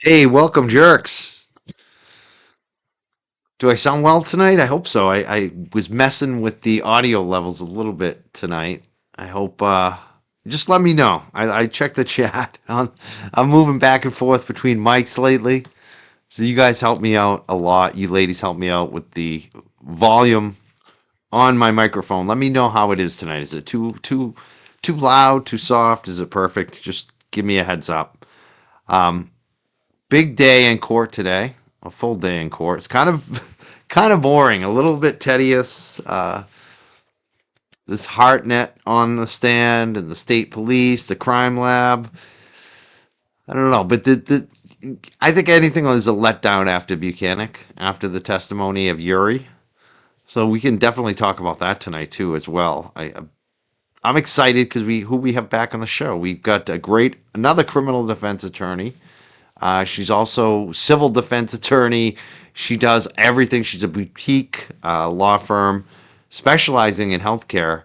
Hey, welcome, jerks. Do I sound well tonight? I hope so. I was messing with the audio levels a little bit tonight. I hope, just let me know. I checked the chat. I'm moving back and forth between mics lately. So you guys help me out a lot. You ladies help me out with the volume on my microphone. Let me know how it is tonight. Is it too loud, too soft? Is it perfect? Just give me a heads up. Um, Big day in court today. A full day in court. It's kind of boring, a little bit tedious. This Hartnett on the stand, and the state police, the crime lab. I don't know, but I think anything is a letdown after Buchanan, after the testimony of Yuri. So we can definitely talk about that tonight too, as well. I'm excited because we have back on the show. We've got another criminal defense attorney. She's also civil defense attorney. She does everything. She's a boutique law firm specializing in healthcare,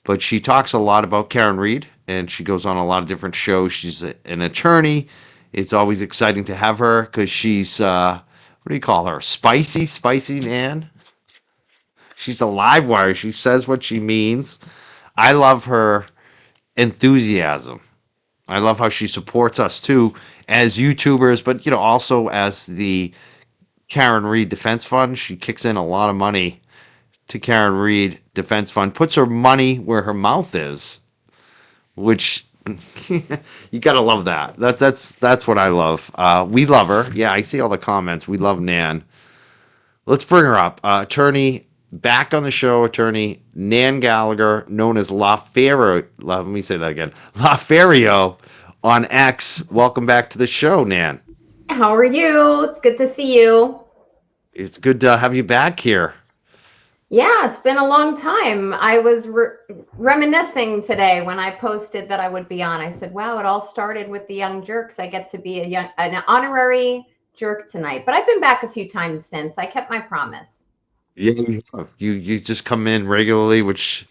but she talks a lot about Karen Reed, and she goes on a lot of different shows. She's an attorney. It's always exciting to have her because she's what do you call her? Spicy Nan. She's a live wire. She says what she means. I love her enthusiasm. I love how she supports us too as YouTubers, but also as the Karen Reed Defense Fund. She kicks in a lot of money to Karen Reed Defense Fund, puts her money where her mouth is, which you gotta love that. That's what I love. We love her. Yeah, I see all the comments. We love Nan. Let's bring her up. Attorney back on the show. Attorney Nan Gallagher, known as Lawferio. Let me say that again. Lawferio on X. Welcome back to the show, Nan. How are you? It's good to see you. It's good to have you back here. Yeah, it's been a long time. I was reminiscing today when I posted that I would be on. I said, "Wow, it all started with the Young Jurks. I get to be an honorary jerk tonight." But I've been back a few times since. I kept my promise. Yeah, you just come in regularly, which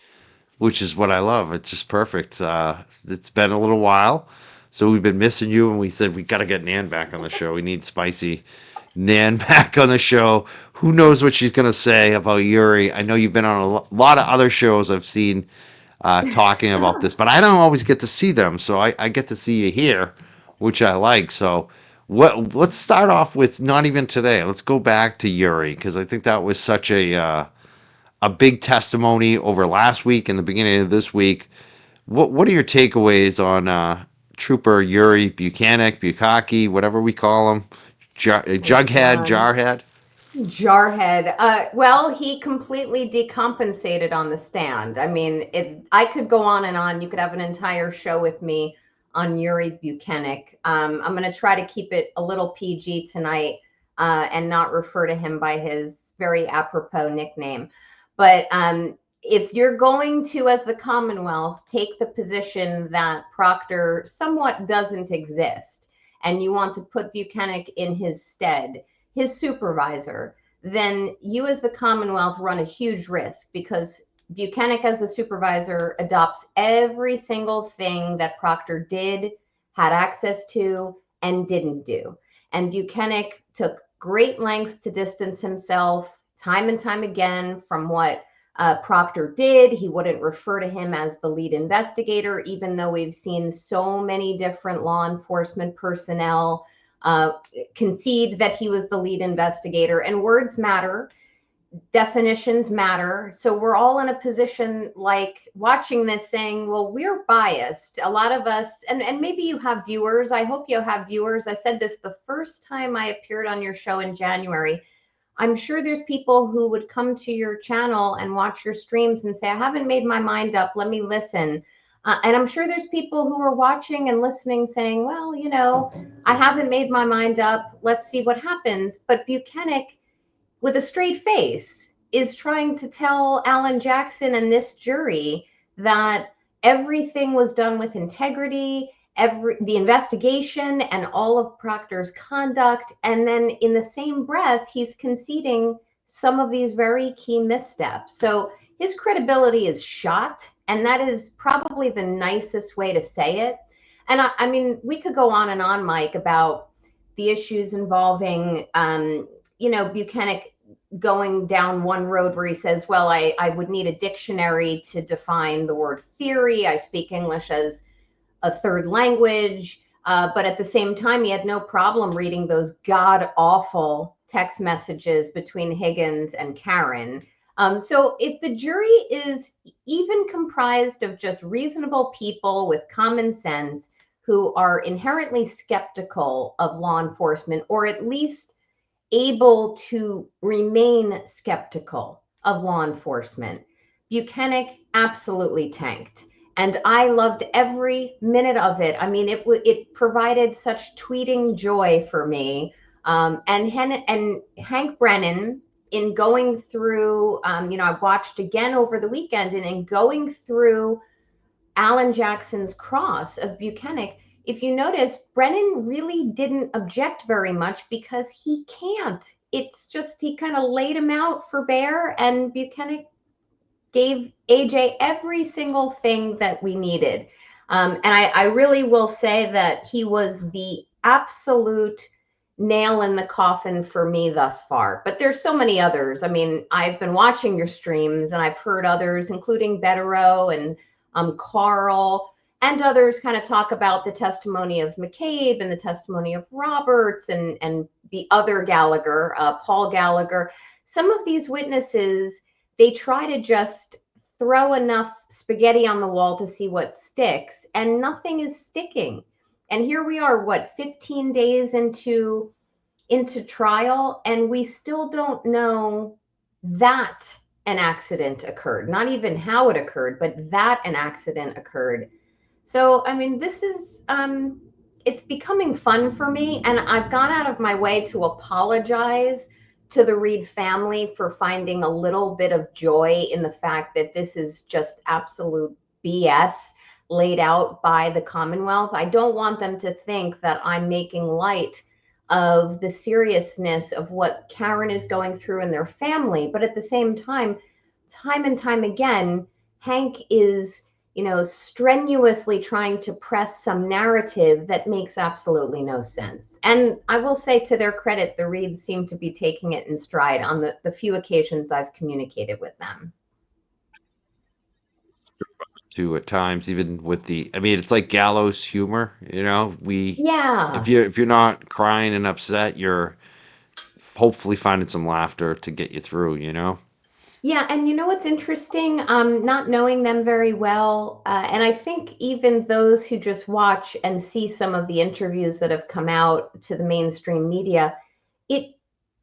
is what I love. It's just perfect. It's been a little while, so we've been missing you, and we said we got to get Nan back on the show. We need spicy Nan back on the show. Who knows what she's gonna say about Yuri? I know you've been on a lot of other shows I've seen talking about this, but I don't always get to see them, so I get to see you here, which I like. So what? Let's start off with not even today. Let's go back to Yuri because I think that was such a big testimony over last week and the beginning of this week. What are your takeaways on Trooper Yuri Bukaki, whatever we call him, Jughead, Um, Jarhead? Jarhead. Well, he completely decompensated on the stand. I mean, I could go on and on. You could have an entire show with me on Yuri Buchanan. I'm going to try to keep it a little PG tonight and not refer to him by his very apropos nickname. But if you're going to, as the Commonwealth, take the position that Proctor somewhat doesn't exist, and you want to put Buchanan in his stead, his supervisor, then you as the Commonwealth run a huge risk because Buchanan as a supervisor adopts every single thing that Proctor did, had access to, and didn't do. And Buchanan took great lengths to distance himself time and time again from what Proctor did. He wouldn't refer to him as the lead investigator, even though we've seen so many different law enforcement personnel uh, concede that he was the lead investigator. And words matter, definitions matter. So we're all in a position like watching this saying, well, we're biased. A lot of us, and maybe you have viewers. I hope you have viewers. I said this the first time I appeared on your show in January. I'm sure there's people who would come to your channel and watch your streams and say, I haven't made my mind up. Let me listen. And I'm sure there's people who are watching and listening saying, well, I haven't made my mind up. Let's see what happens. But Buchanan, with a straight face, is trying to tell Alan Jackson and this jury that everything was done with integrity, the investigation and all of Proctor's conduct. And then in the same breath, he's conceding some of these very key missteps. So his credibility is shot, and that is probably the nicest way to say it. And I mean, we could go on and on, Mike, about the issues involving, Buchanan going down one road where he says, well, I would need a dictionary to define the word theory. I speak English as a third language. But at the same time, he had no problem reading those god awful text messages between Higgins and Karen. So if the jury is even comprised of just reasonable people with common sense who are inherently skeptical of law enforcement, or at least able to remain skeptical of law enforcement, Buchanan absolutely tanked. And I loved every minute of it. I mean, it provided such tweeting joy for me. And Hank Brennan, in going through, I watched again over the weekend, and in going through Alan Jackson's cross of Buchanan, if you notice, Brennan really didn't object very much because he can't. It's just he kind of laid him out for bear, and Buchanan gave AJ every single thing that we needed. And I really will say that he was the absolute nail in the coffin for me thus far. But there's so many others. I mean, I've been watching your streams and I've heard others, including Bettero and Carl, and others kind of talk about the testimony of McCabe and the testimony of Roberts and the other Gallagher, Paul Gallagher. Some of these witnesses, they try to just throw enough spaghetti on the wall to see what sticks, and nothing is sticking. And here we are, 15 days into trial, and we still don't know that an accident occurred. Not even how it occurred, but that an accident occurred. So, I mean, this is it's becoming fun for me, and I've gone out of my way to apologize to the Reed family for finding a little bit of joy in the fact that this is just absolute BS laid out by the Commonwealth. I don't want them to think that I'm making light of the seriousness of what Karen is going through in their family. But at the same time and time again, Hank is, strenuously trying to press some narrative that makes absolutely no sense. And I will say, to their credit, the Reeds seem to be taking it in stride on the few occasions I've communicated with them. To at times, even with it's like gallows humor, Yeah. if you're not crying and upset, you're hopefully finding some laughter to get you through, Yeah, and you know what's interesting? Not knowing them very well, and I think even those who just watch and see some of the interviews that have come out to the mainstream media,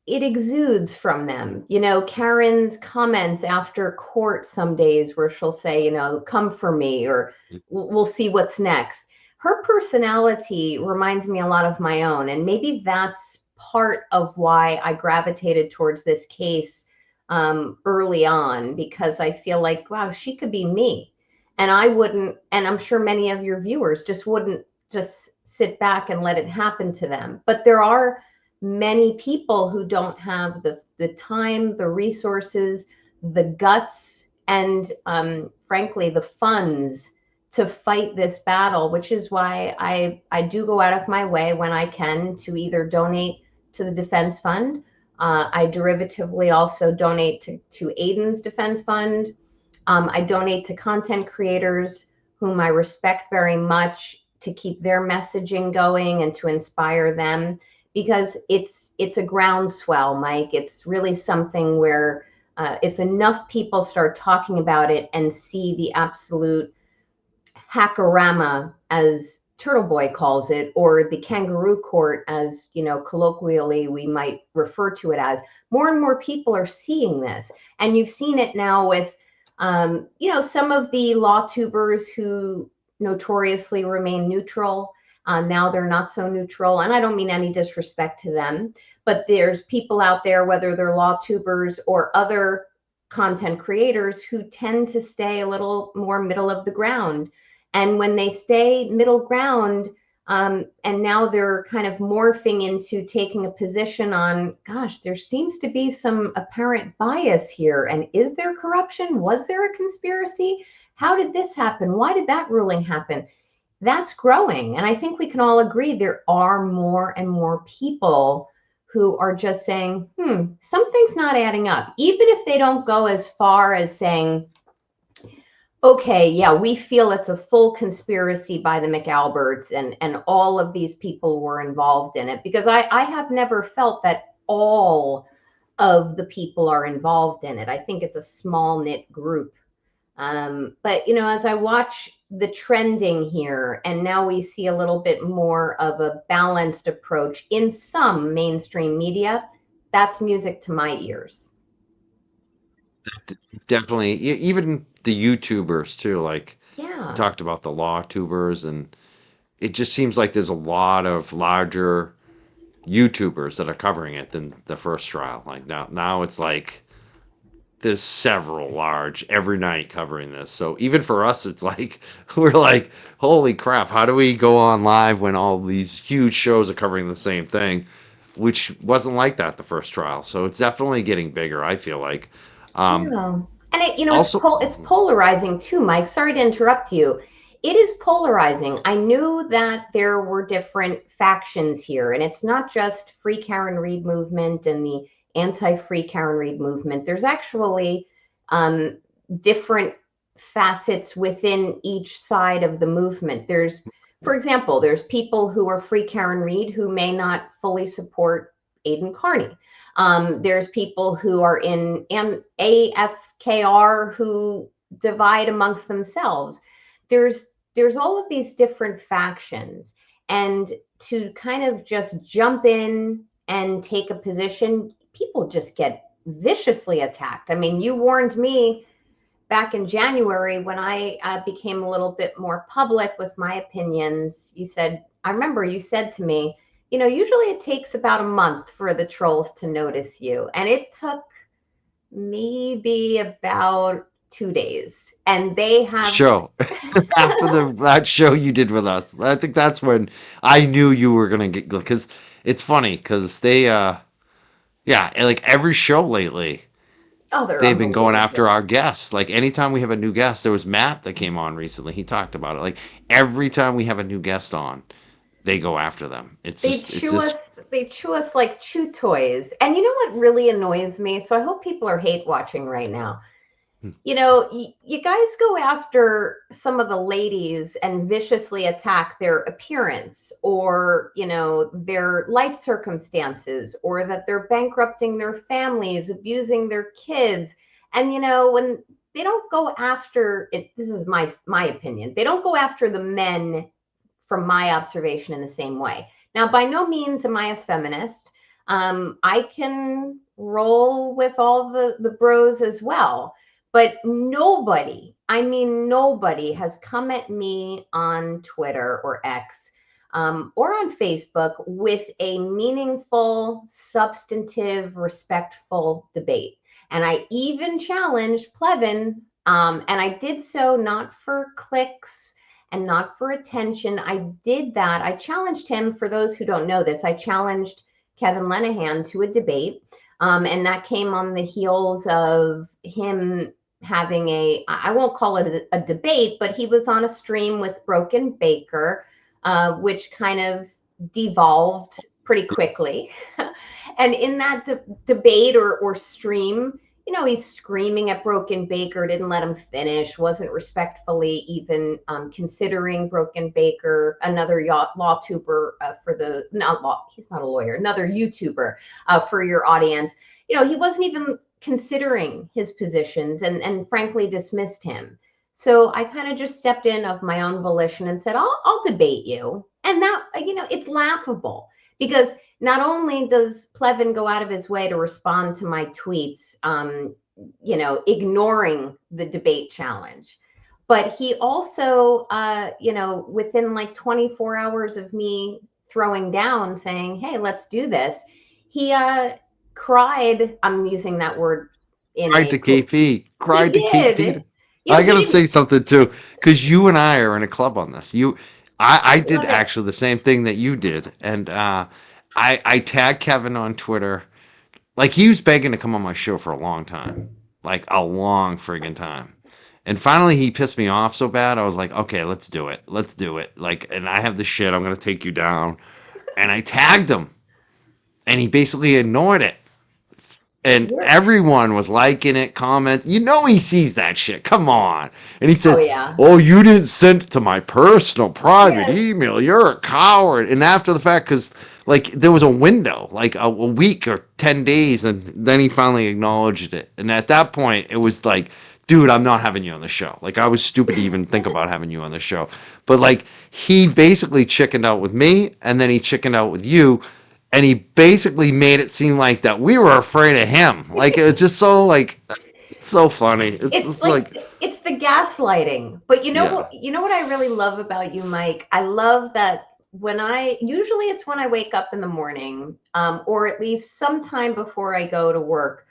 it exudes from them. Karen's comments after court some days where she'll say, come for me, or we'll see what's next. Her personality reminds me a lot of my own, and maybe that's part of why I gravitated towards this case early on, because I feel like, wow, she could be me. And I wouldn't, and I'm sure many of your viewers just wouldn't just sit back and let it happen to them. But there are many people who don't have the time, the resources, the guts, and frankly, the funds to fight this battle, which is why I do go out of my way when I can to either donate to the defense fund. I derivatively also donate to Aiden's defense fund. I donate to content creators whom I respect very much, to keep their messaging going and to inspire them, because it's a groundswell, Mike. It's really something where if enough people start talking about it and see the absolute hackorama, as Turtle Boy calls it, or the kangaroo court, as colloquially we might refer to it as, more and more people are seeing this. And you've seen it now with some of the law tubers who notoriously remain neutral. Now they're not so neutral, and I don't mean any disrespect to them, but there's people out there, whether they're law tubers or other content creators, who tend to stay a little more middle of the ground. And when they stay middle ground, and now they're kind of morphing into taking a position on, gosh, there seems to be some apparent bias here. And is there corruption? Was there a conspiracy? How did this happen? Why did that ruling happen? that's growing. And I think we can all agree there are more and more people who are just saying, something's not adding up. Even if they don't go as far as saying, okay, yeah, we feel it's a full conspiracy by the McAlberts and all of these people were involved in it. Because I have never felt that all of the people are involved in it. I think it's a small knit group. But, as I watch the trending here, and now we see a little bit more of a balanced approach in some mainstream media, that's music to my ears. Definitely, even the YouTubers too. Like you Yeah. talked about the law tubers, and it just seems like there's a lot of larger YouTubers that are covering it than the first trial. Like now it's like there's several large every night covering this. So even for us, it's like we're like, holy crap! How do we go on live when all these huge shows are covering the same thing? Which wasn't like that the first trial. So it's definitely getting bigger. I feel like. Um, Yeah. And also, it's polarizing too, Mike. Sorry to interrupt you. It is polarizing. I knew that there were different factions here, and it's not just Free Karen Reed movement and the anti-Free Karen Reed movement. There's actually um, different facets within each side of the movement. For example, there's people who are Free Karen Reed who may not fully support Aidan Carney. There's people who are in AFKR who divide amongst themselves. There's all of these different factions, and to kind of just jump in and take a position, people just get viciously attacked. I mean, you warned me back in January when I became a little bit more public with my opinions. I remember you said to me, usually it takes about a month for the trolls to notice you. And it took maybe about 2 days. And they have, show after the that show you did with us. I think that's when I knew you were gonna get because it's funny because they yeah, like every show lately oh, they're they've been going after unbelievable. our guests. Like anytime we have a new guest, there was Matt that came on recently. He talked about it. Like every time we have a new guest on, they go after them. They chew us like chew toys. And you know what really annoys me? So I hope people are hate watching right now. You guys go after some of the ladies and viciously attack their appearance or, their life circumstances or that they're bankrupting their families, abusing their kids. And, when they don't go after it, this is my opinion. They don't go after the men from my observation in the same way. Now, by no means am I a feminist. I can roll with all the bros as well. But nobody, I mean, nobody has come at me on Twitter or X or on Facebook with a meaningful, substantive, respectful debate. And I even challenged Plevin, and I did so not for clicks and not for attention. I did that. I challenged him, for those who don't know this, I challenged Kevin Lenahan to a debate. And that came on the heels of him having I won't call it a debate, but he was on a stream with Broken Baker, which kind of devolved pretty quickly. And in that debate or stream, he's screaming at Broken Baker, didn't let him finish, wasn't respectfully even considering Broken Baker, another law tuber he's not a lawyer, another YouTuber for your audience. He wasn't even considering his positions and frankly dismissed him. So I kind of just stepped in of my own volition and said, I'll debate you. And that, it's laughable because not only does Plevin go out of his way to respond to my tweets, ignoring the debate challenge, but he also, within like 24 hours of me throwing down saying, hey, let's do this, he cried. I'm using that word in cried a to cool. KP. He Cried to KP. did. I He gotta didn't. say something too, because you and I are in a club on this. I did Love it. actually the same thing that you did, and I tagged Kevin on Twitter. Like he was begging to come on my show for a long time, like a long friggin' time. And finally, he pissed me off so bad. I was like, okay, let's do it. Let's do it. Like, and I have the shit. I'm gonna take you down. And I tagged him, and he basically ignored it. And You're, everyone was liking it, comment. You know he sees that shit. Come on. And he oh says, yeah. "Oh, you didn't send it to my personal private Yes. email. You're a coward." And after the fact, because like there was a window, like a week or 10 days, and then he finally acknowledged it. And at that point, it was like, dude, I'm not having you on the show. Like I was stupid to even think about having you on the show. But like he basically chickened out with me, and then he chickened out with you, and he basically made it seem like that we were afraid of him. Like it was just so like so funny. It's It's just like it's the gaslighting. But yeah. you know what I really love about you, Mike? I love that when I usually it's when I wake up in the morning, or at least sometime before I go to work.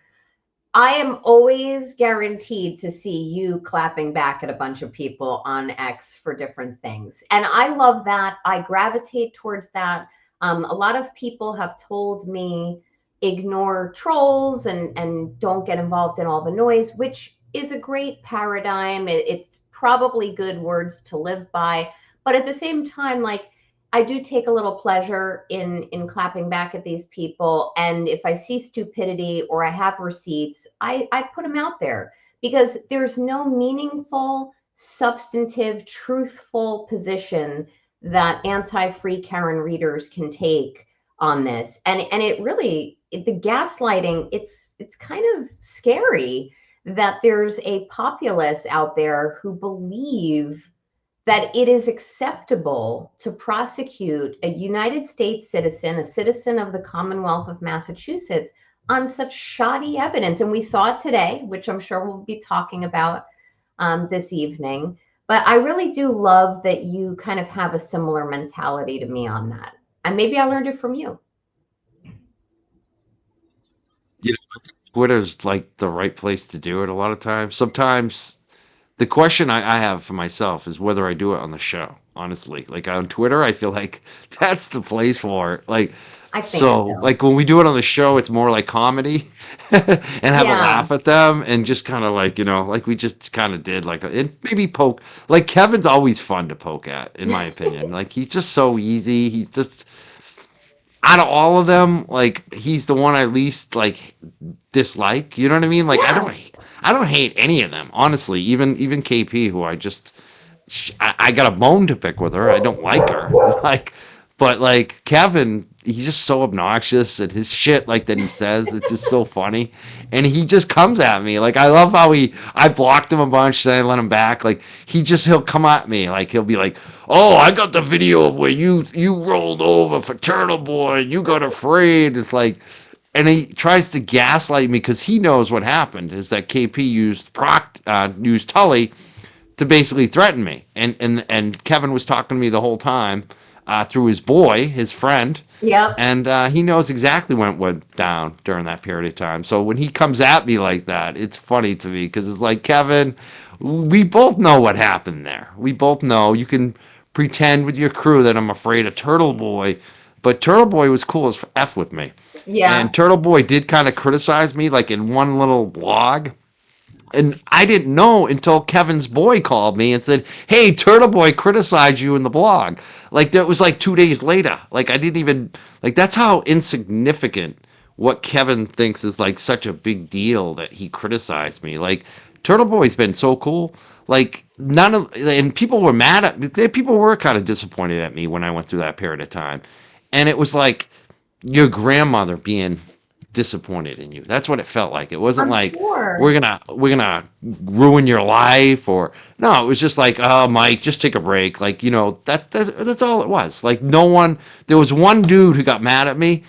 I am always guaranteed to see you clapping back at a bunch of people on X for different things. And I love that. I gravitate towards that. A lot of people have told me ignore trolls and don't get involved in all the noise, which is a great paradigm. It's probably good words to live by. But at the same time, like, I do take a little pleasure in clapping back at these people. And if I see stupidity or I have receipts, I put them out there because there's no meaningful, substantive, truthful position that anti-free Karen readers can take on this. And it really the gaslighting, it's kind of scary that there's a populace out there who believe that it is acceptable to prosecute a United States citizen, a citizen of the Commonwealth of Massachusetts, on such shoddy evidence. And we saw it today, which I'm sure we'll be talking about this evening. But I really do love that you kind of have a similar mentality to me on that. And maybe I learned it from you. You know, Twitter's like the right place to do it a lot of times. Sometimes the question I have for myself is whether I do it on the show. Honestly, like on Twitter, I feel like that's the place for it. Like, I think so so. like when we do it on the show, it's more like comedy and have a Yeah. laugh at them and just kind of like like we just kind of did like and maybe poke. Like Kevin's always fun to poke at, in my opinion. Like he's just so easy. He's just out of all of them, like he's the one I least like dislike. You know what I mean? Like Yeah. I don't hate any of them, honestly. Even KP, who I got a bone to pick with her. I don't like her. Like, but like Kevin, he's just so obnoxious and his shit like that he says, it's just so funny. And he just comes at me. Like I love how I blocked him a bunch, then I let him back. Like he'll come at me. Like he'll be like, "Oh, I got the video of where you rolled over for Turtle Boy and you got afraid." It's like, and he tries to gaslight me because he knows what happened is that KP used Tully to basically threaten me, and Kevin was talking to me the whole time through his boy, his friend, Yep. and he knows exactly what went down during that period of time. So when he comes at me like that, it's funny to me because it's like, Kevin, we both know what happened there. We both know. You can pretend with your crew that I'm afraid of Turtle Boy, but Turtle Boy was cool as F with me. Yeah. And Turtle Boy did kind of criticize me, like in one little blog. And I didn't know until Kevin's boy called me and said, "Hey, Turtle Boy criticized you in the blog." Like that was like 2 days later. Like I didn't even like that's how insignificant what Kevin thinks is like such a big deal that he criticized me. Like Turtle Boy's been so cool. Like none of and people were mad at me. People were kind of disappointed at me when I went through that period of time. And it was like your grandmother being disappointed in you. That's what it felt like. It wasn't I'm like sure. we're gonna ruin your life or no. It was just like, oh, Mike, just take a break. Like that's all it was. Like no one. There was one dude who got mad at me,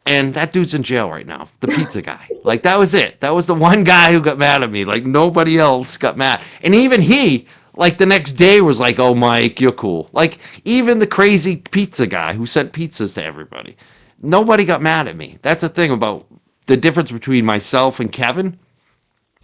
and that dude's in jail right now. The pizza guy. Like that was it. That was the one guy who got mad at me. Like nobody else got mad, and even he. Like the next day was like, "Oh, Mike, you're cool." Like even the crazy pizza guy who sent pizzas to everybody, nobody got mad at me. That's the thing about the difference between myself and Kevin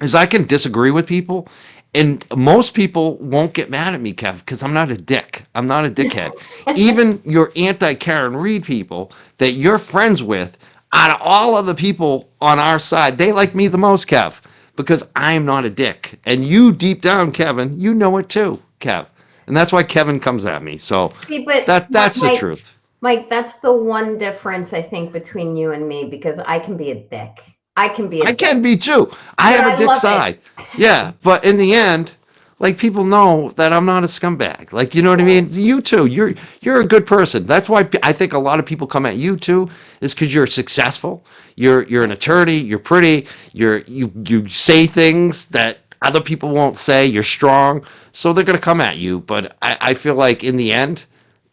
is I can disagree with people, and most people won't get mad at me, Kev, because I'm not a dick. I'm not a dickhead. Even your anti-Karen Reed people that you're friends with, out of all of the people on our side, they like me the most, Kev, because I'm not a dick. And you deep down, Kevin, you know it too, Kev. And that's why Kevin comes at me. So See, but that's the truth. Mike, that's the one difference I think between you and me because I can be a dick. I can be a I dick, can be too. I but have a I dick love it. side. Yeah, but in the end, like people know that I'm not a scumbag. Like you know what I mean? You too. You're a good person. That's why I think a lot of people come at you too is cuz you're successful. You're an attorney, you're pretty, you say things that other people won't say, you're strong. So they're going to come at you, but I feel like in the end,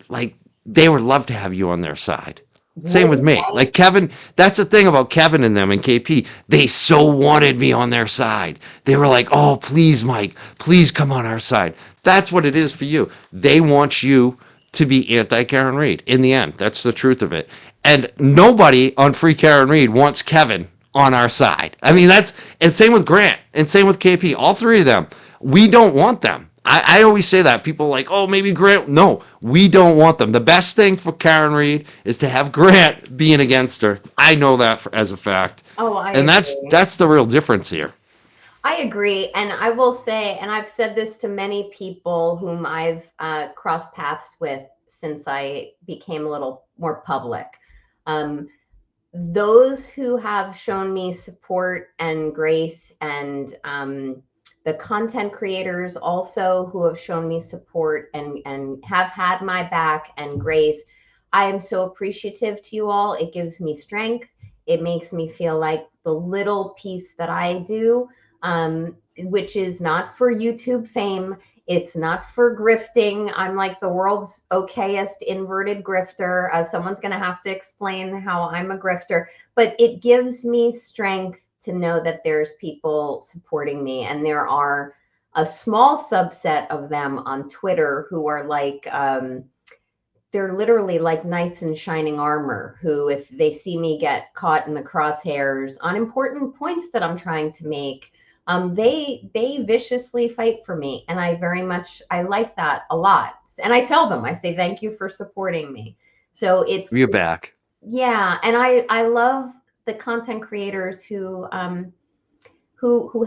like they would love to have you on their side. Same with Wouldn't me. Like Kevin, that's the thing about Kevin and them and KP. They so wanted me on their side. They were like, "Oh, please, Mike, please come on our side." That's what it is for you. They want you to be anti Karen Reed. In the end, that's the truth of it. And nobody on Free Karen Reed wants Kevin on our side. I mean, that's and same with Grant and same with KP. All three of them, we don't want them. I always say that. People are like, oh, maybe Grant. No, we don't want them. The best thing for Karen Reed is to have Grant being against her. I know that as a fact. Oh, I And agree. that's the real difference here. I agree. And I will say, and I've said this to many people whom I've crossed paths with since I became a little more public. Um, those who have shown me support and grace, and the content creators also who have shown me support and have had my back and grace, I am so appreciative to you all. It gives me strength. It makes me feel like the little piece that I do, which is not for YouTube fame, it's not for grifting. I'm like the world's okayest inverted grifter. Someone's going to have to explain how I'm a grifter, but it gives me strength to know that there's people supporting me. And there are a small subset of them on Twitter who are like, they're literally like knights in shining armor who, if they see me get caught in the crosshairs on important points that I'm trying to make, they viciously fight for me, and I like that a lot. And I tell them, I say thank you for supporting me. So You're back. yeah, and I love the content creators who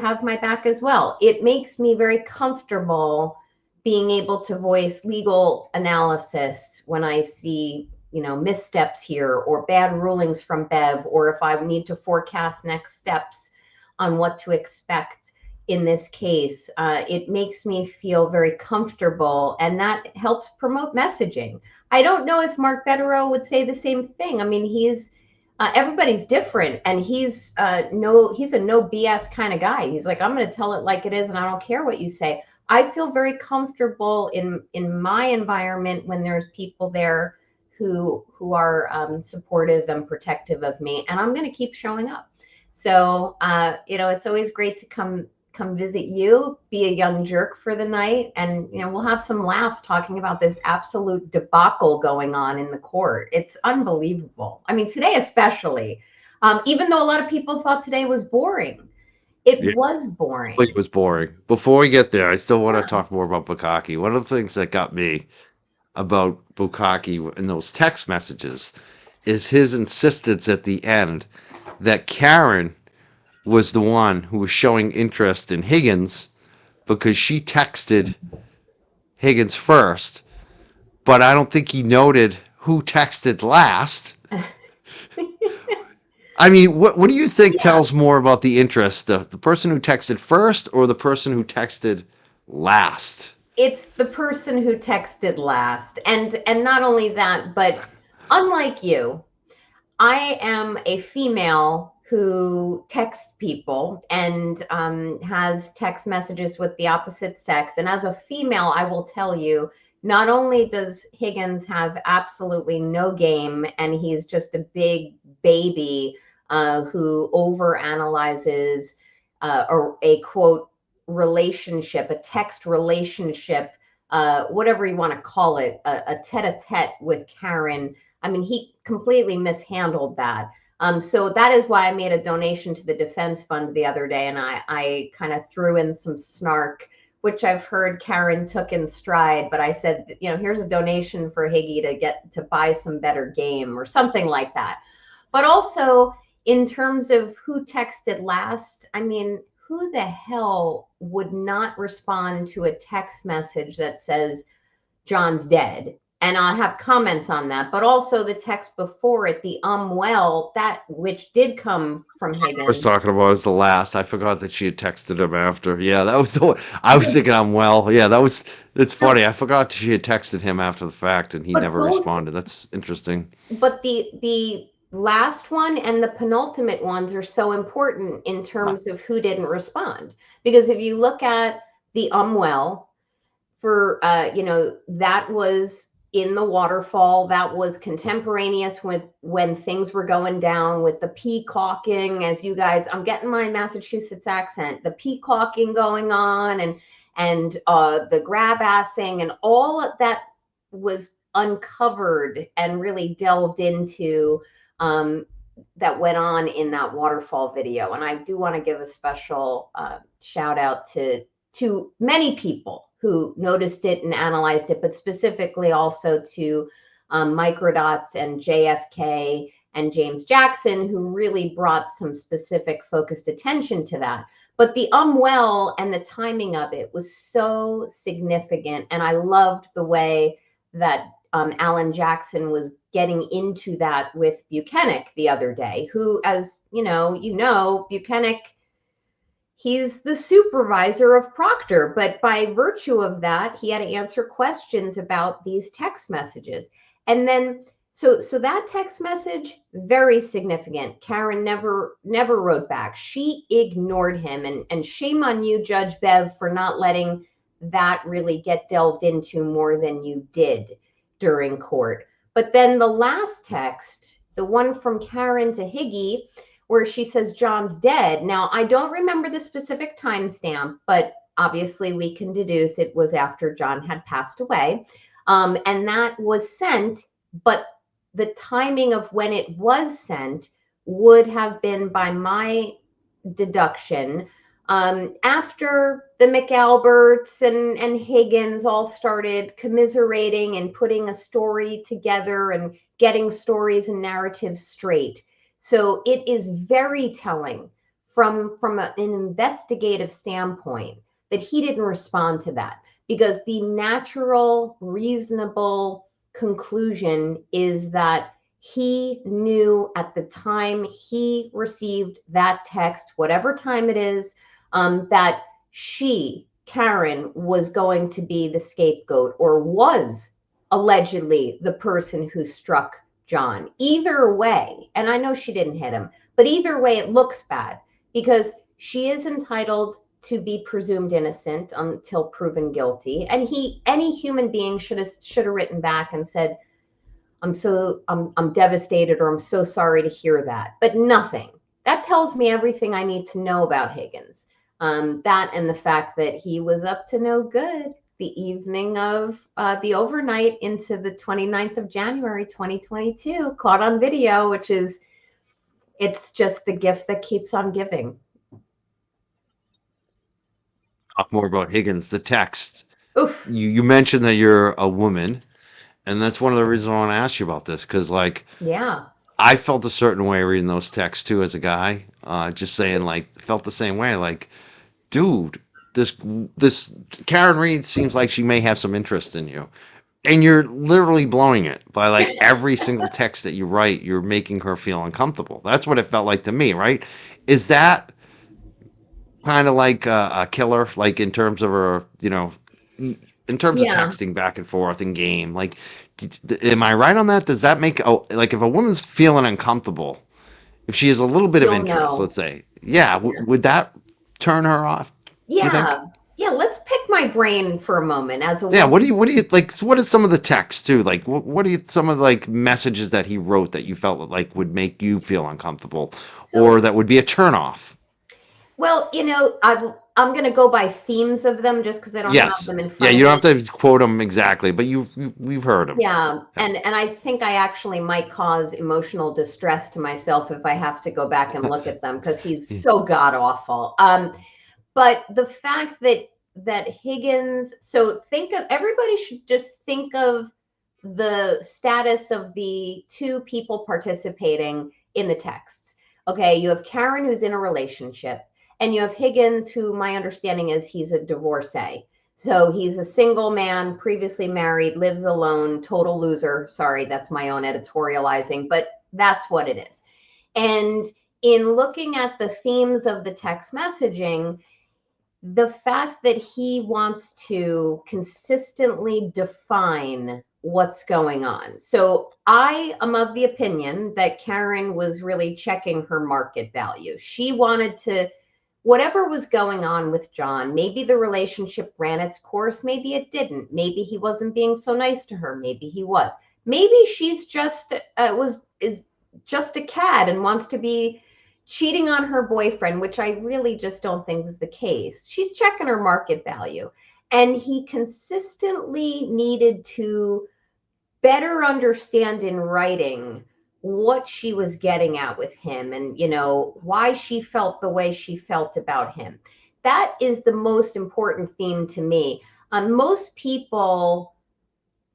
have my back as well. It makes me very comfortable being able to voice legal analysis when I see, missteps here or bad rulings from Bev, or if I need to forecast next steps on what to expect in this case. It makes me feel very comfortable, and that helps promote messaging. I don't know if Mark Betterow would say the same thing. I mean, he's everybody's different, and he's a no BS kind of guy. He's like, I'm going to tell it like it is, and I don't care what you say. I feel very comfortable in my environment when there's people there who are supportive and protective of me, and I'm going to keep showing up. So it's always great to come visit you, be a young jerk for the night, and we'll have some laughs talking about this absolute debacle going on in the court. It's unbelievable. I mean, today especially, even though a lot of people thought today was boring, it Yeah, was boring. it was boring. Before we get there, I still want to talk more about Bukaki. One of the things that got me about Bukaki in those text messages is his insistence at the end that Karen was the one who was showing interest in Higgins because she texted Higgins first, but I don't think he noted who texted last. I mean, what do you think Yeah, tells more about the interest, the person who texted first or the person who texted last? it's the person who texted last, and not only that, but unlike you, I am a female who texts people and has text messages with the opposite sex. And as a female, I will tell you, not only does Higgins have absolutely no game, and he's just a big baby who overanalyzes a quote relationship, a text relationship, whatever you want to call it, a tete-a-tete with Karen. I mean, he completely mishandled that. So that is why I made a donation to the defense fund the other day, and I kind of threw in some snark, which I've heard Karen took in stride. But I said, here's a donation for Higgy to get to buy some better game or something like that. But also in terms of who texted last, I mean, who the hell would not respond to a text message that says John's dead? And I'll have comments on that, but also the text before it, the well, that which did come from I was Higgins. talking about is the last. I forgot that she had texted him after. Yeah, that was the one. I was thinking I'm well. Yeah, that was. It's funny. I forgot she had texted him after the fact, and he But never both, responded. That's interesting. but the last one and the penultimate ones are so important in terms of who didn't respond. Because if you look at the well, for that was in the waterfall, that was contemporaneous with when things were going down with the peacocking, as you guys, I'm getting my Massachusetts accent, the peacocking going on, and the grab assing, and all of that was uncovered and really delved into, that went on in that waterfall video. And I do want to give a special shout out to many people who noticed it and analyzed it, but specifically also to Microdots and JFK and James Jackson, who really brought some specific focused attention to that. But the well and the timing of it was so significant. And I loved the way that Alan Jackson was getting into that with Buchanan the other day, who, as Buchanan, he's the supervisor of Proctor, but by virtue of that, he had to answer questions about these text messages. And then, so that text message, very significant. Karen never wrote back. She ignored him, and shame on you, Judge Bev, for not letting that really get delved into more than you did during court. But then the last text, the one from Karen to Higgy, where she says John's dead. Now, I don't remember the specific timestamp, but obviously we can deduce it was after John had passed away. And that was sent, but the timing of when it was sent would have been, by my deduction, after the McAlberts and Higgins all started commiserating and putting a story together and getting stories and narratives straight. So it is very telling from an investigative standpoint that he didn't respond to that, because the natural, reasonable conclusion is that he knew at the time he received that text, whatever time it is, that Karen, was going to be the scapegoat, or was allegedly the person who struck John. Either way, and I know she didn't hit him, but either way, it looks bad, because she is entitled to be presumed innocent until proven guilty. And any human being should have written back and said, I'm devastated, or I'm so sorry to hear that. But nothing. That tells me everything I need to know about Higgins. That, and the fact that he was up to no good the evening of the overnight into the 29th of January, 2022, caught on video, it's just the gift that keeps on giving. Talk more about Higgins, the text. Oof. You mentioned that you're a woman, and that's one of the reasons I want to ask you about this, because yeah, I felt a certain way reading those texts too as a guy. Just saying, felt the same way. Dude, this Karen Reed seems like she may have some interest in you, and you're literally blowing it by every single text that you write. You're making her feel uncomfortable. That's what it felt like to me, right? Is that kind of like a killer, in terms of her, in terms of texting back and forth in game? Am I right on that? Does that make if a woman's feeling uncomfortable, if she has a little bit of interest, let's say, would that turn her off? Yeah. Let's pick my brain for a moment as a woman. Yeah. What do you what is some of the text too? What are some of the messages that he wrote that you felt would make you feel uncomfortable, or that would be a turn off? Well, I'm going to go by themes of them, just because I don't have them in front of me. Yeah, you don't have to quote them exactly, but we've heard them. Yeah, and I think I actually might cause emotional distress to myself if I have to go back and look at them, because he's so god awful. But the fact that Higgins, so everybody should just think of the status of the two people participating in the texts. Okay, you have Karen, who's in a relationship, And you have Higgins, who my understanding is he's a divorcee. So he's a single man, previously married, lives alone, total loser. Sorry, that's my own editorializing, but that's what it is. And in looking at the themes of the text messaging, the fact that he wants to consistently define what's going on. So I am of the opinion that Karen was really checking her market value. She wanted to, whatever was going on with John, maybe the relationship ran its course, maybe it didn't. Maybe he wasn't being so nice to her, maybe he was. Maybe she's just is just a cad and wants to be cheating on her boyfriend, which I really just don't think was the case. She's checking her market value. And he consistently needed to better understand in writing what she was getting at with him and, why she felt the way she felt about him. That is the most important theme to me. Most people,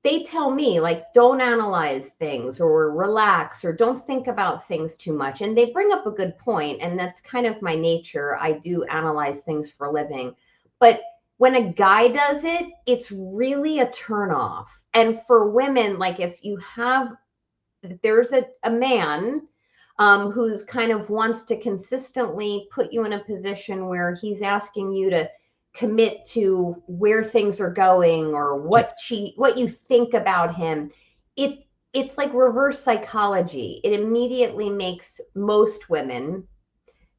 they tell me, like, don't analyze things or relax or don't think about things too much. And they bring up a good point, and that's kind of my nature. I do analyze things for a living. But when a guy does it, it's really a turnoff. And for women, like if there's a man who's kind of wants to consistently put you in a position where he's asking you to commit to where things are going or what you think about him, it's like reverse psychology. It immediately makes most women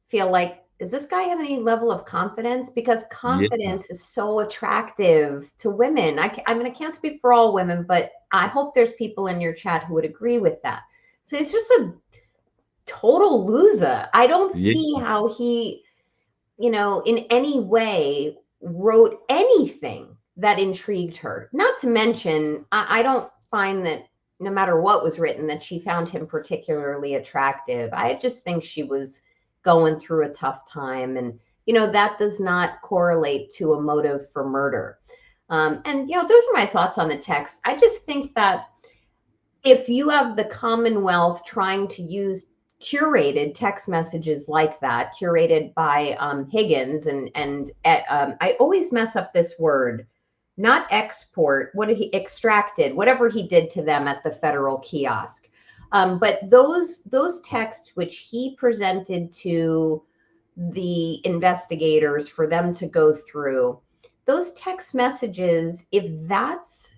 feel like, does this guy have any level of confidence? Because confidence is so attractive to women. I can't speak for all women, but I hope there's people in your chat who would agree with that. So he's just a total loser. I don't see how he, in any way wrote anything that intrigued her. Not to mention, I don't find that no matter what was written, that she found him particularly attractive. I just think she was going through a tough time. And, that does not correlate to a motive for murder. And, those are my thoughts on the text. I just think that if you have the Commonwealth trying to use curated text messages like that, curated by Higgins, and I always mess up this word, not export, what did he extracted, whatever he did to them at the federal kiosk. But those texts which he presented to the investigators for them to go through, those text messages, if that's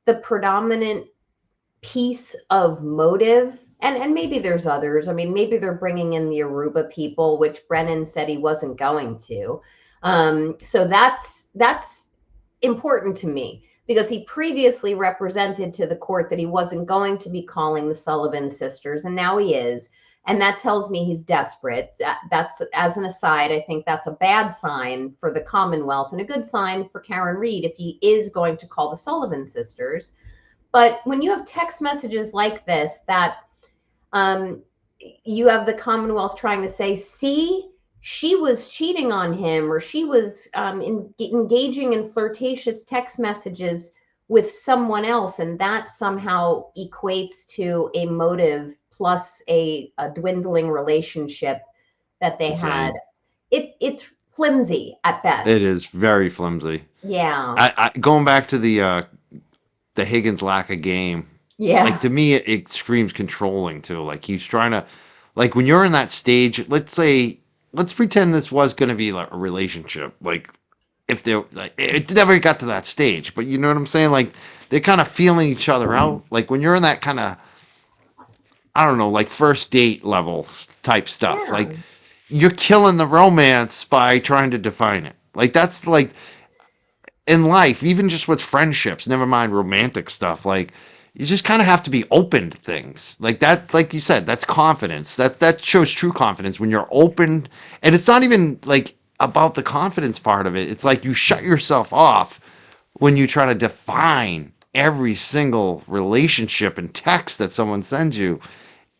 the predominant piece of motive, and maybe there's others. I mean, maybe they're bringing in the Aruba people, which Brennan said he wasn't going to. So that's important to me, because he previously represented to the court that he wasn't going to be calling the Sullivan sisters, and now he is. And that tells me he's desperate. That's, as an aside, I think that's a bad sign for the Commonwealth and a good sign for Karen Read if he is going to call the Sullivan sisters. But when you have text messages like this, that you have the Commonwealth trying to say, see, she was cheating on him, or she was engaging in flirtatious text messages with someone else, and that somehow equates to a motive plus a dwindling relationship that they had. It's flimsy at best. It is very flimsy. Yeah. I going back to the Higgins lack of game. Yeah. Like, to me, it screams controlling too. Like, he's trying to, like, when you're in that stage, let's pretend this was going to be like a relationship. Like, if they, like, it never got to that stage, but you know what I'm saying? Like, they're kind of feeling each other out. Like, when you're in that kind of, I don't know, like first date level type stuff, like, you're killing the romance by trying to define it. Like, that's like in life, even just with friendships, never mind romantic stuff. Like, you just kind of have to be open to things like that. Like you said, that's confidence. That shows true confidence when you're open. And it's not even like about the confidence part of it. It's like you shut yourself off when you try to define every single relationship and text that someone sends you.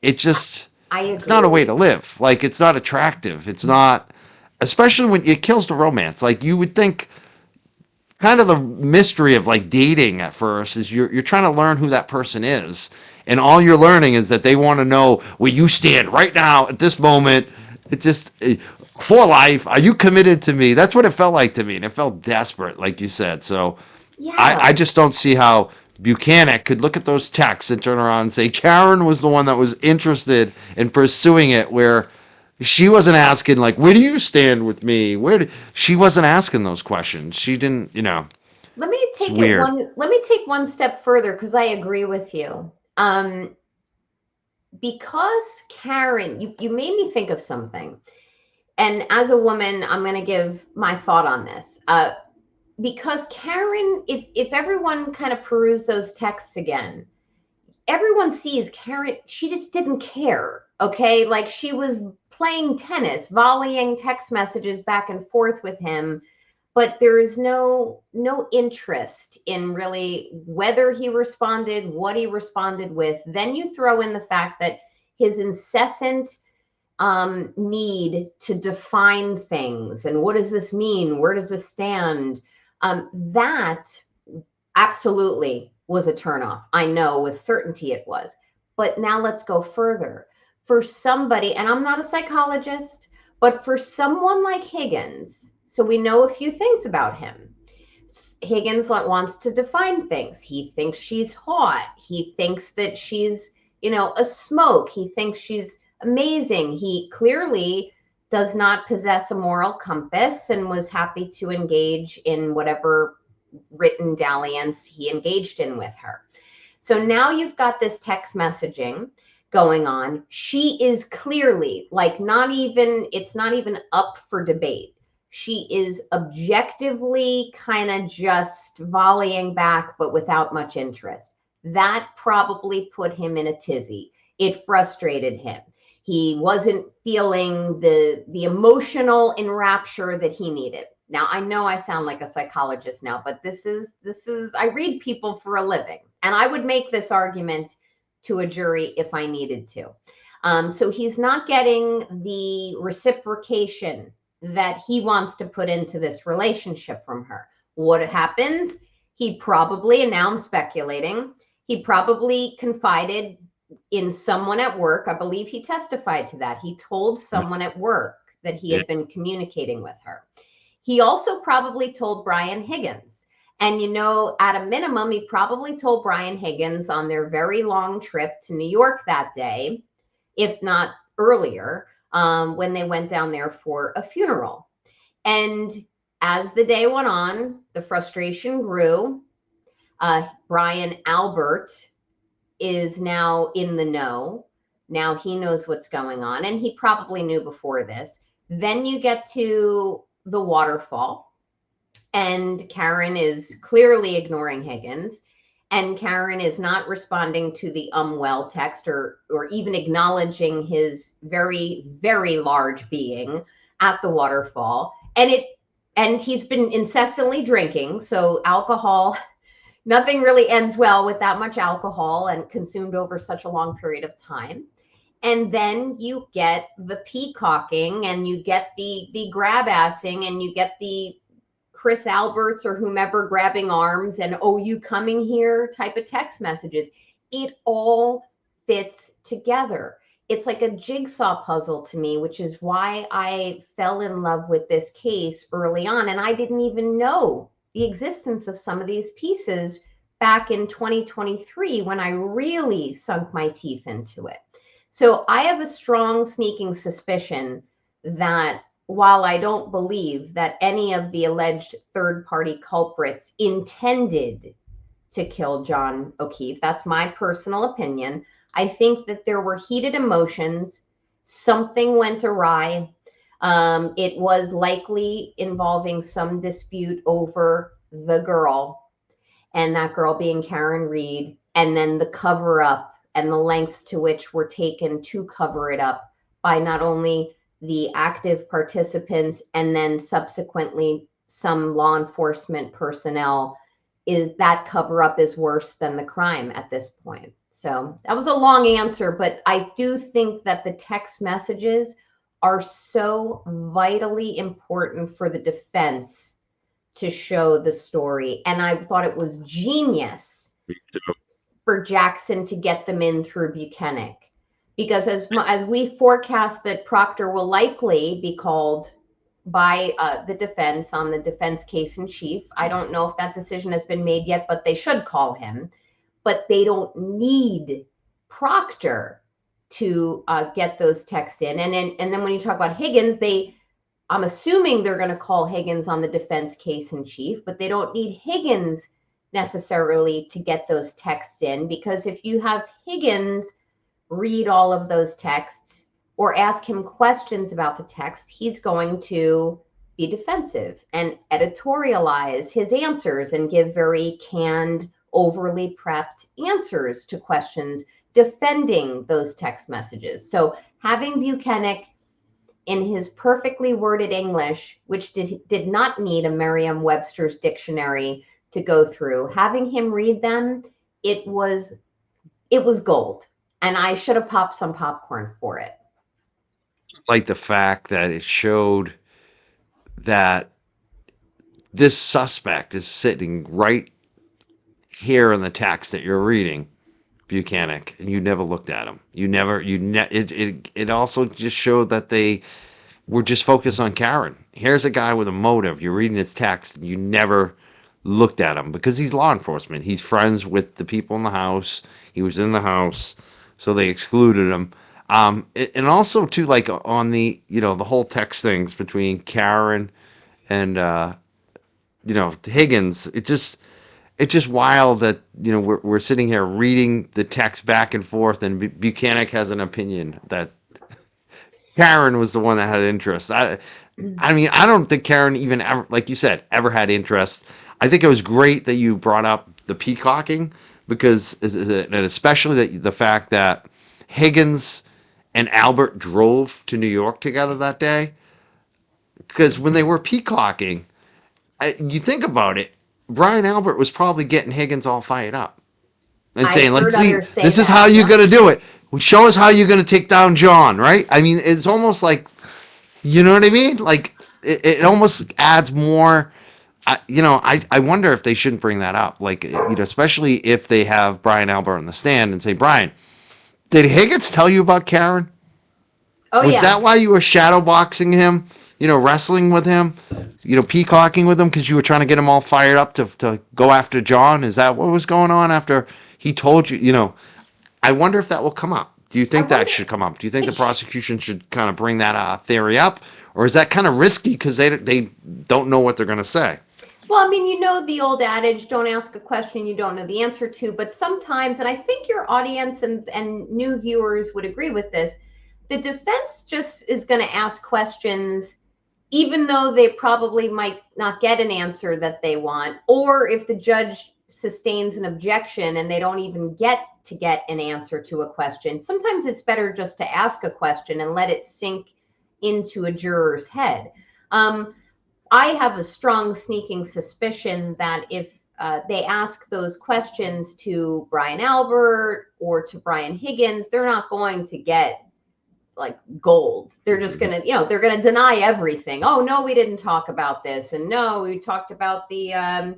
It's not a way to live. Like, it's not attractive. It's not, especially when it kills the romance. Like, you would think, kind of the mystery of like dating at first is you're trying to learn who that person is, and all you're learning is that they want to know where you stand right now at this moment. It just, For life. Are you committed to me? That's what it felt like to me. And it felt desperate, like you said. So I Yeah. just don't see how Buchanan could look at those texts and turn around and say Karen was the one that was interested in pursuing it, where she wasn't asking, like, where do you stand with me? She wasn't asking those questions. She didn't, it's weird. Let me take one step further because I agree with you. Because Karen, you made me think of something. And as a woman, I'm going to give my thought on this. Because Karen, if everyone kind of peruse those texts again, everyone sees Karen, she just didn't care. Okay. Like she was playing tennis, volleying text messages back and forth with him, but there is no interest in really whether he responded, what he responded with. Then you throw in the fact that his incessant need to define things and what does this mean? Where does this stand? That absolutely was a turnoff. I know with certainty it was. But now let's go further. For somebody, and I'm not a psychologist, but for someone like Higgins, so we know a few things about him. Higgins wants to define things. He thinks she's hot. He thinks that she's, a smoke. He thinks she's amazing. He clearly does not possess a moral compass and was happy to engage in whatever written dalliance he engaged in with her. So now you've got this text messaging going on. She is clearly like it's not even up for debate. She is objectively kind of just volleying back, but without much interest. That probably put him in a tizzy. It frustrated him. He wasn't feeling the emotional enrapture that he needed. Now, I know I sound like a psychologist now, but this is I read people for a living, and I would make this argument to a jury if I needed to. So he's not getting the reciprocation that he wants to put into this relationship from her. What happens? He probably, and now I'm speculating, he probably confided in someone at work. I believe he testified to that. He told someone at work that he had been communicating with her. He also probably told Brian Higgins. And, at a minimum, he probably told Brian Higgins on their very long trip to New York that day, if not earlier, when they went down there for a funeral. And as the day went on, the frustration grew. Brian Albert is now in the know. Now he knows what's going on, and he probably knew before this. Then you get to the waterfall, and Karen is clearly ignoring Higgins, and Karen is not responding to the well text or even acknowledging his very, very large being at the waterfall. And he's been incessantly drinking, so alcohol, nothing really ends well with that much alcohol and consumed over such a long period of time. And then you get the peacocking, and you get the grab assing, and you get the Chris Alberts or whomever grabbing arms and, oh, you coming here type of text messages. It all fits together. It's like a jigsaw puzzle to me, which is why I fell in love with this case early on. And I didn't even know the existence of some of these pieces back in 2023 when I really sunk my teeth into it. So I have a strong sneaking suspicion that while I don't believe that any of the alleged third-party culprits intended to kill John O'Keefe, that's my personal opinion, I think that there were heated emotions. Something went awry. It was likely involving some dispute over the girl, and that girl being Karen Reed, and then the cover up and the lengths to which were taken to cover it up by not only the active participants and then subsequently some law enforcement personnel. Is that cover up is worse than the crime at this point. So that was a long answer, but I do think that the text messages are so vitally important for the defense to show the story. And I thought it was genius for Jackson to get them in through Buchanan, because as we forecast that Proctor will likely be called by the defense on the defense case in chief. I don't know if that decision has been made yet, but they should call him. But they don't need Proctor to get those texts in. And then when you talk about Higgins, I'm assuming they're going to call Higgins on the defense case in chief, but they don't need Higgins necessarily to get those texts in, because if you have Higgins read all of those texts or ask him questions about the text, he's going to be defensive and editorialize his answers and give very canned, overly prepped answers to questions defending those text messages. So having Buchanan in his perfectly worded English, which did not need a Merriam-Webster's dictionary to go through, having him read them, it was gold. And I should have popped some popcorn for it. Like the fact that it showed that this suspect is sitting right here in the text that you're reading, Buchanan, and you never looked at him. It also just showed that they were just focused on Karen. Here's a guy with a motive. You're reading his text, and you never looked at him because he's law enforcement. He's friends with the people in the house. He was in the house, so they excluded him. And also too, like on the the whole text things between Karen and Higgins. It's just wild that we're sitting here reading the text back and forth, and Buchanan has an opinion that Karen was the one that had interest. I mean, I don't think Karen even ever, like you said, ever had interest. I think it was great that you brought up the peacocking, because, and especially the fact that Higgins and Albert drove to New York together that day. Because when they were peacocking, you think about it, Brian Albert was probably getting Higgins all fired up and saying, let's see, this is how you're going to do it. Show us how you're going to take down John, right? I mean, it's almost like, you know what I mean? Like, it almost adds more, I wonder if they shouldn't bring that up. Like, especially if they have Brian Albert on the stand and say, Brian, did Higgins tell you about Karen? Oh, Was that why you were shadowboxing him? Wrestling with him, peacocking with him because you were trying to get him all fired up to go after John? Is that what was going on after he told you? I wonder if that will come up. Do you think that should come up? Do you think the prosecution should kind of bring that theory up? Or is that kind of risky because they don't know what they're going to say? Well, I mean, the old adage, don't ask a question you don't know the answer to. But sometimes, and I think your audience and new viewers would agree with this, the defense just is going to ask questions even though they probably might not get an answer that they want, or if the judge sustains an objection and they don't even get an answer to a question. Sometimes it's better just to ask a question and let it sink into a juror's head. I have a strong sneaking suspicion that if they ask those questions to Brian Albert or to Brian Higgins, they're not going to get like gold. They're just going to, they're going to deny everything. Oh, no, we didn't talk about this. And no, we talked about the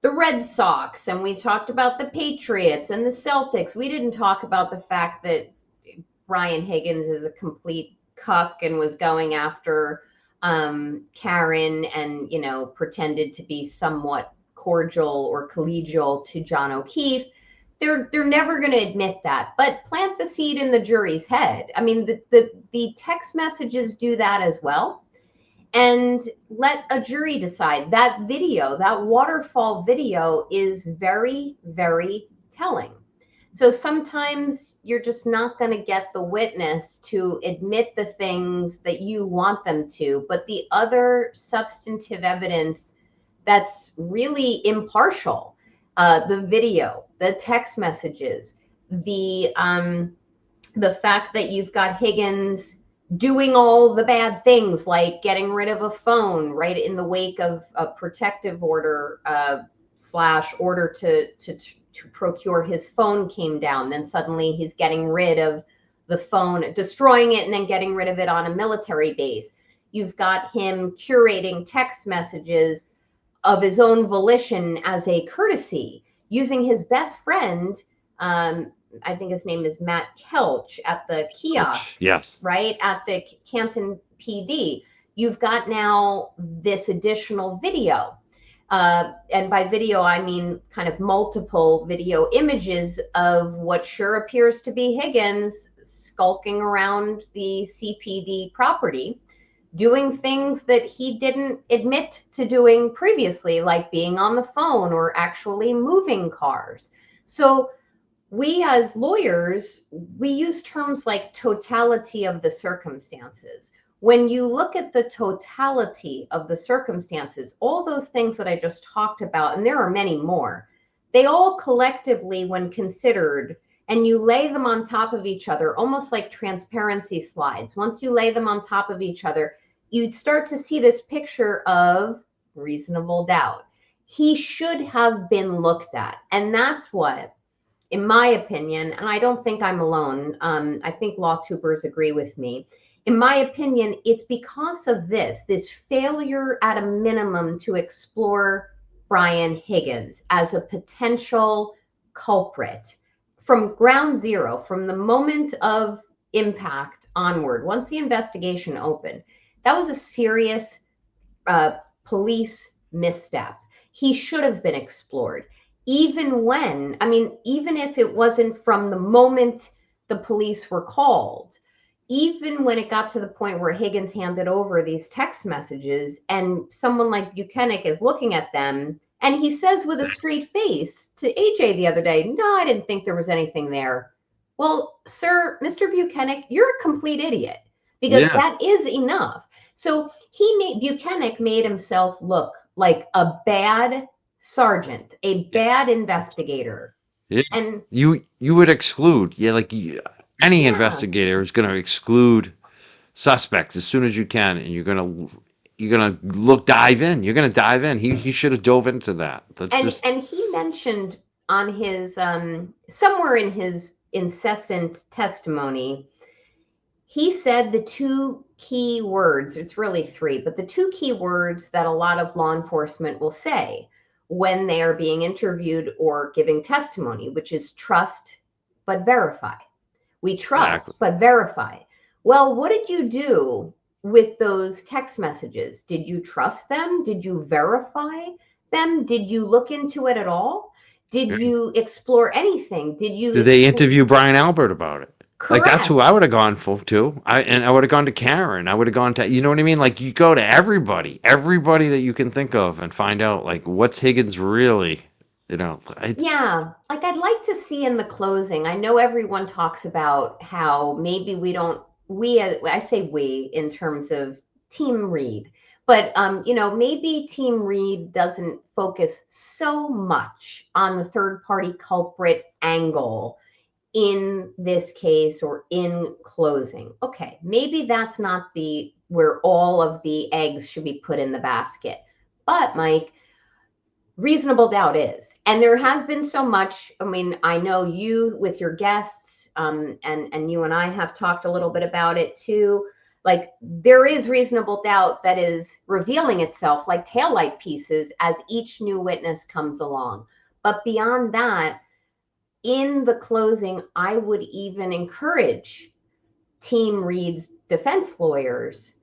Red Sox, and we talked about the Patriots and the Celtics. We didn't talk about the fact that Brian Higgins is a complete cuck and was going after Karen and, pretended to be somewhat cordial or collegial to John O'Keefe. They're never going to admit that, but plant the seed in the jury's head. I mean, the text messages do that as well. And let a jury decide. That video, that waterfall video, is very, very telling. So sometimes you're just not going to get the witness to admit the things that you want them to, but the other substantive evidence that's really impartial, the video, the text messages, the fact that you've got Higgins doing all the bad things, like getting rid of a phone right in the wake of a protective order / order to procure his phone came down. Then suddenly he's getting rid of the phone, destroying it, and then getting rid of it on a military base. You've got him curating text messages of his own volition as a courtesy, using his best friend I think his name is Matt Kelch at the kiosk, Yes. right? At the Canton PD. You've got now this additional video. And by video, I mean kind of multiple video images of what sure appears to be Higgins skulking around the CPD property, doing things that he didn't admit to doing previously, like being on the phone or actually moving cars. So we as lawyers, we use terms like totality of the circumstances. When you look at the totality of the circumstances, all those things that I just talked about, and there are many more, they all collectively, when considered, and you lay them on top of each other, almost like transparency slides. Once you lay them on top of each other, you'd start to see this picture of reasonable doubt. He should have been looked at. And that's what, in my opinion, and I don't think I'm alone, I think law tubers agree with me. In my opinion, it's because of this failure at a minimum to explore Brian Higgins as a potential culprit from ground zero, from the moment of impact onward. Once the investigation opened, that was a serious police misstep. He should have been explored. Even when, I mean, even if it wasn't from the moment the police were called, even when it got to the point where Higgins handed over these text messages and someone like Buchanan is looking at them, and he says with a straight face to AJ the other day, no, I didn't think there was anything there. Well, sir, Mr. Buchanan, you're a complete idiot, because that is enough. So Buchanan made himself look like a bad sergeant, a bad investigator. Yeah. And you would exclude, any investigator is going to exclude suspects as soon as you can, and you're going to dive in. You're going to dive in. He should have dove into that. And he mentioned on his somewhere in his incessant testimony, he said the two key words, it's really three, but the two key words that a lot of law enforcement will say when they are being interviewed or giving testimony, which is trust but verify. We trust but verify. Well, what did you do with those text messages? Did you trust them? Did you verify them? Did you look into it at all? Did you explore anything? Did they interview Brian Albert about it? Correct. Like, that's who I would have gone for too. I would have gone to Karen. I would have gone to, you know what I mean? Like, you go to everybody that you can think of and find out, like, what's Higgins really, Yeah, like I'd like to see in the closing. I know everyone talks about how maybe I say we in terms of Team Reed, but maybe Team Reed doesn't focus so much on the third party culprit angle in this case or in closing. Okay, maybe that's not where all of the eggs should be put in the basket. But Mike, reasonable doubt is, and there has been so much. I mean, I know you with your guests, and you and I have talked a little bit about it too. Like, there is reasonable doubt that is revealing itself like taillight pieces as each new witness comes along. But beyond that, in the closing, I would even encourage Team Reed's defense lawyers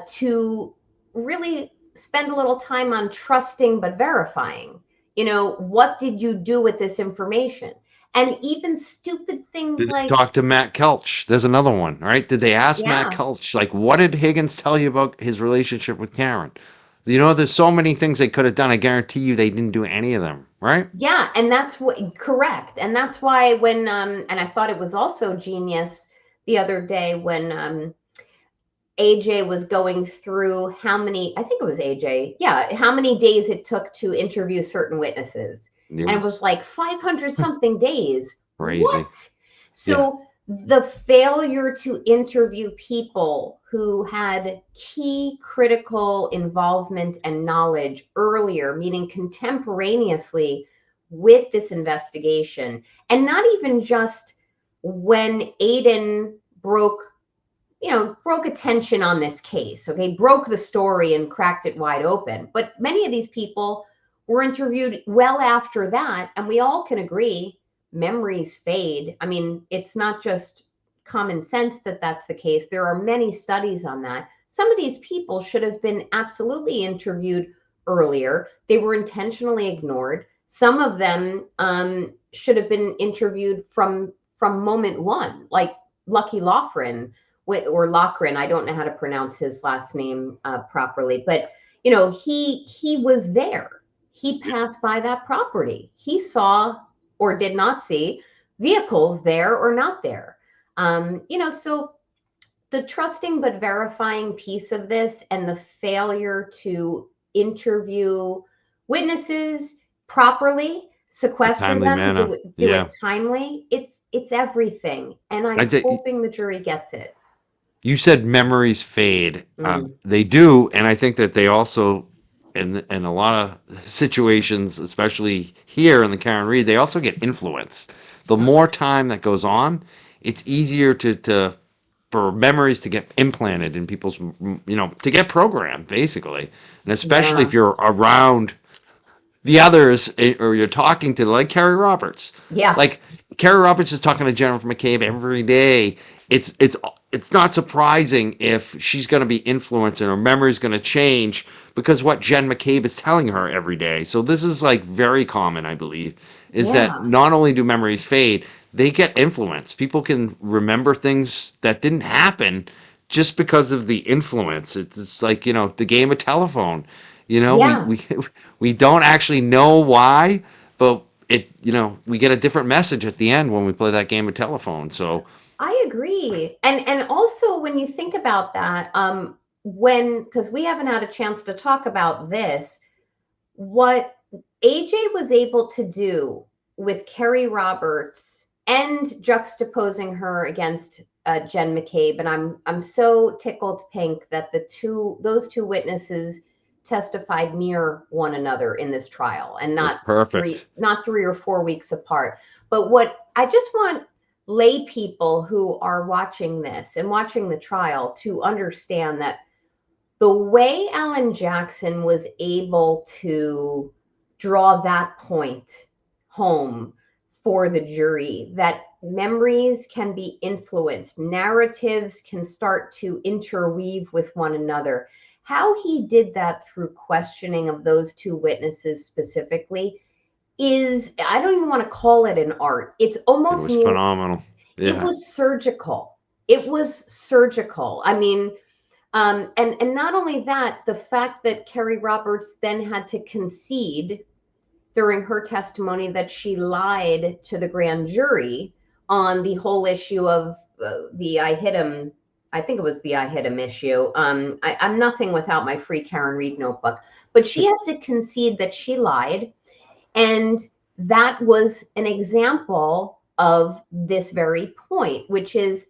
to really spend a little time on trusting but verifying. What did you do with this information? And even stupid things like talk to Matt Kelch. There's another one, right? Did they ask Matt Kelch, like, what did Higgins tell you about his relationship with Karen? There's so many things they could have done. I guarantee you they didn't do any of them, right? Yeah, and that's correct. And that's why when and I thought it was also genius the other day when AJ was going through how many days it took to interview certain witnesses. Yes. And it was like 500 something days. Crazy. What? So the failure to interview people who had key critical involvement and knowledge earlier, meaning contemporaneously with this investigation, and not even just when Aiden broke attention on this case, broke the story and cracked it wide open. But many of these people were interviewed well after that, and we all can agree memories fade. I mean, it's not just common sense that that's the case. There are many studies on that. Some of these people should have been absolutely interviewed earlier. They were intentionally ignored. Some of them should have been interviewed from moment one, like Lucky Lawfren or Lochran. I don't know how to pronounce his last name properly, but he was there. He passed by that property. He saw or did not see vehicles there or not there. So the trusting but verifying piece of this and the failure to interview witnesses properly, A sequester timely them, manner. do Yeah. it timely. It's everything. And I I'm think hoping the jury gets it. you said memories fade. Mm. They do, and I think that they also, in a lot of situations, especially here in the Karen Reed, they also get influenced. The more time that goes on, it's easier to for memories to get implanted in people's, to get programmed, basically, and especially Yeah. if you're around the others, or you're talking to, like, Carrie Roberts. Yeah. Like, Carrie Roberts is talking to Jennifer McCabe every day. It's not surprising if she's going to be influenced and her memory is going to change because what Jen McCabe is telling her every day. So this is like very common, I believe, is that Yeah. not only do memories fade, they get influenced. People can remember things that didn't happen just because of the influence. It's like, the game of telephone. We Yeah. we we don't actually know why, but we get a different message at the end when we play that game of telephone. So I agree. And also when you think about that, because we haven't had a chance to talk about this, what AJ was able to do with Kerry Roberts and juxtaposing her against Jen McCabe, and I'm so tickled pink that those two witnesses testified near one another in this trial and it was not perfect. 3 or 4 weeks apart. But what I just want lay people who are watching this and watching the trial to understand that the way Alan Jackson was able to draw that point home for the jury, that memories can be influenced, narratives can start to interweave with one another. How he did that through questioning of those two witnesses specifically is, I don't even want to call it an art. It's It almost was near, phenomenal. it Yeah. was surgical. It was surgical. I mean, and not only that, the fact that Kerry Roberts then had to concede during her testimony that she lied to the grand jury on the whole issue of the I hit him. I think it was the I hit him issue. I'm nothing without my free Karen Reed notebook, but she had to concede that she lied, and that was an example of this very point, which is,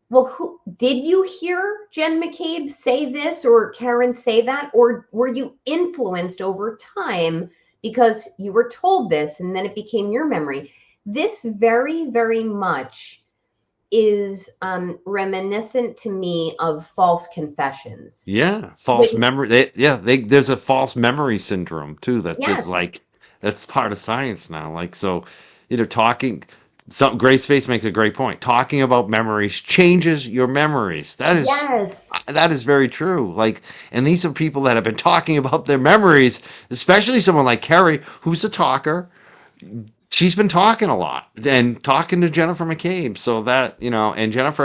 well, who did you hear Jen McCabe say this or Karen say that? Or were you influenced over time because you were told this and then it became your memory? This very, very much is reminiscent to me of false confessions. Yeah, false When, memory. There's a false memory syndrome too. That's yes, like that's part of science now. Like, so, talking. Grace Face makes a great point. Talking about memories changes your memories. yes, That is very true. Like, and these are people that have been talking about their memories, especially someone like Carrie, who's a talker. She's been talking a lot and talking to Jennifer McCabe. So that, and Jennifer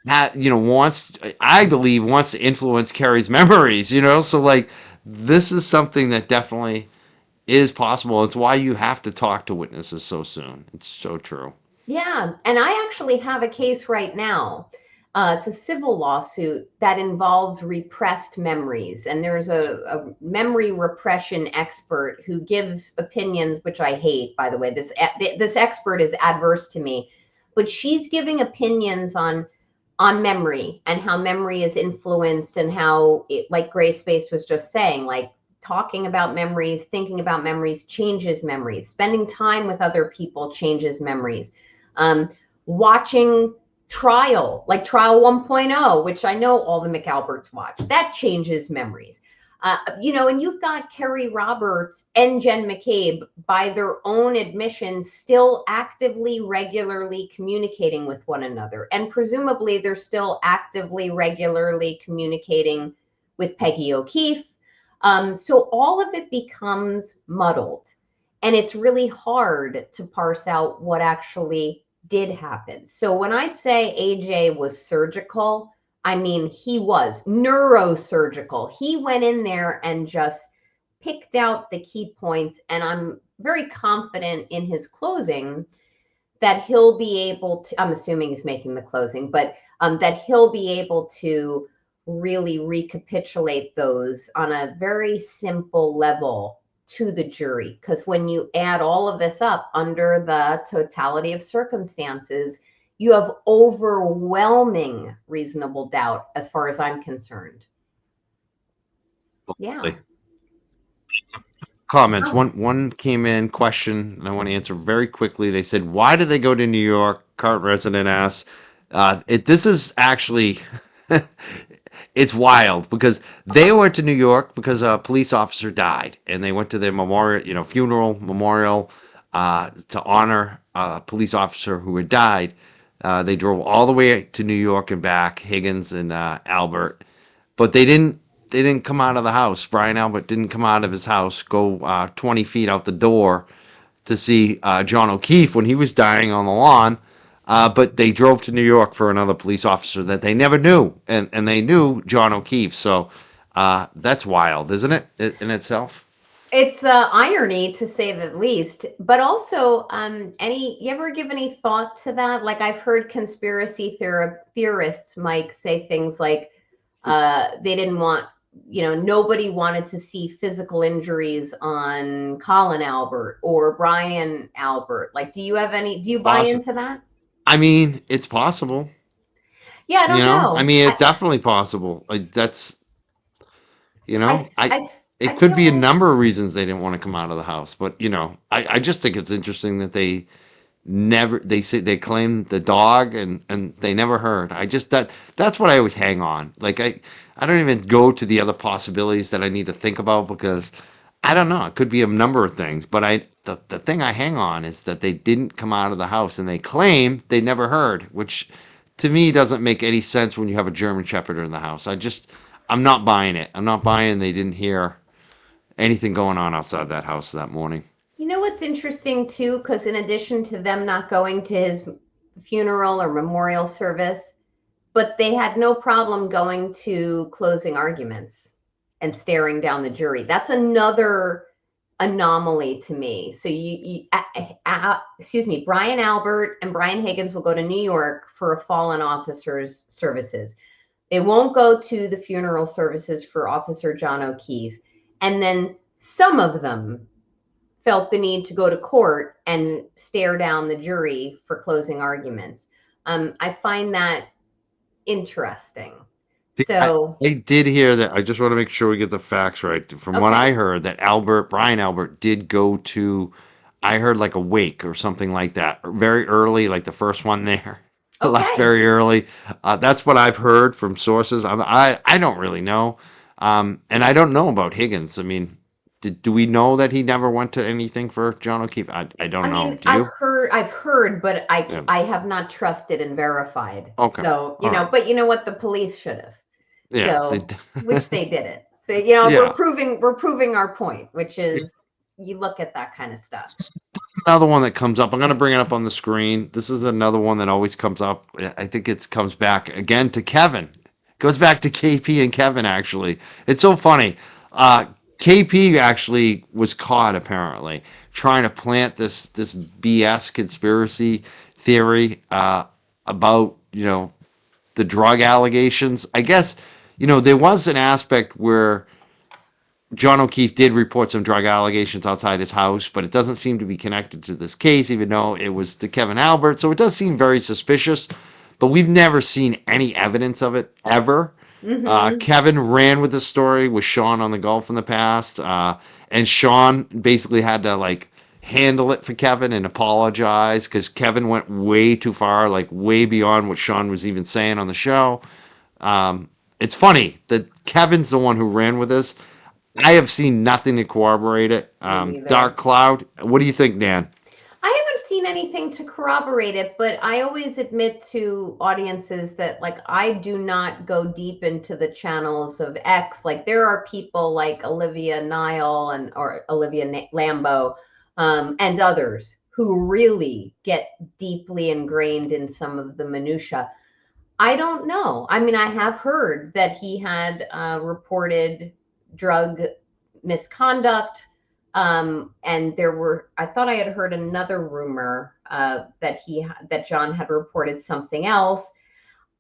wants, I believe, wants to influence Carrie's memories, so, like, this is something that definitely is possible. It's why you have to talk to witnesses so soon. It's so true. yeah. And I actually have a case right now. It's a civil lawsuit that involves repressed memories. And there's a memory repression expert who gives opinions, which I hate, by the way. This expert is adverse to me, but she's giving opinions on memory and how memory is influenced and how it, like Grace Space was just saying, like talking about memories, thinking about memories changes memories. Spending time with other people changes memories. Watching trial, like Trial 1.0, which I know all the McAlberts watch, that changes memories. And you've got Kerry Roberts and Jen McCabe, by their own admission, still actively, regularly communicating with one another. And presumably they're still actively, regularly communicating with Peggy O'Keefe. So all of it becomes muddled. And it's really hard to parse out what actually did happen. So when I say AJ was surgical, I mean, he was neurosurgical. He went in there and just picked out the key points. And I'm very confident in his closing that he'll be able to, I'm assuming he's making the closing, but that he'll be able to really recapitulate those on a very simple level to the jury. Because when you add all of this up under the totality of circumstances, you have overwhelming reasonable doubt as far as I'm concerned. Yeah. Comments. One came in, question, and I want to answer very quickly. They said, why did they go to New York? Current resident asks. This is actually, it's wild because they went to New York because a police officer died, and they went to their memorial, funeral memorial, to honor a police officer who had died. They drove all the way to New York and back, Higgins and Albert, but they didn't come out of the house. Brian Albert didn't come out of his house, go 20 feet out the door to see John O'Keefe when he was dying on the lawn. But they drove to New York for another police officer that they never knew, and they knew John O'Keefe. So that's wild, isn't it, in itself? It's irony, to say the least, but also you ever give any thought to that? Like, I've heard conspiracy theorists, Mike, say things like they didn't want, nobody wanted to see physical injuries on Colin Albert or Brian Albert. Like, do you buy into that? I mean, it's possible. Yeah, I don't know. I mean, it's definitely possible. Like, that's, it could be a number of reasons they didn't want to come out of the house, but I just think it's interesting that they claimed the dog and they never heard. That's what I always hang on. Like, I don't even go to the other possibilities that I need to think about because I don't know. It could be a number of things, but the thing I hang on is that they didn't come out of the house and they claim they never heard, which to me doesn't make any sense when you have a German Shepherd in the house. I'm not buying it. I'm not buying they didn't hear anything going on outside that house that morning. You know what's interesting too, because in addition to them not going to his funeral or memorial service, but they had no problem going to closing arguments and staring down the jury. That's another anomaly to me. So Brian Albert and Brian Higgins will go to New York for a fallen officer's services. They won't go to the funeral services for Officer John O'Keefe. And then some of them felt the need to go to court and stare down the jury for closing arguments. I find that interesting. So I did hear that. I just want to make sure we get the facts right. From what I heard, that Brian Albert did go to, I heard like a wake or something like that, very early, like the first one there. Okay. Left very early. That's what I've heard from sources. I don't really know. And I don't know about Higgins. I mean, do we know that he never went to anything for John O'Keefe? I don't know. Do you? I've heard, but I have not trusted and verified. Okay. So, but you know what? The police should have. Yeah. So, which they didn't. So, we're proving our point, which is you look at that kind of stuff. Another one that comes up. I'm going to bring it up on the screen. This is another one that always comes up. I think it comes back again to Kevin. Goes back to KP and Kevin, actually. It's so funny. KP actually was caught, apparently, trying to plant this BS conspiracy theory about, the drug allegations. I guess, there was an aspect where John O'Keefe did report some drug allegations outside his house, but it doesn't seem to be connected to this case, even though it was to Kevin Albert. So it does seem very suspicious, but we've never seen any evidence of it ever. Mm-hmm. Kevin ran with the story with Sean on the golf in the past, and Sean basically had to handle it for Kevin and apologize because Kevin went way too far, way beyond what Sean was even saying on the show. It's funny that Kevin's the one who ran with this. I have seen nothing to corroborate it. Me neither. Dark Cloud. What do you think, Dan? I haven't seen anything to corroborate it, but I always admit to audiences that like I do not go deep into the channels of X. Like there are people like Olivia Nile and or Lambo and others who really get deeply ingrained in some of the minutia. I don't know. I mean, I have heard that he had reported drug misconduct. And there were, I thought I had heard another rumor that John had reported something else.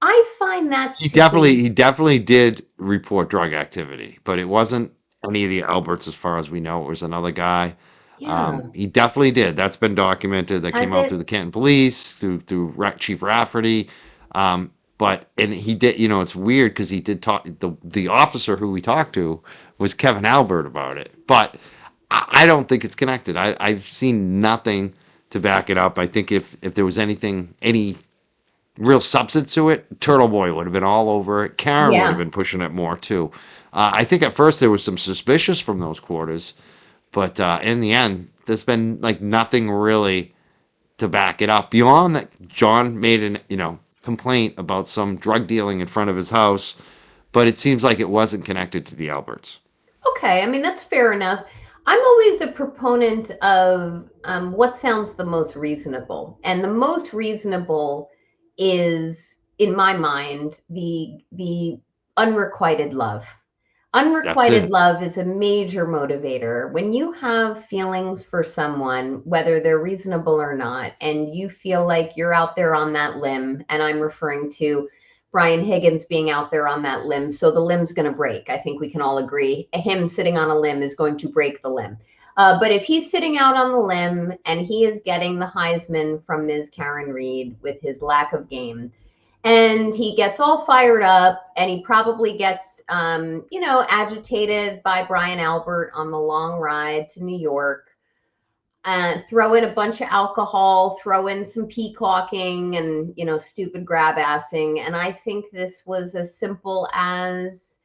I find that He to definitely be, he definitely did report drug activity, but it wasn't any of the Alberts as far as we know. It was another guy. yeah, He definitely did. That's been documented. That has came out through it? the Canton Police, through Chief Rafferty. But and he did. It's weird because he did talk. The officer who we talked to was Kevin Albert about it, but I don't think it's connected. I've seen nothing to back it up. I think if there was any real substance to it, Turtle Boy would have been all over it. Karen would have Yeah. been pushing it more too. I think at first there was some suspicious from those quarters, but in the end, there's been like nothing really to back it up beyond that. John made an complaint about some drug dealing in front of his house, but it seems like it wasn't connected to the Alberts. Okay. I mean, that's fair enough. I'm always a proponent of what sounds the most reasonable. And the most reasonable is, in my mind, the unrequited love. That's Unrequited it. love is a major motivator. When you have feelings for someone, whether they're reasonable or not, and you feel like you're out there on that limb, and I'm referring to Brian Higgins being out there on that limb, so the limb's going to break. I think we can all agree. Him sitting on a limb is going to break the limb. But if he's sitting out on the limb and he is getting the Heisman from Ms. Karen Reed with his lack of game, and he gets all fired up and he probably gets agitated by Brian Albert on the long ride to New York, and throw in a bunch of alcohol, throw in some peacocking and stupid grab assing. And I think this was as simple as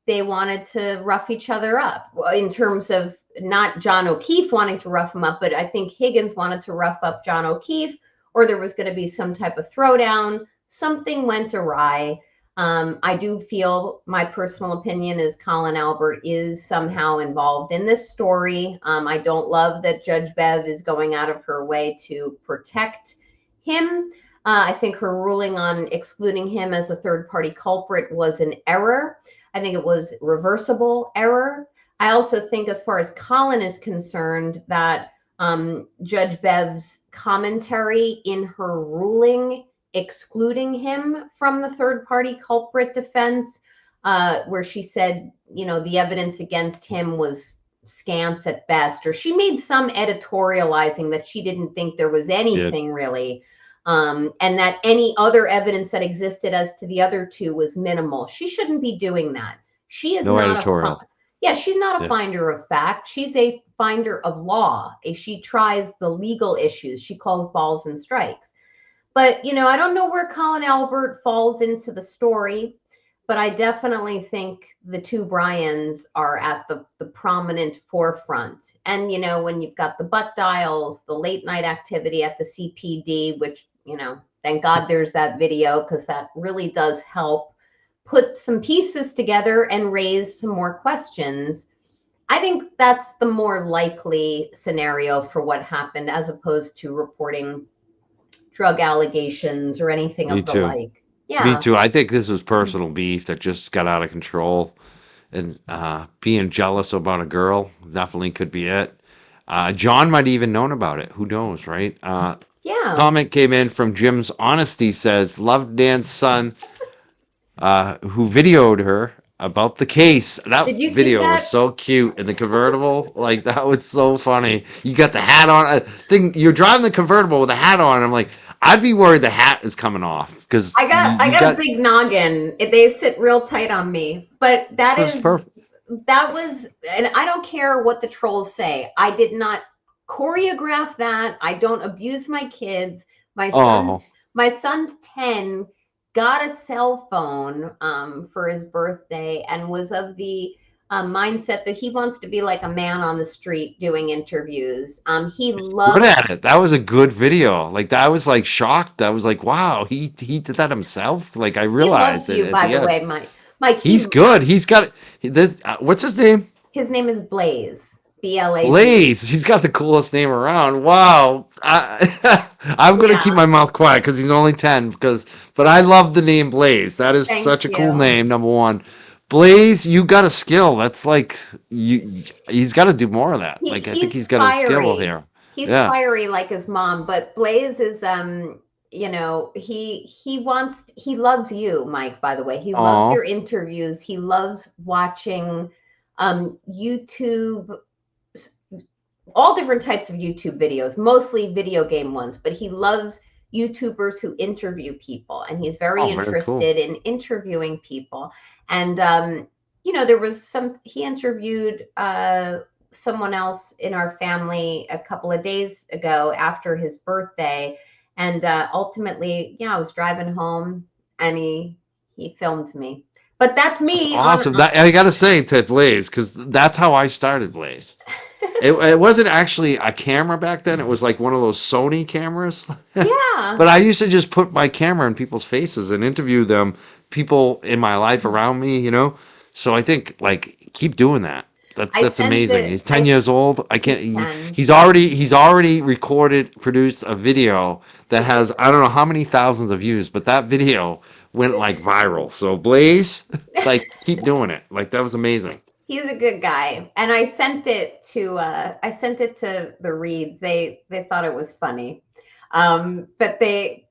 they wanted to rough each other up, in terms of not John O'Keefe wanting to rough him up, but I think Higgins wanted to rough up John O'Keefe, or there was going to be some type of throwdown. Something went awry. I do feel, my personal opinion is, Colin Albert is somehow involved in this story. I don't love that Judge Bev is going out of her way to protect him. I think her ruling on excluding him as a third party culprit was an error. I think it was reversible error. I also think, as far as Colin is concerned, that Judge Bev's commentary in her ruling excluding him from the third party culprit defense, where she said, the evidence against him was scant at best, or she made some editorializing that she didn't think there was Yeah. anything really, and that any other evidence that existed as to the other two was minimal. She shouldn't be doing that. She is No not editorial. yeah, she's not a Yeah. finder of fact. She's a finder of law. She tries the legal issues. She calls balls and strikes. But, I don't know where Colin Albert falls into the story, but I definitely think the two Bryans are at the prominent forefront. And, when you've got the butt dials, the late night activity at the CPD, which, thank God there's that video, because that really does help put some pieces together and raise some more questions. I think that's the more likely scenario for what happened, as opposed to reporting drug allegations or anything Me of the too. like. Me Yeah. too. I think this was personal beef that just got out of control, and being jealous about a girl definitely could be it. John might even known about it. Who knows, right? Yeah. Comment came in from Jim's Honesty, says, "Love Dan's son, who videoed her about the case." That Did you see video was that? so cute in the convertible. Like that was so funny. You got the hat on. I think you're driving the convertible with a hat on. I'm like, I'd be worried the hat is coming off because I got I you got a got big noggin. They sit real tight on me. But this perfect. that was, and I don't care what the trolls say. I did not choreograph that. I don't abuse my kids. My Oh, son's my son's 10, got a cell phone for his birthday, and was of the mindset that he wants to be like a man on the street doing interviews. He Good loves at it. That was a good video. Like I was like shocked. I was like, wow, he did that himself. Like I he realized loves it you, at by the the end. way, Mike. Mike, He's good. He's got this. What's his name? his name is Blaze, Blaze. Blaze. He's got the coolest name around. Wow. I'm gonna keep Yeah, my mouth quiet because he's only 10. But I love the name Blaze. That is thank such a cool you. name. Number one, Blaze. You got a skill. That's like you. He's got to do more of that. Like I think He's he's got a skill fiery. here. He's Yeah. fiery like his mom, but Blaze is he loves you, Mike, by the way. He loves Oh. your interviews. He loves watching YouTube, all different types of YouTube videos, mostly video game ones, but he loves YouTubers who interview people, and he's very Oh, very cool. interested in interviewing people. And there was he interviewed someone else in our family a couple of days ago after his birthday, and ultimately, I was driving home, and he filmed me. But that's That's me on. awesome. That I gotta say to Blaze because that's how I started Blaze. It wasn't actually a camera back then. It was like one of those Sony cameras. Yeah, But I used to just put my camera in people's faces and interview them, people in my life around me, you know? So I think like keep doing that. I That's sent amazing. it. He's 10 years old. I can't He's 10. he's already recorded, produced a video that has I don't know how many thousands of views, but that video went like viral. So Blaze, like keep doing it. Like that was amazing. He's a good guy, and I sent it to the Reeds. They thought it was funny, but they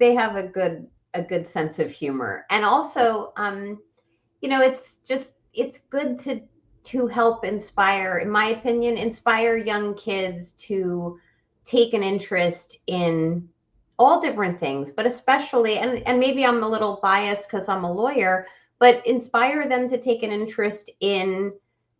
have a good sense of humor, and also it's good to help inspire, in my opinion, inspire young kids to take an interest in all different things, but especially, and maybe I'm a little biased because I'm a lawyer, but inspire them to take an interest in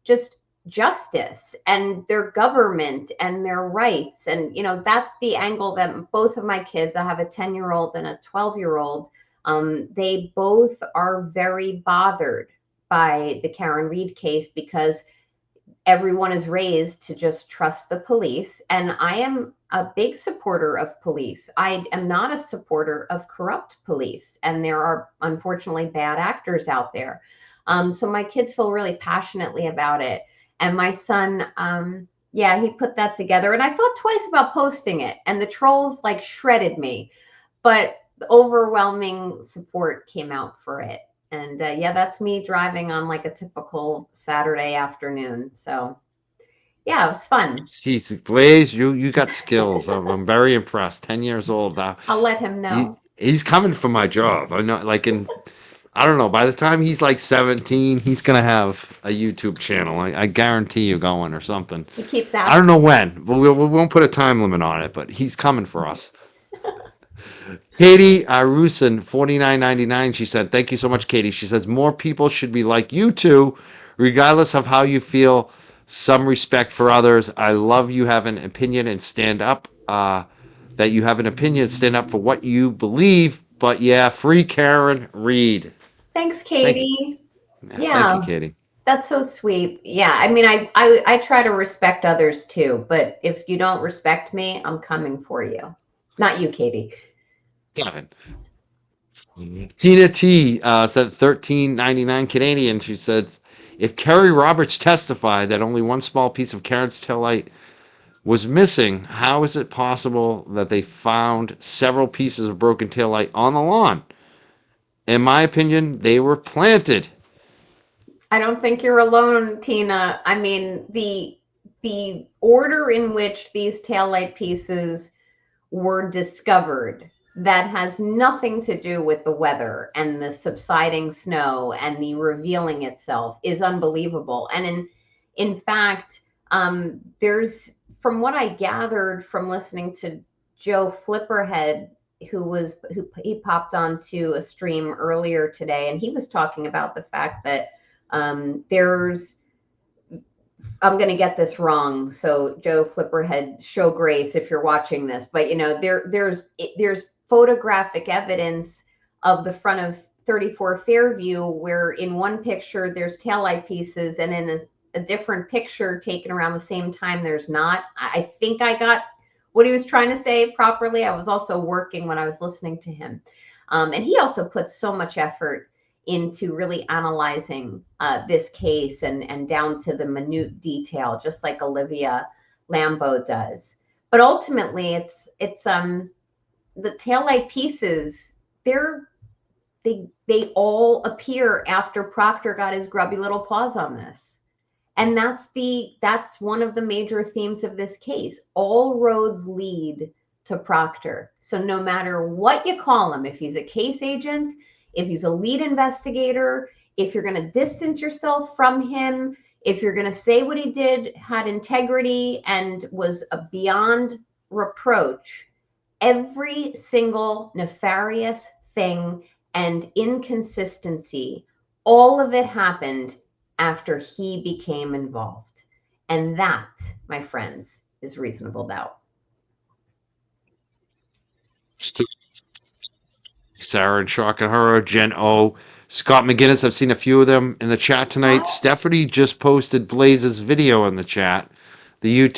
just justice and their government and their rights. And that's the angle that both of my kids, I have a 10-year-old and a 12-year-old, they both are very bothered by the Karen Reed case because everyone is raised to just trust the police. And I am a big supporter of police. I am not a supporter of corrupt police. And there are unfortunately bad actors out there. So my kids feel really passionately about it. And my son, yeah, he put that together. And I thought twice about posting it. And the trolls like shredded me. But the overwhelming support came out for it. And yeah, that's me driving on like a typical Saturday afternoon. So yeah, it was fun. Jeez, Blaze, you got skills. I'm very impressed. 10 years old. I'll let him know. He's coming for my job. I know, like in I don't know. By the time he's like 17, he's gonna have a YouTube channel. I guarantee you going or something. He keeps I don't asking. know when, but we won't put a time limit on it. But he's coming for us. Katie Rusin, 49.99. She said, "Thank you so much, Katie." She says, "More people should be like you two, regardless of how you feel. Some respect for others. I love you have an opinion and stand up. That you have an opinion, stand up for what you believe. But yeah, free Karen Reed. Thanks, Thank you. Katie. Yeah, thank you, Yeah, Katie. that's so sweet. Yeah, I mean, I try to respect others too, but if you don't respect me, I'm coming for you. Not you, Katie. Kevin. Tina T said 13.99 Canadian. She said, if Kerry Roberts testified that only one small piece of Karen's taillight was missing, how is it possible that they found several pieces of broken taillight on the lawn? In my opinion, they were planted. I don't think you're alone, Tina. I mean, the order in which these taillight pieces were discovered, that has nothing to do with the weather and the subsiding snow and the revealing itself, is unbelievable. And in fact, there's, from what I gathered from listening to Joe Flipperhead, who he popped onto a stream earlier today, and he was talking about the fact that there's, I'm going to get this wrong, so Joe Flipperhead, show grace if you're watching this, but there's photographic evidence of the front of 34 Fairview, where in one picture there's taillight pieces, and in a different picture taken around the same time there's not. I think I got what he was trying to say properly. I was also working when I was listening to him. And he also puts so much effort into really analyzing this case and down to the minute detail, just like Olivia Lambeau does. But ultimately, it's the taillight pieces. They all appear after Proctor got his grubby little paws on this. And that's one of the major themes of this case. All roads lead to Proctor. So no matter what you call him, if he's a case agent, if he's a lead investigator, if you're going to distance yourself from him, if you're going to say what he did had integrity and was beyond reproach, every single nefarious thing and inconsistency, all of it happened after he became involved. And that, my friends, is reasonable doubt. Sarah and Shock and Horror, Jen O, Scott McGinnis. I've seen a few of them in the chat tonight. Wow. Stephanie just posted Blaze's video in the chat, the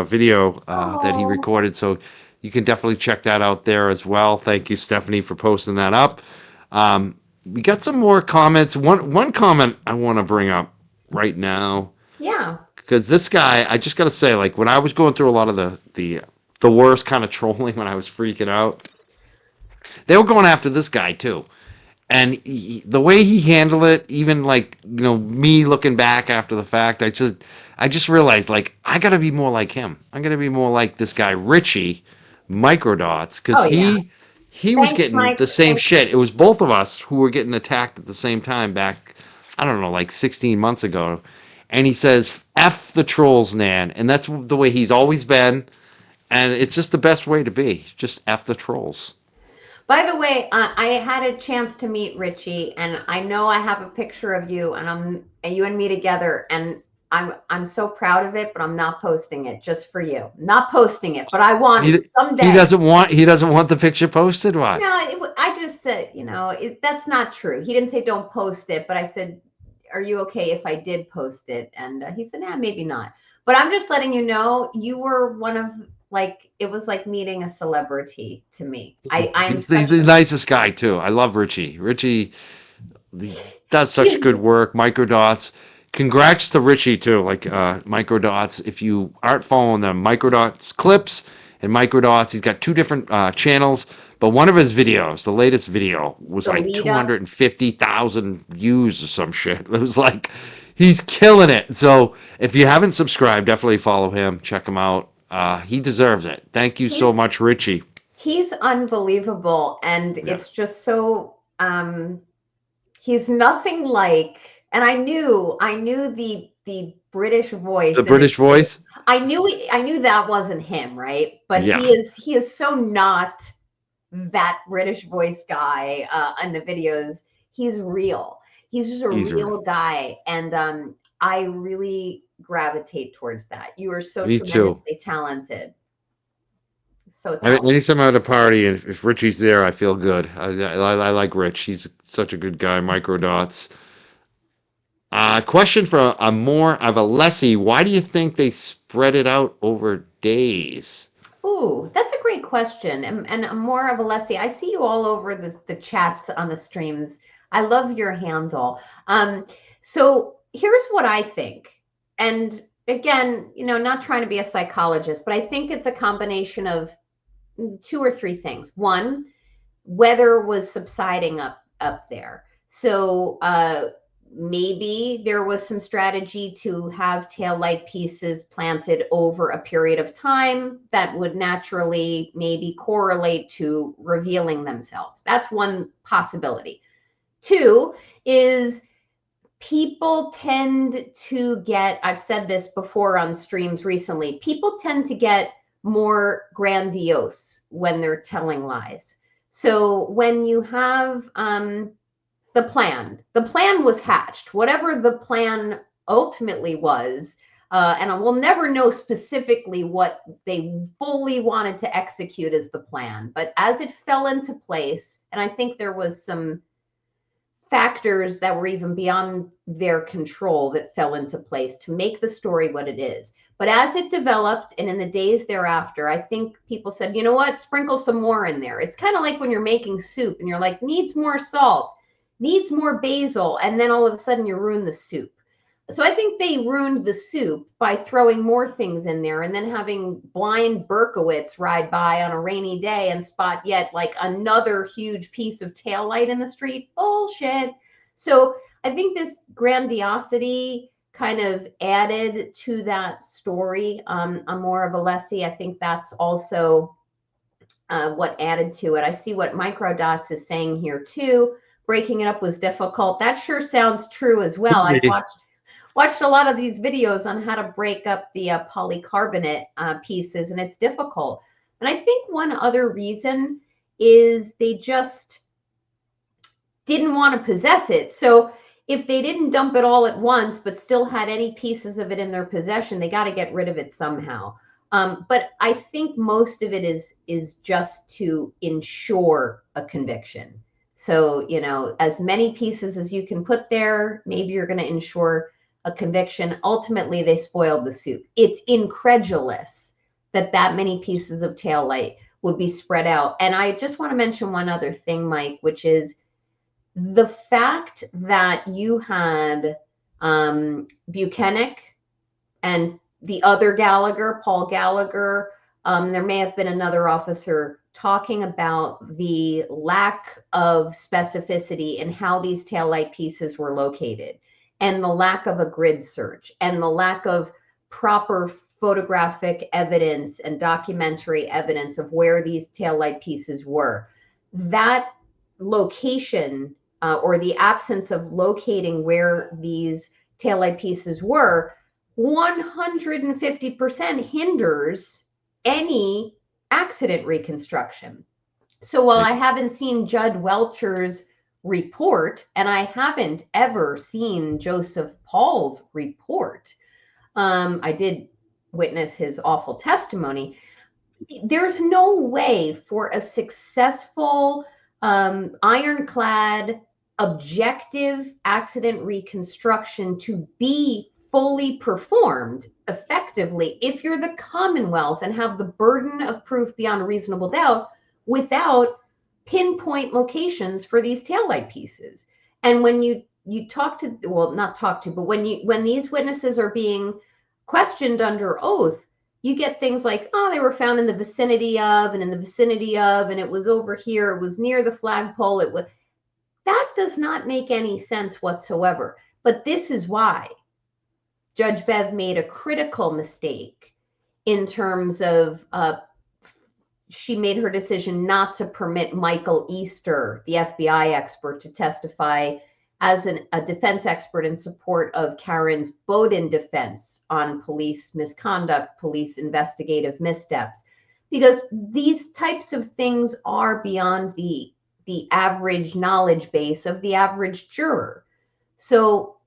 video that he recorded. So you can definitely check that out there as well. Thank you, Stephanie, for posting that up. We got some more comments. One comment I want to bring up right now. Yeah. Because this guy, I just got to say, like when I was going through a lot of the worst kind of trolling when I was freaking out, they were going after this guy too. And the way he handled it, even like, me looking back after the fact, I just realized, like, I got to be more like him. I'm going to be more like this guy, Richie, Microdots, because he was getting Mike. the same shit. It was both of us who were getting attacked at the same time back, I don't know, like 16 months ago. And he says, F the trolls, Nan. And that's the way he's always been. And it's just the best way to be. Just F the trolls. By the way, I had a chance to meet Richie, and I know I have a picture of you and you and me together, and I'm so proud of it, but I'm not posting it just for you. Not posting it, but I want it someday. He doesn't want the picture posted. Why? No, I just said, that's not true. He didn't say don't post it, but I said, are you okay if I did post it? And he said, nah, maybe not. But I'm just letting you know, you were one of, like, it was like meeting a celebrity to me. He's the nicest guy too. I love Richie. Richie does such good work. Microdots. Congrats to Richie too. Like Microdots. If you aren't following them, Microdots clips and Microdots. He's got two different channels. But one of his videos, the latest video, was like 250,000 views or some shit. It was like, he's killing it. So if you haven't subscribed, definitely follow him. Check him out. He deserves it. Thank you so much, Richie. He's unbelievable. And it's just so, he's nothing like, and I knew the British voice. The British voice? I knew that wasn't him, right? But he is so not that British voice guy in the videos. He's real. He's just a real guy. And I really gravitate towards that. You are so tremendously talented. So talented. Anytime I'm at a party and if Richie's there, I feel good. I like Rich. He's such a good guy. Microdots. Question for Amor Avalesi. Why do you think they spread it out over days? Ooh, that's a great question. And Amor Avalesi, I see you all over the chats on the streams. I love your handle. So here's what I think. And again, not trying to be a psychologist, but I think it's a combination of two or three things. One, weather was subsiding up there. So maybe there was some strategy to have taillight pieces planted over a period of time that would naturally maybe correlate to revealing themselves. That's one possibility. Two is people tend to get, I've said this before on streams recently, people tend to get more grandiose when they're telling lies. So when you have the plan was hatched, whatever the plan ultimately was, and we'll never know specifically what they fully wanted to execute as the plan, but as it fell into place, and I think there was some factors that were even beyond their control that fell into place to make the story what it is. But as it developed and in the days thereafter, I think people said, you know what, sprinkle some more in there. It's kind of like when you're making soup and you're like, needs more salt, needs more basil, and then all of a sudden you ruin the soup. So I think they ruined the soup by throwing more things in there and then having blind Berkowitz ride by on a rainy day and spot yet like another huge piece of taillight in the street. Bullshit. So I think this grandiosity kind of added to that story. Amora Valesi, I think that's also what added to it. I see what Microdots is saying here too. Breaking it up was difficult. That sure sounds true as well. I've watched a lot of these videos on how to break up the polycarbonate pieces, and it's difficult. And I think one other reason is they just didn't want to possess it. So if they didn't dump it all at once, but still had any pieces of it in their possession, they got to get rid of it somehow. But I think most of it is just to ensure a conviction. So, you know, as many pieces as you can put there, maybe you're going to ensure a conviction. Ultimately, they spoiled the soup. It's incredulous that many pieces of taillight would be spread out. And I just want to mention one other thing, Mike, which is the fact that you had Buchanan and the other Gallagher, Paul Gallagher, there may have been another officer talking about the lack of specificity in how these taillight pieces were located, and the lack of a grid search, and the lack of proper photographic evidence and documentary evidence of where these taillight pieces were. That location or the absence of locating where these taillight pieces were 150% hinders any accident reconstruction. So while I haven't seen Judd Welcher's report, and I haven't ever seen Joseph Paul's report, I did witness his awful testimony. There's no way for a successful, ironclad, objective accident reconstruction to be fully performed effectively if you're the Commonwealth and have the burden of proof beyond a reasonable doubt without pinpoint locations for these taillight pieces. And when you talk to, well, not talk to, but when these witnesses are being questioned under oath, you get things like, oh, they were found in the vicinity of, and in the vicinity of, and it was over here, it was near the flagpole. It was, that does not make any sense whatsoever. But this is why Judge Bev made a critical mistake in terms of she made her decision not to permit Michael Easter, the FBI expert, to testify as a defense expert in support of Karen's Bowden defense on police misconduct, police investigative missteps, because these types of things are beyond the average knowledge base of the average juror. So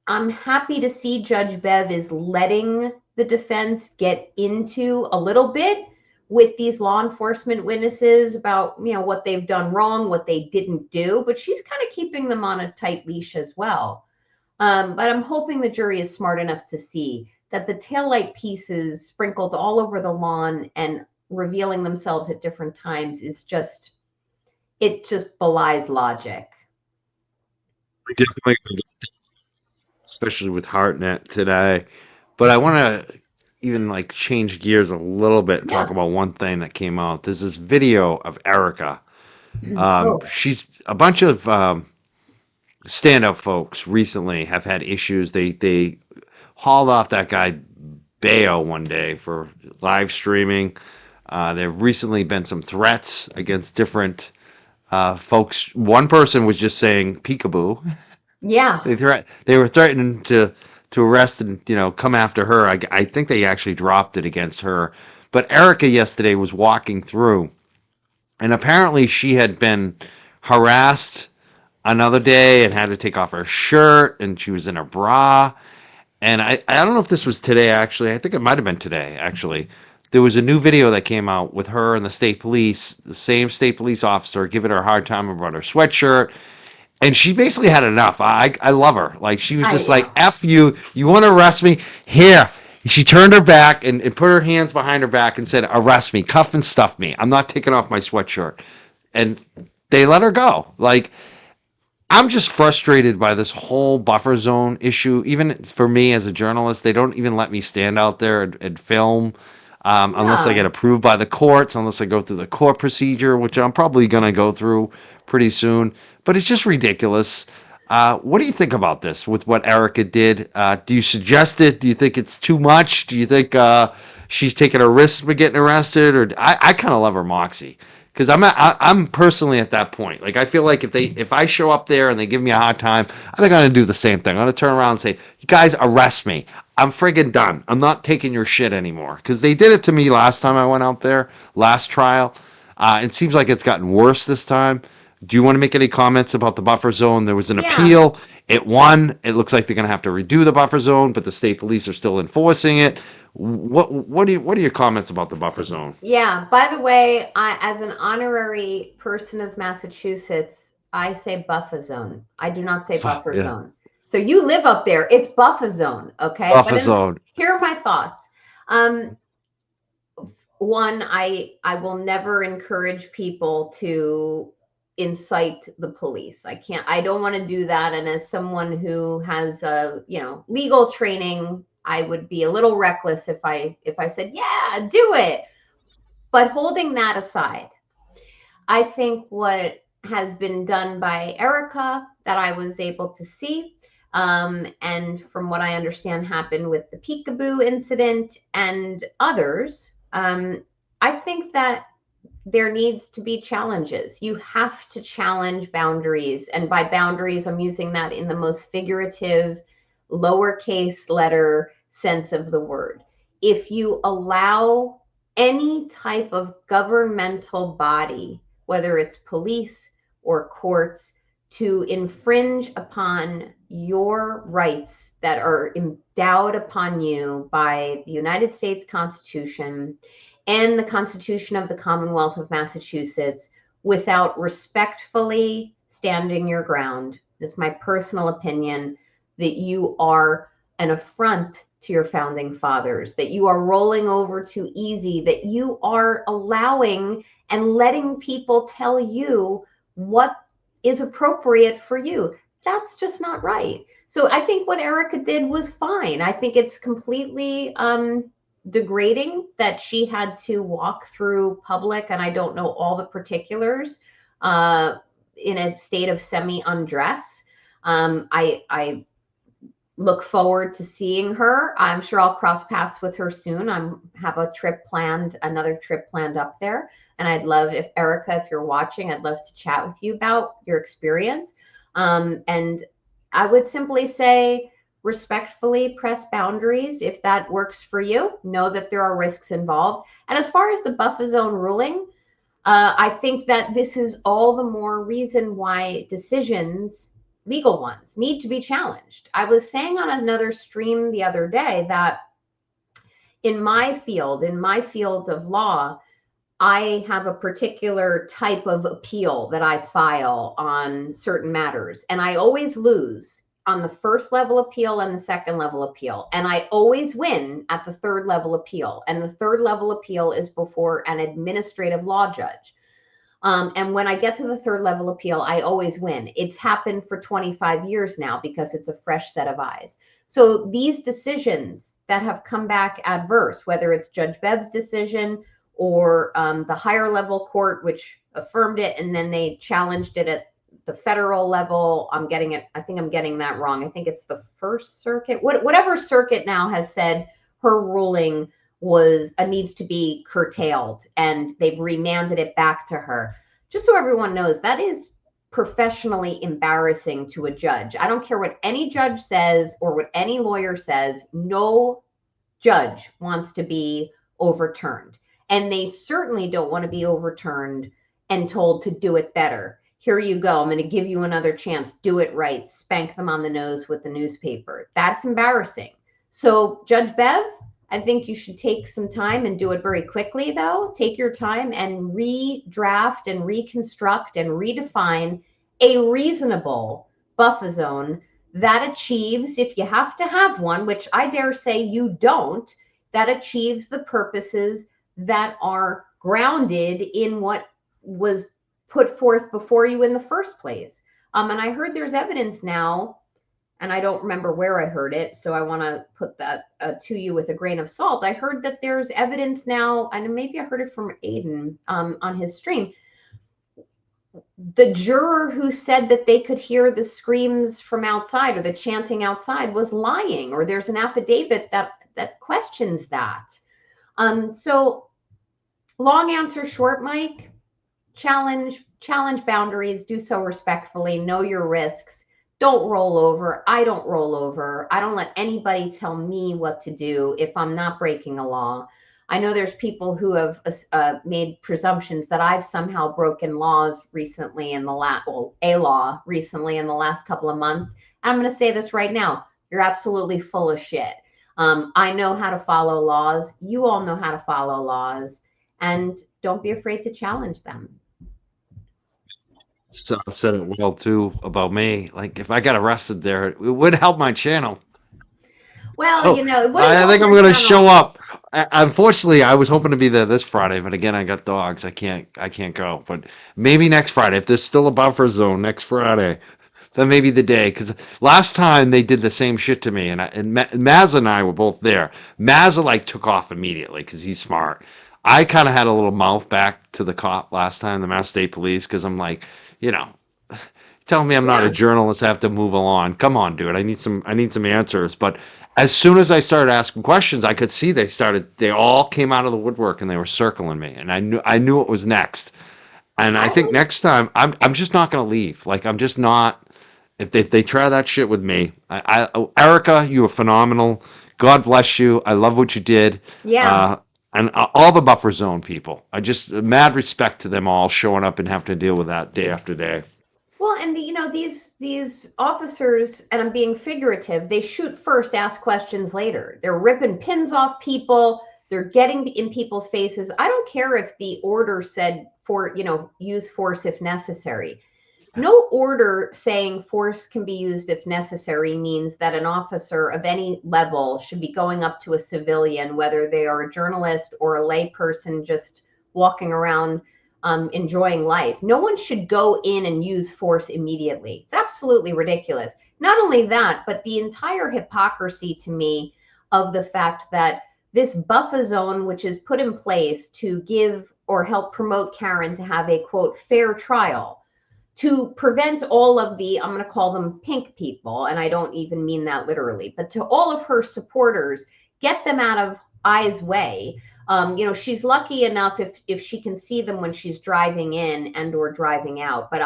I'm happy to see Judge Bev is letting the defense get into a little bit with these law enforcement witnesses about, you know, what they've done wrong, what they didn't do, but she's kind of keeping them on a tight leash as well. But I'm hoping the jury is smart enough to see that the taillight pieces sprinkled all over the lawn and revealing themselves at different times is just, it just belies logic. We definitely, especially with HeartNet today. But I want to even like change gears a little bit and talk about one thing that came out. There's this video of Erica. She's a bunch of stand-up folks recently have had issues. They hauled off that guy Bayo one day for live streaming. There have recently been some threats against different folks. One person was just saying peekaboo. Yeah. They were threatening to arrest and, you know, come after her. I think they actually dropped it against her. But Erica yesterday was walking through, and apparently she had been harassed another day and had to take off her shirt, and she was in a bra. And I don't know if this was today, actually. I think it might have been today, actually. There was a new video that came out with her and the state police, the same state police officer giving her a hard time about her sweatshirt. And she basically had enough. I love her. Like, she was just like, Yeah. F you. You want to arrest me? Here. She turned her back and put her hands behind her back and said, arrest me, cuff and stuff me. I'm not taking off my sweatshirt. And they let her go. Like, I'm just frustrated by this whole buffer zone issue. Even for me as a journalist, they don't even let me stand out there and film unless I Yeah. get approved by the courts, unless I go through the court procedure, which I'm probably going to go through pretty soon. But it's just ridiculous. What do you think about this with what Erica did? Do you suggest it? Do you think it's too much? Do you think she's taking a risk by getting arrested? Or I kind of love her moxie. Because I'm personally at that point. Like, I feel like if I show up there and they give me a hard time, I think I'm gonna do the same thing. I'm gonna turn around and say, "You guys arrest me. I'm friggin' done. I'm not taking your shit anymore." Because they did it to me last time I went out there, last trial. It seems like it's gotten worse this time. Do you want to make any comments about the buffer zone? There was an Yeah. appeal. It won. It looks like they're going to have to redo the buffer zone, but the state police are still enforcing it. What are your comments about the buffer zone? Yeah. By the way, as an honorary person of Massachusetts, I say buffer zone. I do not say buffer Yeah, zone. So you live up there. It's buffer zone. Okay. buffer zone. Here are my thoughts. Um, One, I will never encourage people to incite the police. I don't want to do that. And as someone who has legal training, I would be a little reckless if I said, yeah, do it. But holding that aside, I think what has been done by Erica that I was able to see, and from what I understand happened with the peekaboo incident and others, I think that there needs to be challenges. You have to challenge boundaries. And by boundaries, I'm using that in the most figurative, lowercase letter sense of the word. If you allow any type of governmental body, whether it's police or courts, to infringe upon your rights that are endowed upon you by the United States Constitution and the Constitution of the Commonwealth of Massachusetts without respectfully standing your ground, it's my personal opinion that you are an affront to your founding fathers, that you are rolling over too easy, that you are allowing and letting people tell you what is appropriate for you. That's just not right. So I think what Erica did was fine. I think it's completely degrading that she had to walk through public, and I don't know all the particulars, in a state of semi undress. I look forward to seeing her. I'm sure I'll cross paths with her soon. I have another trip planned up there. And I'd love, if Erica, if you're watching, I'd love to chat with you about your experience. And I would simply say, respectfully press boundaries. If that works for you, know that there are risks involved. And as far as the buffer zone ruling, I think that this is all the more reason why decisions, legal ones, need to be challenged. I was saying on another stream the other day that in my field of law, I have a particular type of appeal that I file on certain matters, and I always lose on the first level appeal and the second level appeal. And I always win at the third level appeal. And the third level appeal is before an administrative law judge. And when I get to the third level appeal, I always win. It's happened for 25 years now because it's a fresh set of eyes. So these decisions that have come back adverse, whether it's Judge Bev's decision or the higher level court, which affirmed it, and then they challenged it at the federal level. I think I'm getting that wrong. I think it's the First Circuit. Whatever circuit now has said her ruling needs to be curtailed, and they've remanded it back to her. Just so everyone knows, that is professionally embarrassing to a judge. I don't care what any judge says or what any lawyer says. No judge wants to be overturned, and they certainly don't want to be overturned and told to do it better. Here you go. I'm going to give you another chance. Do it right. Spank them on the nose with the newspaper. That's embarrassing. So, Judge Bev, I think you should take some time and do it very quickly, though. Take your time and redraft and reconstruct and redefine a reasonable buffer zone that achieves, if you have to have one, which I dare say you don't, that achieves the purposes that are grounded in what was put forth before you in the first place. And I heard there's evidence now, and I don't remember where I heard it, so I want to put that to you with a grain of salt. I heard that there's evidence now, and maybe I heard it from Aiden on his stream. The juror who said that they could hear the screams from outside or the chanting outside was lying, or there's an affidavit that questions that. So long answer short, Mike, challenge boundaries, do so respectfully, know your risks. Don't roll over. I don't roll over. I don't let anybody tell me what to do if I'm not breaking a law. I know there's people who have made presumptions that I've somehow broken laws recently in the a law recently in the last couple of months. And I'm going to say this right now. You're absolutely full of shit. I know how to follow laws. You all know how to follow laws, and don't be afraid to challenge them. Said it well too about me. Like if I got arrested there, it would help my channel. Well, Oh, you know, it wouldn't I help think I'm your gonna channel. show up. Unfortunately, I was hoping to be there this Friday, but again, I got dogs. I can't go. But maybe next Friday, if there's still a buffer zone next Friday, then maybe the day. Because last time they did the same shit to me, and Maz and I were both there. Maz like took off immediately because he's smart. I kind of had a little mouth back to the cop last time, the Mass State Police, because I'm like, you know, telling me I'm not a Yeah. journalist, I have to move along. Come on, dude. I need some answers. But as soon as I started asking questions, I could see they all came out of the woodwork and they were circling me. And I knew it was next. And I I think would, next time I'm just not gonna leave. Like I'm just not if they try that shit with me. Erica, you were phenomenal. God bless you. I love what you did. yeah. And all the buffer zone people. I just mad respect to them all showing up and having to deal with that day after day. Well, and you know, these officers, and I'm being figurative, they shoot first, ask questions later. They're ripping pins off people. They're getting in people's faces. I don't care if the order said use force if necessary. No order saying force can be used if necessary means that an officer of any level should be going up to a civilian, whether they are a journalist or a layperson just walking around enjoying life. No one should go in and use force immediately. It's absolutely ridiculous. Not only that, but the entire hypocrisy to me of the fact that this buffer zone, which is put in place to give or help promote Karen to have a quote fair trial, to prevent all of the, I'm going to call them pink people, and I don't even mean that literally, but to all of her supporters, get them out of I's way. She's lucky enough if she can see them when she's driving in and or driving out. But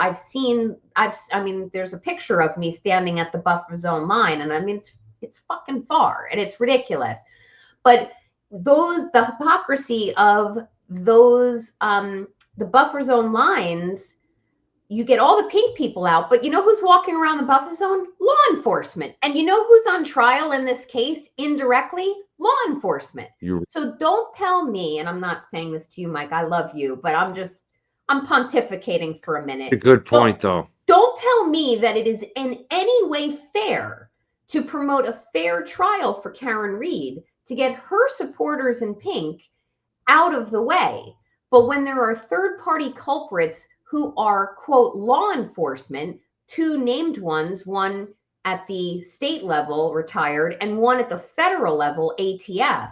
there's a picture of me standing at the buffer zone line, and I mean, it's fucking far, and it's ridiculous. But the hypocrisy of those, the buffer zone lines, you get all the pink people out, but you know who's walking around the buffer zone? Law enforcement. And you know who's on trial in this case indirectly? Law enforcement. So don't tell me, and I'm not saying this to you, Mike, I love you, but I'm pontificating for a minute. A good point, though. Don't tell me that it is in any way fair to promote a fair trial for Karen Read to get her supporters in pink out of the way. But when there are third-party culprits who are, quote, law enforcement, two named ones, one at the state level, retired, and one at the federal level, ATF.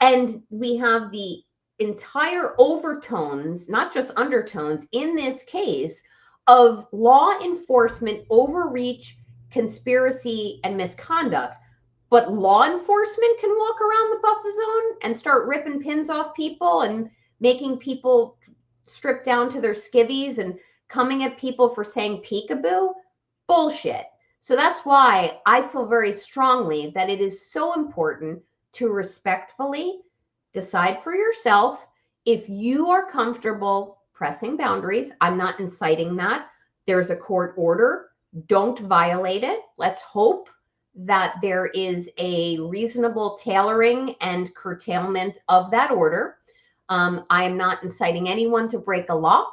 And we have the entire overtones, not just undertones, in this case of law enforcement overreach, conspiracy, and misconduct. But law enforcement can walk around the buffer zone and start ripping pins off people and making people strip down to their skivvies and coming at people for saying peekaboo. Bullshit. So that's why I feel very strongly that it is so important to respectfully decide for yourself if you are comfortable pressing boundaries. I'm not inciting that. There's a court order. Don't violate it. Let's hope that there is a reasonable tailoring and curtailment of that order. I am not inciting anyone to break a law.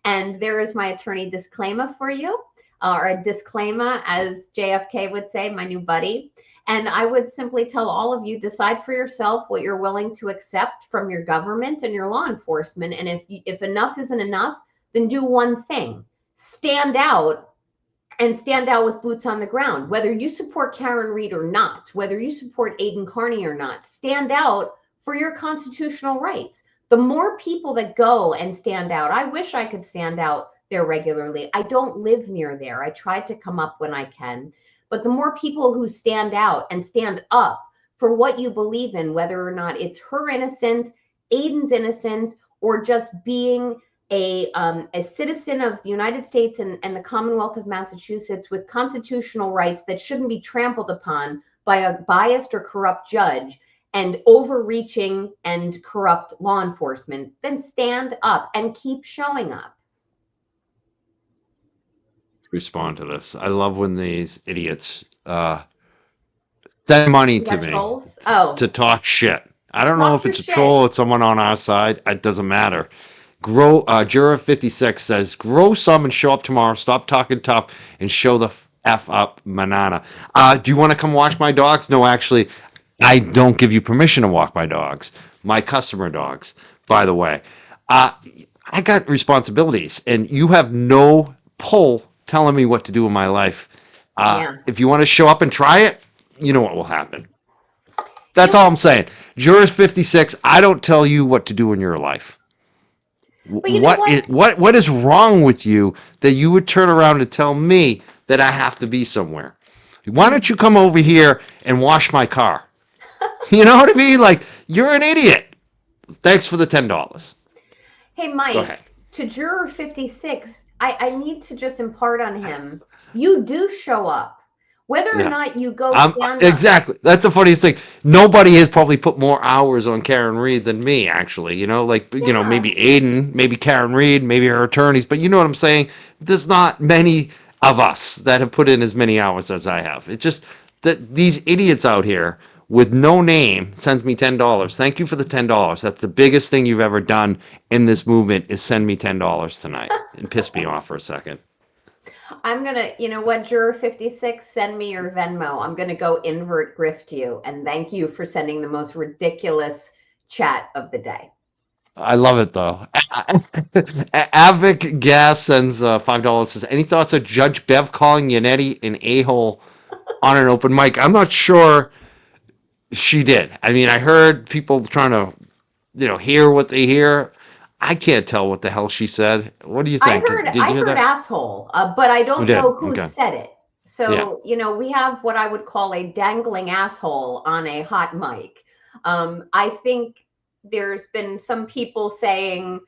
And there is my attorney disclaimer for you. or a disclaimer, as JFK would say, my new buddy. And I would simply tell all of you, decide for yourself what you're willing to accept from your government and your law enforcement. And if enough isn't enough, then do one thing: stand out, and stand out with boots on the ground. Whether you support Karen Read or not, whether you support Aiden Carney or not, stand out for your constitutional rights. The more people that go and stand out, I wish I could stand out there regularly. I don't live near there. I try to come up when I can. But the more people who stand out and stand up for what you believe in, whether or not it's her innocence, Aiden's innocence, or just being a citizen of the United States and the Commonwealth of Massachusetts with constitutional rights that shouldn't be trampled upon by a biased or corrupt judge and overreaching and corrupt law enforcement, then stand up and keep showing up. Respond to this. I love when these idiots send money to me to talk shit. I don't know if it's a troll or someone on our side. It doesn't matter. Juror 56 says, grow some and show up tomorrow. Stop talking tough and show the F up, Manana. Do you want to come watch my dogs? No, actually, I don't give you permission to walk my dogs. My customer dogs, by the way. I got responsibilities, and you have no pull telling me what to do in my life. If you want to show up and try it, you know what will happen. That's all I'm saying. Juror 56, I don't tell you what to do in your life. What is wrong with you that you would turn around and tell me that I have to be somewhere? Why don't you come over here and wash my car? You know what I mean? Like, you're an idiot. Thanks for the $10. Hey, Mike, to Juror 56, I need to just impart on him. You do show up. Whether or not you go stand exactly. That's the funniest thing. Nobody has probably put more hours on Karen Read than me, actually. You know, like, you know, maybe Aiden, maybe Karen Read, maybe her attorneys. But you know what I'm saying? There's not many of us that have put in as many hours as I have. It's just that these idiots out here with no name sends me $10. Thank you for the $10. That's the biggest thing you've ever done in this movement, is send me $10 tonight. And piss me off for a second. I'm going to, you know what, Juror 56, send me your Venmo. I'm going to go invert grift you. And thank you for sending the most ridiculous chat of the day. I love it, though. Avic Gas sends $5. Says, any thoughts of Judge Bev calling Yannetti an a-hole on an open mic? I'm not sure she did. I mean, I heard people trying to, you know, hear what they hear. I can't tell what the hell she said. What do you think? I heard asshole, but I don't know who said it. So, you know, we have what I would call a dangling asshole on a hot mic. I think there's been some people saying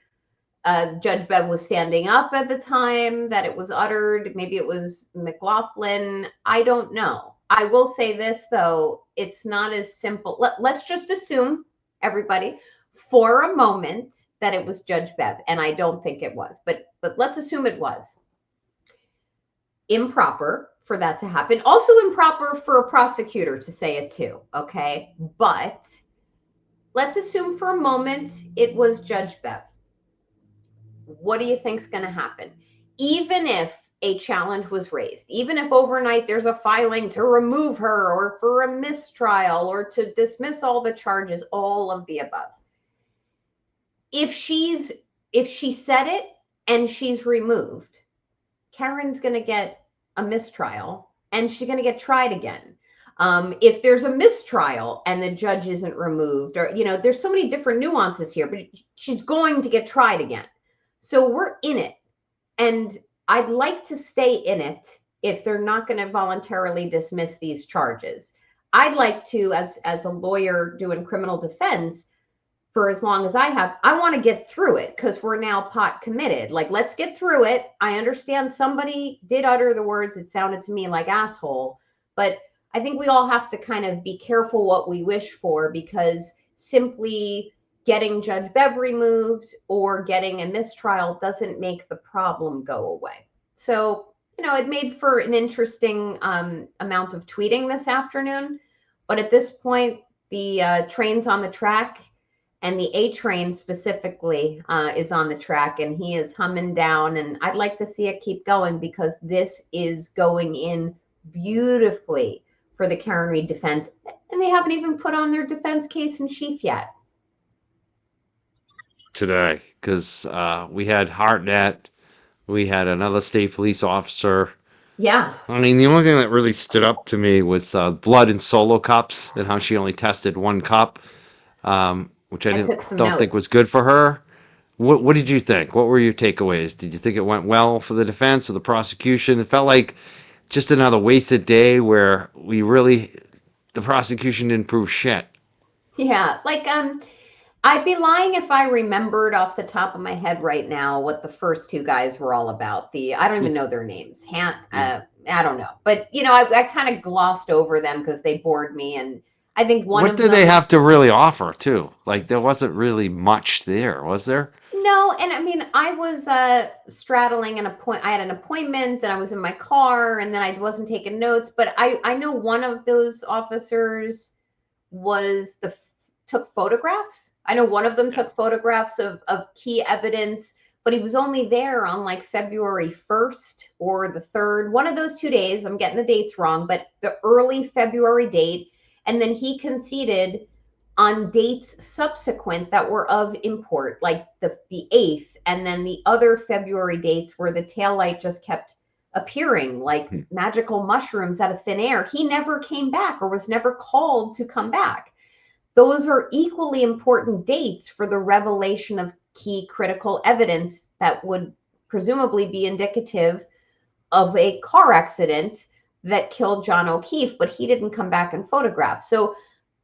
Judge Bev was standing up at the time that it was uttered. Maybe it was McLaughlin. I don't know. I will say this, though. It's not as simple. Let's just assume, everybody, for a moment, that it was Judge Bev, and I don't think it was, but let's assume it was. Improper for that to happen. Also improper for a prosecutor to say it too, okay? But let's assume for a moment it was Judge Bev. What do you think's going to happen? Even if a challenge was raised, even if overnight there's a filing to remove her or for a mistrial or to dismiss all the charges, all of the above. If she said it and she's removed, Karen's going to get a mistrial and she's going to get tried again. If there's a mistrial and the judge isn't removed, or, you know, there's so many different nuances here, but she's going to get tried again. So we're in it. And I'd like to stay in it if they're not going to voluntarily dismiss these charges. I'd like to, as a lawyer doing criminal defense, for as long as I have, I want to get through it because we're now pot committed. Like, let's get through it. I understand somebody did utter the words. It sounded to me like asshole, but I think we all have to kind of be careful what we wish for, because simply getting Judge Bev removed or getting a mistrial doesn't make the problem go away. So, you know, it made for an interesting amount of tweeting this afternoon, but at this point, the train's on the track. and the A train specifically is on the track, and he is humming down. And I'd like to see it keep going because this is going in beautifully for the Karen Read defense, and they haven't even put on their defense case in chief yet. Today, because we had Hartnett, we had another state police officer. Yeah. I mean, the only thing that really stood up to me was blood in solo cups and how she only tested one cup, which I don't think was good for her. What did you think? What were your takeaways? Did you think it went well for the defense or the prosecution? It felt like just another wasted day where the prosecution didn't prove shit. Yeah, like I'd be lying if I remembered off the top of my head right now what the first two guys were all about. I don't even know their names. I don't know. But, I kind of glossed over them because they bored me. And I think what did they have to really offer, too? Like, there wasn't really much there, was there? No, and I mean, I was straddling I had an appointment, and I was in my car, and then I wasn't taking notes. But I know one of those officers took photographs. I know one of them took photographs of key evidence, but he was only there on like February 1st or the 3rd, one of those 2 days. I'm getting the dates wrong, but the early February date. And then he conceded on dates subsequent that were of import, like the 8th, and then the other February dates where the taillight just kept appearing like magical mushrooms out of thin air. He never came back or was never called to come back. Those are equally important dates for the revelation of key critical evidence that would presumably be indicative of a car accident that killed John O'Keefe, but he didn't come back and photograph. So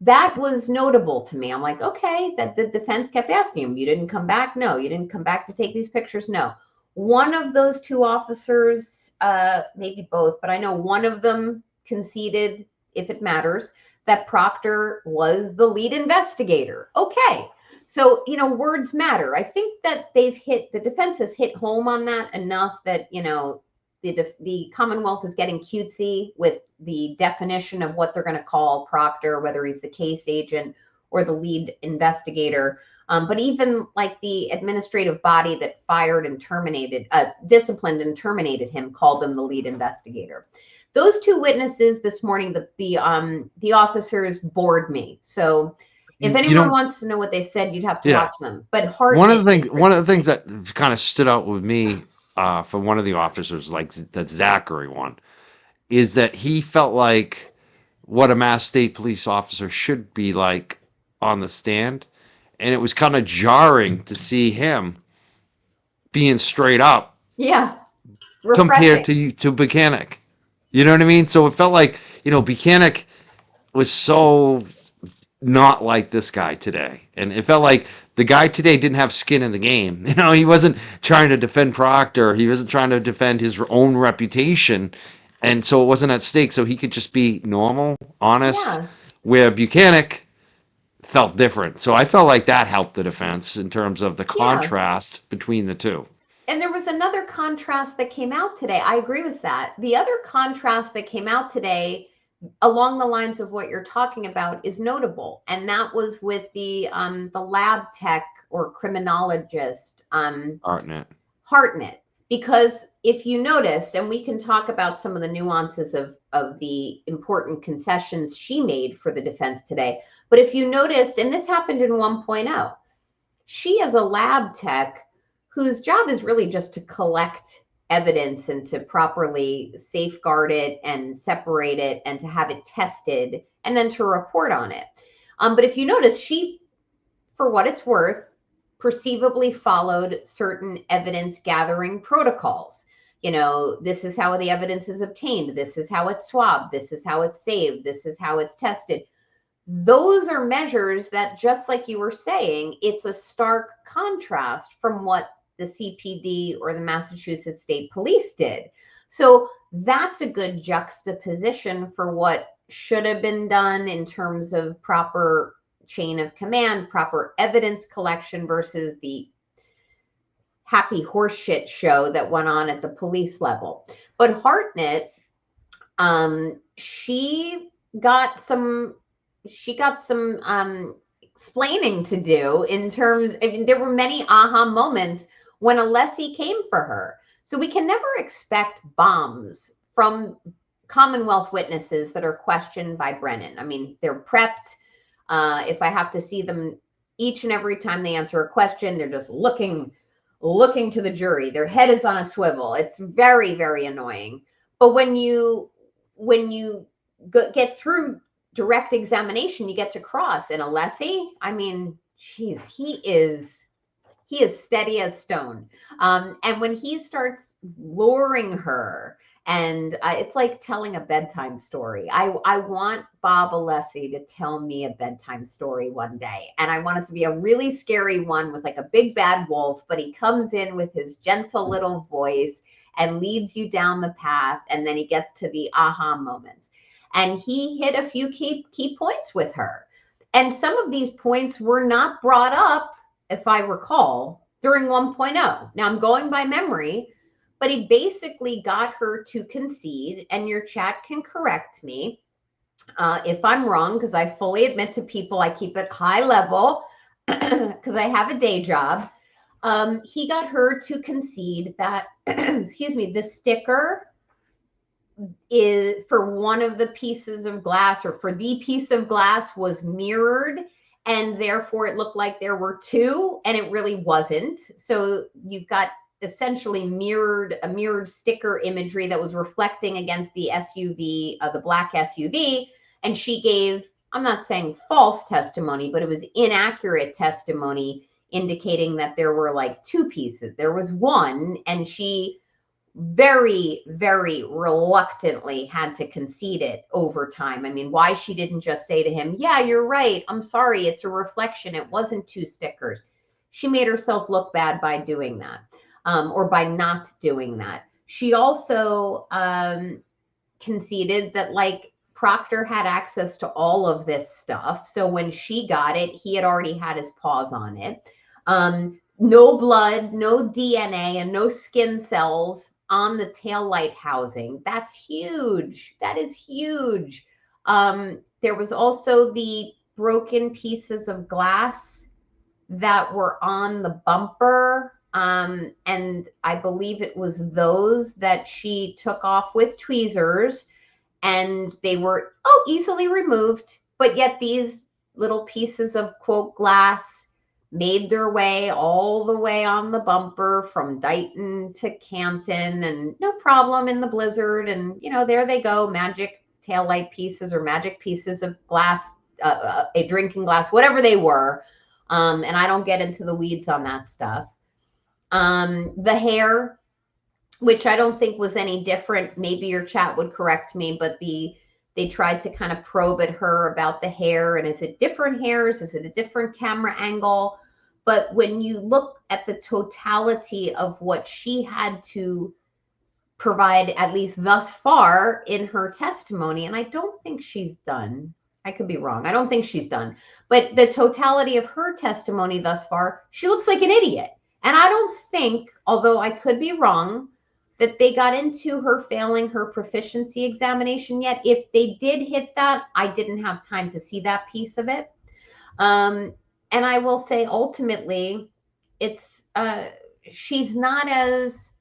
that was notable to me. I'm like, okay, that the defense kept asking him, you didn't come back? No. You didn't come back to take these pictures? No. One of those two officers, maybe both, but I know one of them conceded, if it matters, that Proctor was the lead investigator. Okay. So, words matter. I think that the defense has hit home on that enough that, the Commonwealth is getting cutesy with the definition of what they're going to call Proctor, whether he's the case agent or the lead investigator. But even like the administrative body that disciplined and terminated him, called him the lead investigator. Those two witnesses this morning, the officers bored me. So if anyone wants to know what they said, you'd have to watch them. But one of the things that kind of stood out with me from one of the officers, like that Zachary one, is that he felt like what a Mass State Police officer should be like on the stand, and it was kind of jarring to see him being straight up. Yeah, compared to Buchanan. You know what I mean? So it felt like, Buchanan was so not like this guy today. And it felt like the guy today didn't have skin in the game. He wasn't trying to defend Proctor. He wasn't trying to defend his own reputation. And so it wasn't at stake. So he could just be normal, honest, where Buchanan felt different. So I felt like that helped the defense in terms of the contrast between the two. And there was another contrast that came out today. I agree with that. The other contrast that came out today along the lines of what you're talking about is notable. And that was with the lab tech or criminologist, Hartnett. Because if you noticed, and we can talk about some of the nuances of the important concessions she made for the defense today. But if you noticed, and this happened in 1.0, she is a lab tech whose job is really just to collect evidence and to properly safeguard it and separate it and to have it tested and then to report on it. But if you notice, she, for what it's worth, perceivably followed certain evidence gathering protocols. This is how the evidence is obtained. This is how it's swabbed. This is how it's saved. This is how it's tested. Those are measures that, just like you were saying, it's a stark contrast from what the CPD or the Massachusetts State Police did. So that's a good juxtaposition for what should have been done in terms of proper chain of command, proper evidence collection versus the happy horseshit show that went on at the police level. But Hartnett, she got some explaining to do in terms, I mean, there were many aha moments when Alessi came for her. So we can never expect bombs from Commonwealth witnesses that are questioned by Brennan. I mean, they're prepped. If I have to see them each and every time they answer a question, they're just looking to the jury. Their head is on a swivel. It's very, very annoying. But when you get through direct examination, you get to cross. And Alessi, I mean, geez, he is steady as stone. And when he starts luring her, and it's like telling a bedtime story. I want Bob Alessi to tell me a bedtime story one day. And I want it to be a really scary one with like a big bad wolf, but he comes in with his gentle little voice and leads you down the path. And then he gets to the aha moments. And he hit a few key points with her. And some of these points were not brought up, if I recall, during 1.0. Now I'm going by memory, but he basically got her to concede, and your chat can correct me if I'm wrong, because I fully admit to people I keep it high level because I have a day job. He got her to concede that, excuse me, the sticker is for one of the pieces of glass, or for the piece of glass, was mirrored, and therefore it looked like there were two, and it really wasn't. So you've got essentially a mirrored sticker imagery that was reflecting against the SUV, the black SUV, and she gave, I'm not saying false testimony, but it was inaccurate testimony, indicating that there were like two pieces. There was one, and she very, very reluctantly had to concede it over time. I mean, why she didn't just say to him, yeah, you're right, I'm sorry, it's a reflection, it wasn't two stickers. She made herself look bad by doing that, or by not doing that. She also conceded that, like, Proctor had access to all of this stuff. So when she got it, he had already had his paws on it. No blood, no DNA, and no skin cells on the taillight housing. That's huge. That is huge. There was also the broken pieces of glass that were on the bumper. And I believe it was those that she took off with tweezers, and they were easily removed. But yet these little pieces of, quote, glass made their way all the way on the bumper from Dighton to Canton, and no problem in the blizzard. And, you know, there they go, magic taillight pieces or magic pieces of glass, a drinking glass, whatever they were. And I don't get into the weeds on that stuff. The hair, which I don't think was any different. Maybe your chat would correct me, but they tried to kind of probe at her about the hair, and is it different hairs? Is it a different camera angle? But when you look at the totality of what she had to provide, at least thus far in her testimony, and I don't think she's done. I could be wrong. I don't think she's done. But the totality of her testimony thus far, she looks like an idiot. And I don't think, although I could be wrong, that they got into her failing her proficiency examination yet. If they did hit that, I didn't have time to see that piece of it. And I will say, ultimately, it's she's not as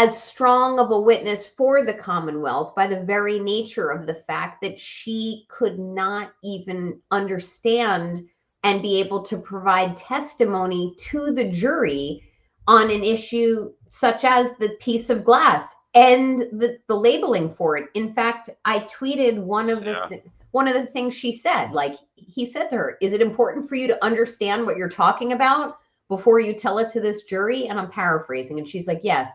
strong of a witness for the Commonwealth by the very nature of the fact that she could not even understand and be able to provide testimony to the jury on an issue such as the piece of glass and the labeling for it. In fact, I tweeted one of the things she said. Like, he said to her, is it important for you to understand what you're talking about before you tell it to this jury? And I'm paraphrasing. And she's like, yes,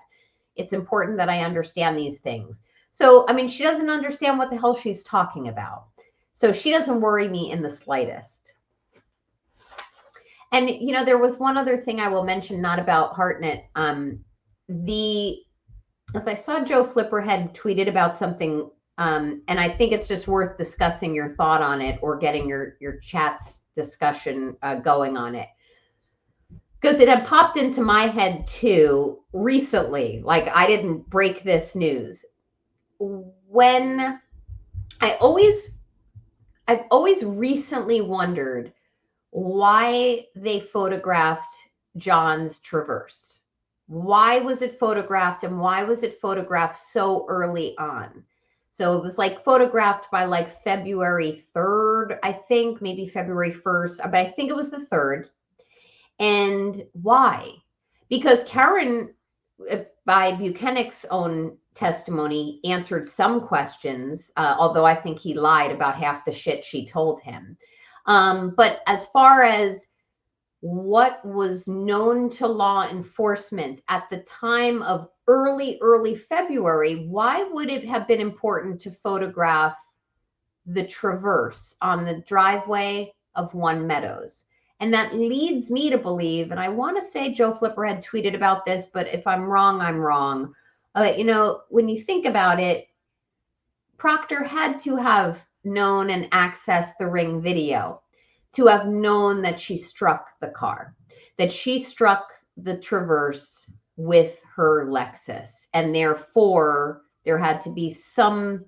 it's important that I understand these things. So, I mean, she doesn't understand what the hell she's talking about. So she doesn't worry me in the slightest. And, you know, there was one other thing I will mention, not about Hartnett. As I saw Joe Flipper had tweeted about something, and I think it's just worth discussing your thought on it, or getting your chat's discussion going on it. Because it had popped into my head too recently. Like, I didn't break this news. I've always recently wondered why they photographed John's Traverse. Why was it photographed, and why was it photographed so early on? So it was like photographed by like February 3rd, I think, maybe February 1st, but I think it was the 3rd. And why? Because Karen, by Buchanan's own testimony, answered some questions, although I think he lied about half the shit she told him. But as far as what was known to law enforcement at the time of early February, why would it have been important to photograph the Traverse on the driveway of One Meadows? And that leads me to believe, and I want to say Joe Flipper had tweeted about this, but if I'm wrong, I'm wrong. When you think about it, Proctor had to have known and accessed the Ring video to have known that she struck the car, that she struck the Traverse with her Lexus. And therefore, there had to be some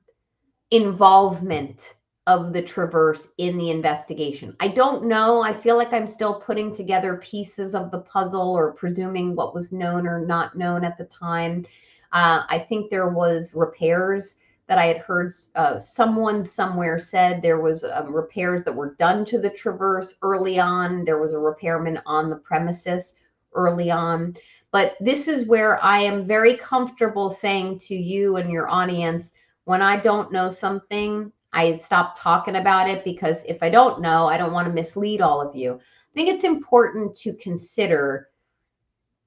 involvement of the Traverse in the investigation. I don't know. I feel like I'm still putting together pieces of the puzzle or presuming what was known or not known at the time. I think there was repairs that I had heard. Someone somewhere said there was repairs that were done to the Traverse early on. There was a repairman on the premises early on. But this is where I am very comfortable saying to you and your audience, when I don't know something, I stop talking about it, because if I don't know, I don't want to mislead all of you. I think it's important to consider,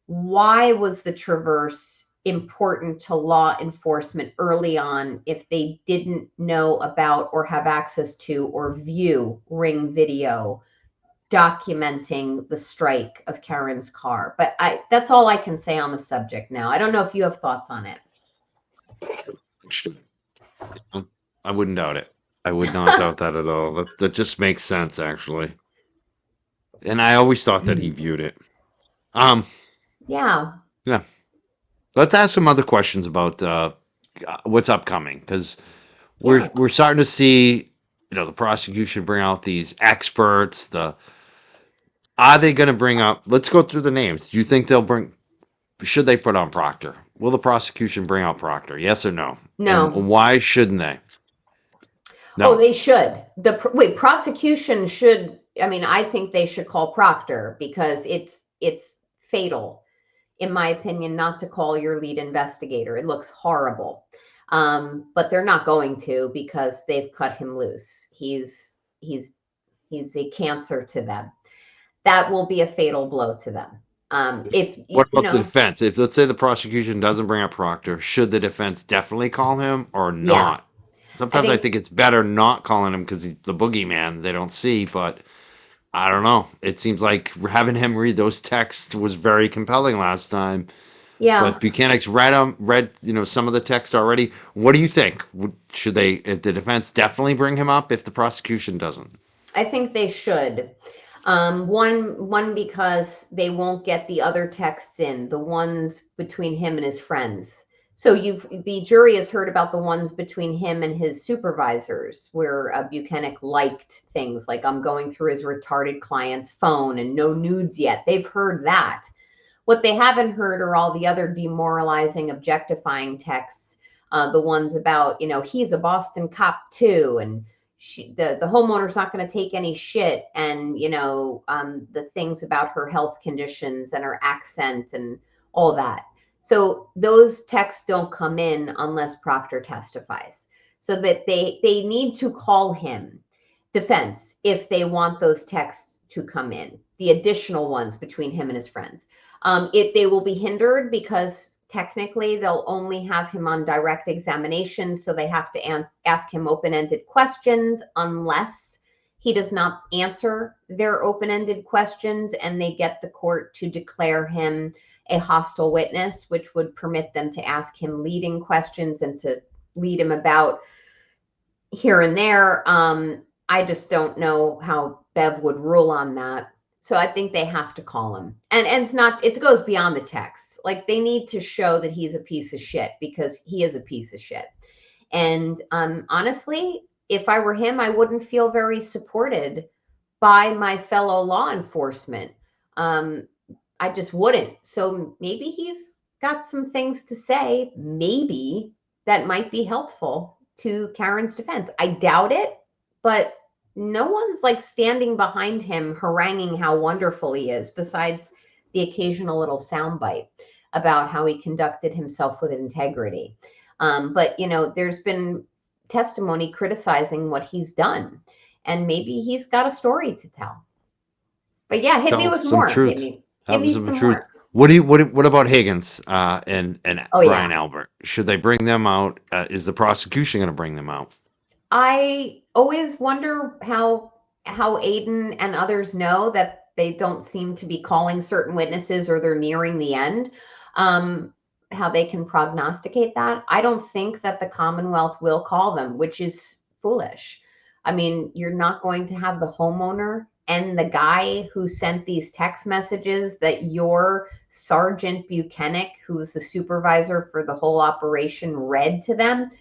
why was the Traverse important to law enforcement early on if they didn't know about or have access to or view Ring video documenting the strike of Karen's car? But that's all I can say on the subject now. I don't know if you have thoughts on it. I wouldn't doubt it. I would not doubt that at all. That just makes sense, actually. And I always thought that he viewed it. Yeah. Yeah. Let's ask some other questions about what's upcoming, because we're starting to see, the prosecution bring out these experts. Are they going to bring up? Let's go through the names. Do you think they'll bring? Should they put on Proctor? Will the prosecution bring out Proctor? Yes or no? No. And why shouldn't they? No. Oh, they should. Prosecution should. I mean, I think they should call Proctor, because it's fatal, in my opinion, not to call your lead investigator. It looks horrible. But they're not going to, because they've cut him loose. He's a cancer to them. That will be a fatal blow to them. What about the defense? If, let's say, the prosecution doesn't bring up Proctor, should the defense definitely call him or not? Yeah. Sometimes I think it's better not calling him, because he's the boogeyman they don't see, but I don't know. It seems like having him read those texts was very compelling last time. Yeah. But Buchanan's read some of the text already. What do you think? Should they, if the defense definitely bring him up if the prosecution doesn't? I think they should. One, because they won't get the other texts in, the ones between him and his friends. So the jury has heard about the ones between him and his supervisors, where Buchanan liked things like, I'm going through his retarded client's phone and no nudes yet. They've heard that. What they haven't heard are all the other demoralizing, objectifying texts, the ones about, he's a Boston cop too, and the homeowner's not going to take any shit, and the things about her health conditions and her accent and all that. So those texts don't come in unless Proctor testifies. So that they need to call him, defense, if they want those texts to come in, the additional ones between him and his friends. They will be hindered, because technically they'll only have him on direct examination, so they have to ask him open-ended questions unless he does not answer their open-ended questions, and they get the court to declare him a hostile witness, which would permit them to ask him leading questions and to lead him about here and there. I just don't know how Bev would rule on that. So I think they have to call him. And it goes beyond the text. Like, they need to show that he's a piece of shit, because he is a piece of shit. And honestly, if I were him, I wouldn't feel very supported by my fellow law enforcement. I just wouldn't. So maybe he's got some things to say, maybe that might be helpful to Karen's defense. I doubt it, but no one's like standing behind him haranguing how wonderful he is, besides the occasional little soundbite about how he conducted himself with integrity. But, you know, there's been testimony criticizing what he's done, and maybe he's got a story to tell. But yeah, hit me Tell with some more. truth. Hit Have me some some truth. more. What about Higgins and Oh Brian yeah. Albert? Should they bring them out? Is the prosecution going to bring them out? I always wonder how Aiden and others know that they don't seem to be calling certain witnesses, or they're nearing the end. How they can prognosticate that. I don't think that the Commonwealth will call them, which is foolish. I mean, you're not going to have the homeowner and the guy who sent these text messages that your Sergeant Buchanan, who was the supervisor for the whole operation, read to them.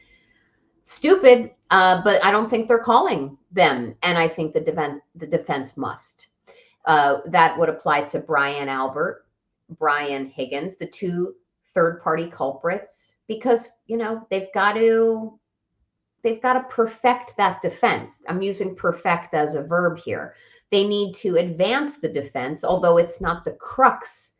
Stupid, but I don't think they're calling them, and I think the defense must. That would apply to Brian Albert, Brian Higgins, the two third-party culprits, because you know they've got to perfect that defense. I'm using perfect as a verb here. They need to advance the defense, although it's not the crux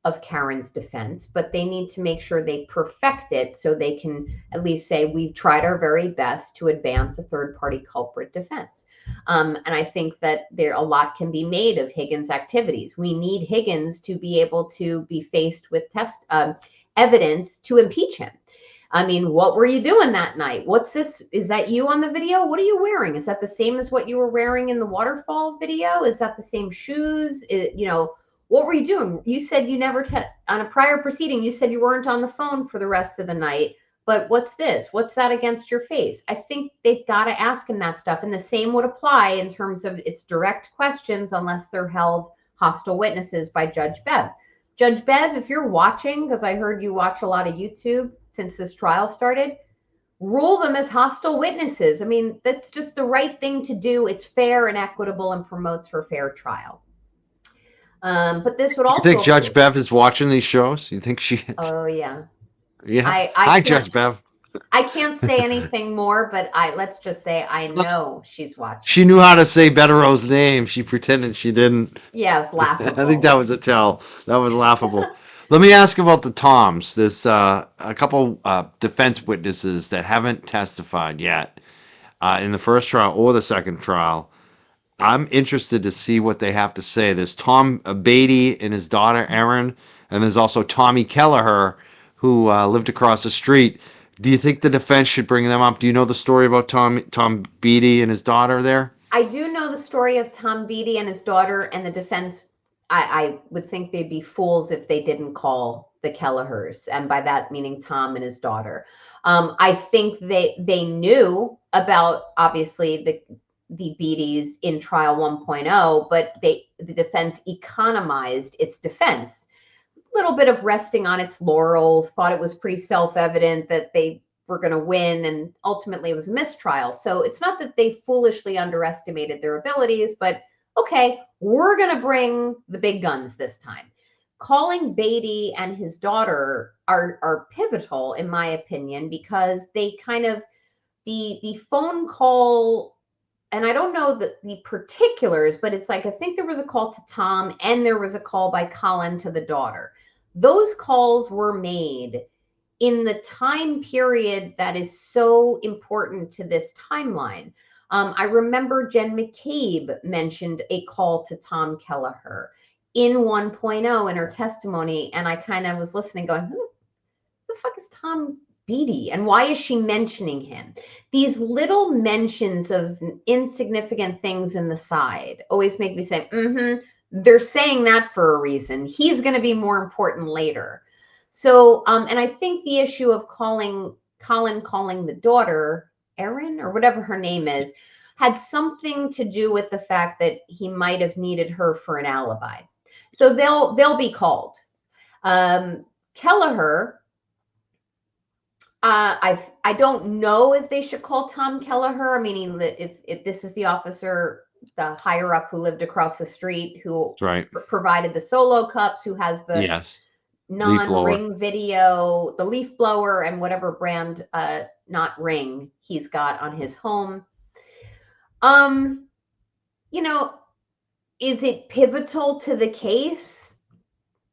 of Karen's defense, but they need to make sure they perfect it so they can at least say, we've tried our very best to advance a third party culprit defense. And I think that a lot can be made of Higgins' activities. We need Higgins to be able to be faced with evidence to impeach him. I mean, what were you doing that night? What's this? Is that you on the video? What are you wearing? Is that the same as what you were wearing in the waterfall video? Is that the same shoes? What were you doing? You said you never, on a prior proceeding, you said you weren't on the phone for the rest of the night. But what's this? What's that against your face? I think they've got to ask him that stuff. And the same would apply in terms of its direct questions, unless they're held hostile witnesses by Judge Bev. Judge Bev, if you're watching, because I heard you watch a lot of YouTube since this trial started, rule them as hostile witnesses. I mean, that's just the right thing to do. It's fair and equitable and promotes her fair trial. But this would You think also Judge Bev is watching these shows? You think she is? Oh yeah. Yeah. I Hi, can't Judge Bev. I can't say anything more, but let's just say I know she's watching. She knew how to say Bettero's name. She pretended she didn't. Yeah, it's I think laughable. that was a tell. That was laughable. Let me ask about the Toms. There's a couple defense witnesses that haven't testified yet in the first trial or the second trial. I'm interested to see what they have to say. There's Tom Beatty and his daughter Erin, and there's also Tommy Kelleher, who lived across the street. Do you think the defense should bring them up? Do you know the story about Tom Beatty and his daughter there? I do know the story of Tom Beatty and his daughter, and the defense. I would think they'd be fools if they didn't call the Kellehers, and by that meaning Tom and his daughter. I think they knew about, obviously, the Beatties in trial 1.0, but the defense economized its defense. A little bit of resting on its laurels, thought it was pretty self-evident that they were going to win, and ultimately it was a mistrial. So it's not that they foolishly underestimated their abilities, but okay, we're going to bring the big guns this time. Calling Beatty and his daughter are pivotal, in my opinion, because they kind of, the phone call, and I don't know the particulars, but it's like, I think there was a call to Tom and there was a call by Colin to the daughter. Those calls were made in the time period that is so important to this timeline. I remember Jen McCabe mentioned a call to Tom Kelleher in 1.0 in her testimony, and I kind of was listening going, who the fuck is Tom Beatty, and why is she mentioning him? These little mentions of insignificant things in the side always make me say, they're saying that for a reason. He's going to be more important later. So, and I think the issue of Colin calling the daughter Erin, or whatever her name is, had something to do with the fact that he might have needed her for an alibi. So they'll be called. Kelleher, I don't know if they should call Tom Kelleher. I mean, if this is the officer the higher up who lived across the street, who That's right. provided the solo cups, who has the Yes. Leaf blower. non-ring video, the leaf blower, and whatever brand, not ring, he's got on his home. Um, you know, is it pivotal to the case?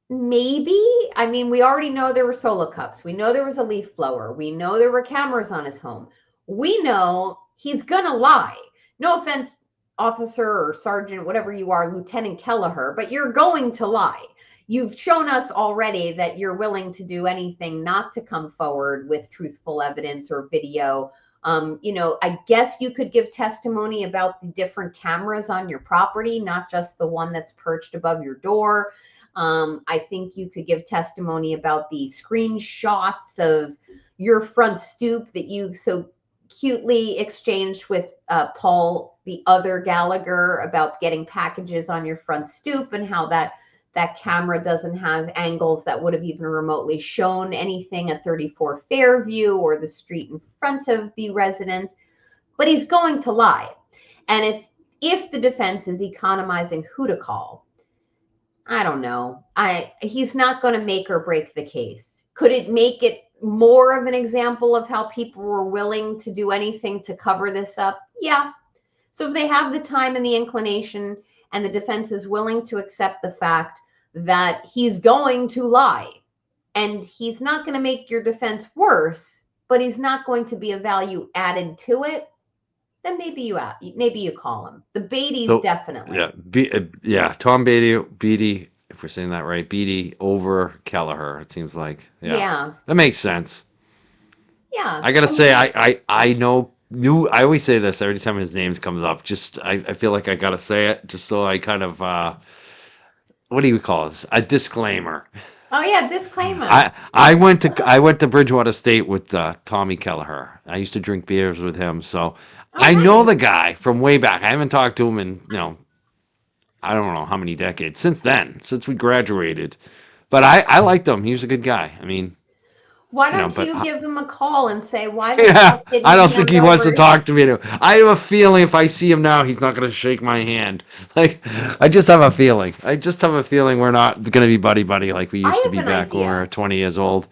Maybe. I mean, we already know there were solo cups. We know there was a leaf blower. We know there were cameras on his home. We know he's gonna lie. No offense, officer or sergeant, whatever you are, Lieutenant Gallagher, but you're going to lie. You've shown us already that you're willing to do anything not to come forward with truthful evidence or video. I guess you could give testimony about the different cameras on your property, not just the one that's perched above your door. I think you could give testimony about the screenshots of your front stoop that you so cutely exchanged with Paul, the other Gallagher, about getting packages on your front stoop, and how that camera doesn't have angles that would have even remotely shown anything at 34 Fairview or the street in front of the residence. But he's going to lie. And if the defense is economizing who to call, I don't know. He's not going to make or break the case. Could it make it more of an example of how people were willing to do anything to cover this up? Yeah. So if they have the time and the inclination, and the defense is willing to accept the fact that he's going to lie, and he's not going to make your defense worse, but he's not going to be a value added to it, then maybe you call him. The Beatty's definitely. Yeah. Tom Beatty, if we're saying that right, Beatty over Gallagher, it seems like. Yeah. That makes sense. Yeah. I gotta say, I I always say this every time his name comes up. Just I feel like I gotta say it just so I kind of what do you call this? A disclaimer. Oh yeah, disclaimer. I went to Bridgewater State with Tommy Gallagher. I used to drink beers with him, so I know the guy from way back. I haven't talked to him in I don't know how many decades since then, since we graduated. But I liked him. He was a good guy. I mean, why don't you give him a call and say why? I don't think he wants to talk to me. I have a feeling if I see him now, he's not going to shake my hand. Like I just have a feeling. We're not going to be buddy like we used to be back when we were 20 years old.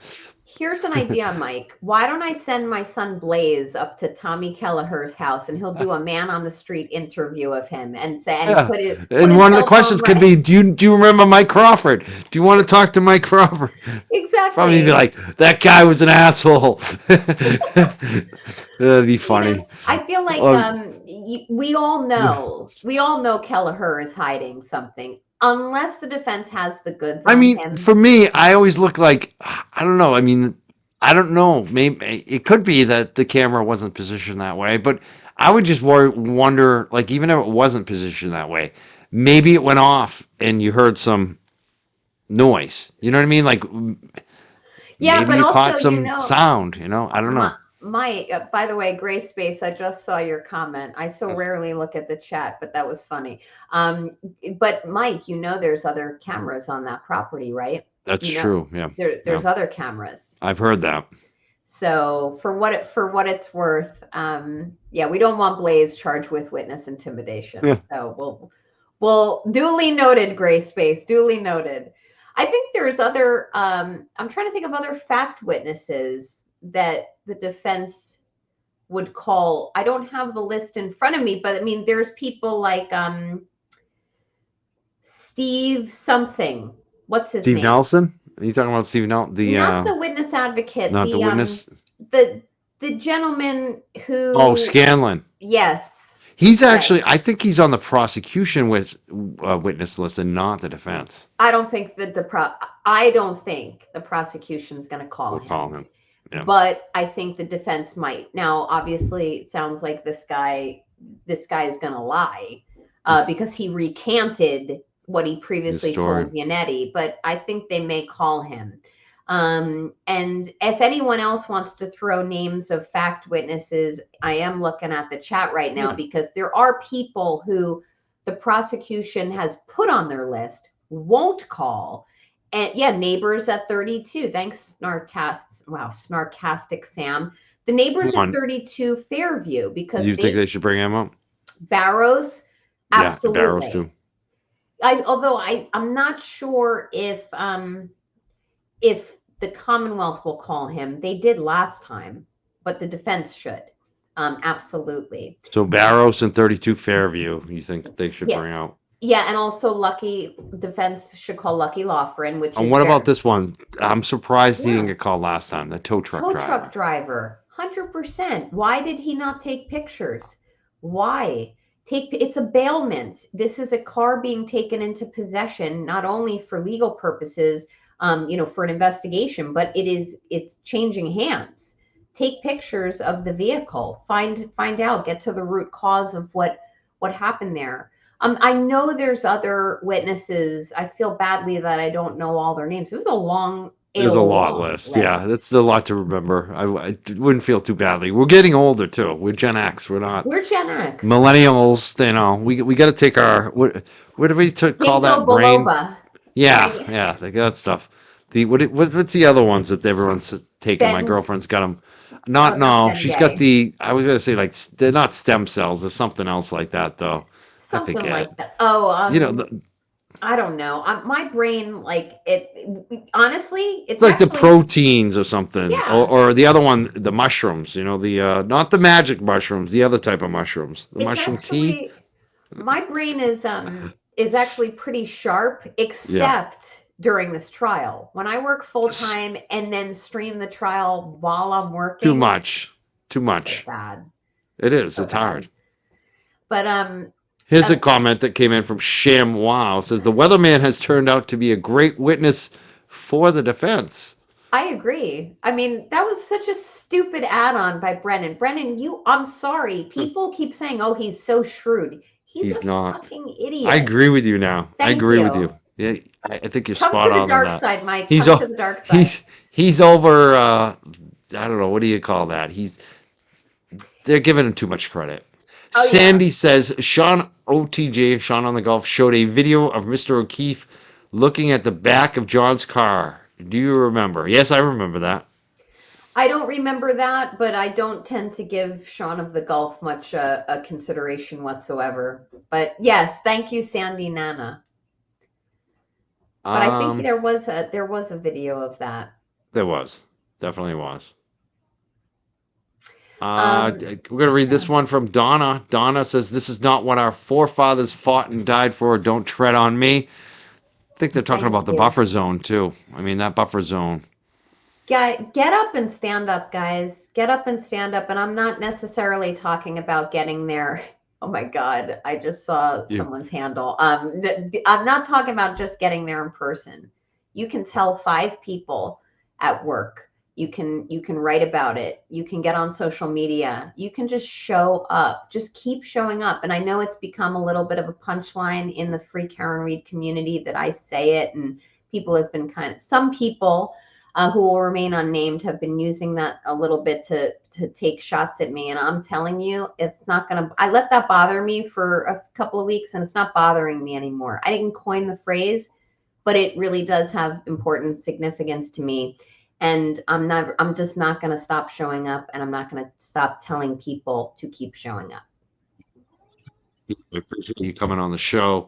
Here's an idea, Mike. Why don't I send my son Blaze up to Tommy Gallagher's house, and he'll do a man on the street interview of him and say, and one of the questions could be, do you remember Mike Crawford? Do you want to talk to Mike Crawford? Exactly. Probably be like, that guy was an asshole. That'd be funny. I feel like we all know Gallagher is hiding something. Unless the defense has the goods on him. For me, I always look like, I don't know. I mean, I don't know. Maybe it could be that the camera wasn't positioned that way, but I would just wonder, like, even if it wasn't positioned that way, maybe it went off and you heard some noise. You know what I mean? Like, yeah, maybe but you also, caught some sound, I don't know. Mike, by the way, Gray Space, I just saw your comment. I so rarely look at the chat, but that was funny. But Mike, there's other cameras on that property, right? That's true. Yeah. There's other cameras. I've heard that. So for what it's worth, we don't want Blaze charged with witness intimidation. Yeah. So we'll duly noted, Gray Space, duly noted. I think there's other. I'm trying to think of other fact witnesses that the defense would call. I don't have the list in front of me, but I mean, there's people like Steve something. What's his name? Steve Nelson? Are you talking about Steve Nelson? Not the witness advocate. Not the witness. The gentleman who. Oh, Scanlon. Yes. He's actually. I think he's on the prosecution witness list and not the defense. I don't think that I don't think the prosecution's going to call him. Yeah. But I think the defense might. Now, obviously, it sounds like this guy is going to lie because he recanted what he previously told Yannetti. But I think they may call him. And if anyone else wants to throw names of fact witnesses, I am looking at the chat right now because there are people who the prosecution has put on their list, won't call. And neighbors at 32. Thanks, Snarkastic Sam. The neighbors at 32 Fairview, because you think they should bring him up? Barrows Yeah, Barrows Absolutely. too. Although I'm not sure if the Commonwealth will call him. They did last time, but the defense should. Absolutely. So Barrows and 32 Fairview, you think they should Yeah. bring out? Yeah, and also Lucky defense should call Lucky Lawferin, which And is what about fair. this one? I'm surprised he didn't Yeah. get called last time. The tow truck Tow truck driver. driver, 100%. Why did he not take pictures? Why? It's a bailment. This is a car being taken into possession, not only for legal purposes, for an investigation, but it's changing hands. Take pictures of the vehicle. Find out. Get to the root cause of what happened there. I know there's other witnesses. I feel badly that I don't know all their names. It was There's a lot list. Yeah, that's a lot to remember. I wouldn't feel too badly. We're getting older too. We're Gen X. We're not We're Gen X. millennials. We got to take our what do we call that brain? Biloba. Yeah, they got that stuff. What's the other ones that everyone's taking? My Ben, girlfriend's got them. oh, not No, Ben she's got Gay. I was gonna say like they're not stem cells. There's something else like that though. I Something forget. like that. Oh, The, I don't know. My brain, like honestly, it's like the actually, proteins or something, yeah, or the other one, the mushrooms. The not the magic mushrooms, the other type of mushrooms, the it's mushroom tea. actually, my brain is actually pretty sharp, Yeah, except during this trial. When I work full time and then stream the trial while I'm too working, much, too so much. bad, It is. so It's bad. hard. But Here's a comment that came in from Sham Wow. It says the weatherman has turned out to be a great witness for the defense. I agree. I mean, that was such a stupid add-on by Brennan. Brennan, I'm sorry. People keep saying, "Oh, he's so shrewd." He's He's a not. fucking I idiot. agree with you now. I Thank agree with you. you. Yeah, I think you're Come spot to the on dark that. side, Mike. He's Come to the dark side. he's over. I don't know. What do you call that? They're giving him too much credit. Oh yeah. Sandy says Sean OTJ, Sean on the Golf, showed a video of Mr. O'Keefe looking at the back of John's car. Do you remember? Yes, I remember that. I don't remember that, but I don't tend to give Sean of the Gulf much a consideration whatsoever. But yes, thank you, Sandy Nana. But I think there was a video of that. There was. Definitely was. Um, We're going to read yeah. this one from Donna. Donna says, "This is not what our forefathers fought and died for. Don't tread on me." I think they're talking Thank about the you. buffer zone, too. I mean, that buffer zone. Get up and stand up, guys. Get up and stand up. And I'm not necessarily talking about getting there. Oh my God, I just saw You, someone's handle. I'm not talking about just getting there in person. You can tell 5 people at work. You can write about it. You can get on social media. You can just show up. Just keep showing up. And I know it's become a little bit of a punchline in the Free Karen Reed community that I say it, and people have been some people who will remain unnamed have been using that a little bit to take shots at me. And I'm telling you, it's not going to, I let that bother me for a couple of weeks and it's not bothering me anymore. I didn't coin the phrase, but it really does have important significance to me. And I'm just not going to stop showing up, and I'm not going to stop telling people to keep showing up. I appreciate you coming on the show.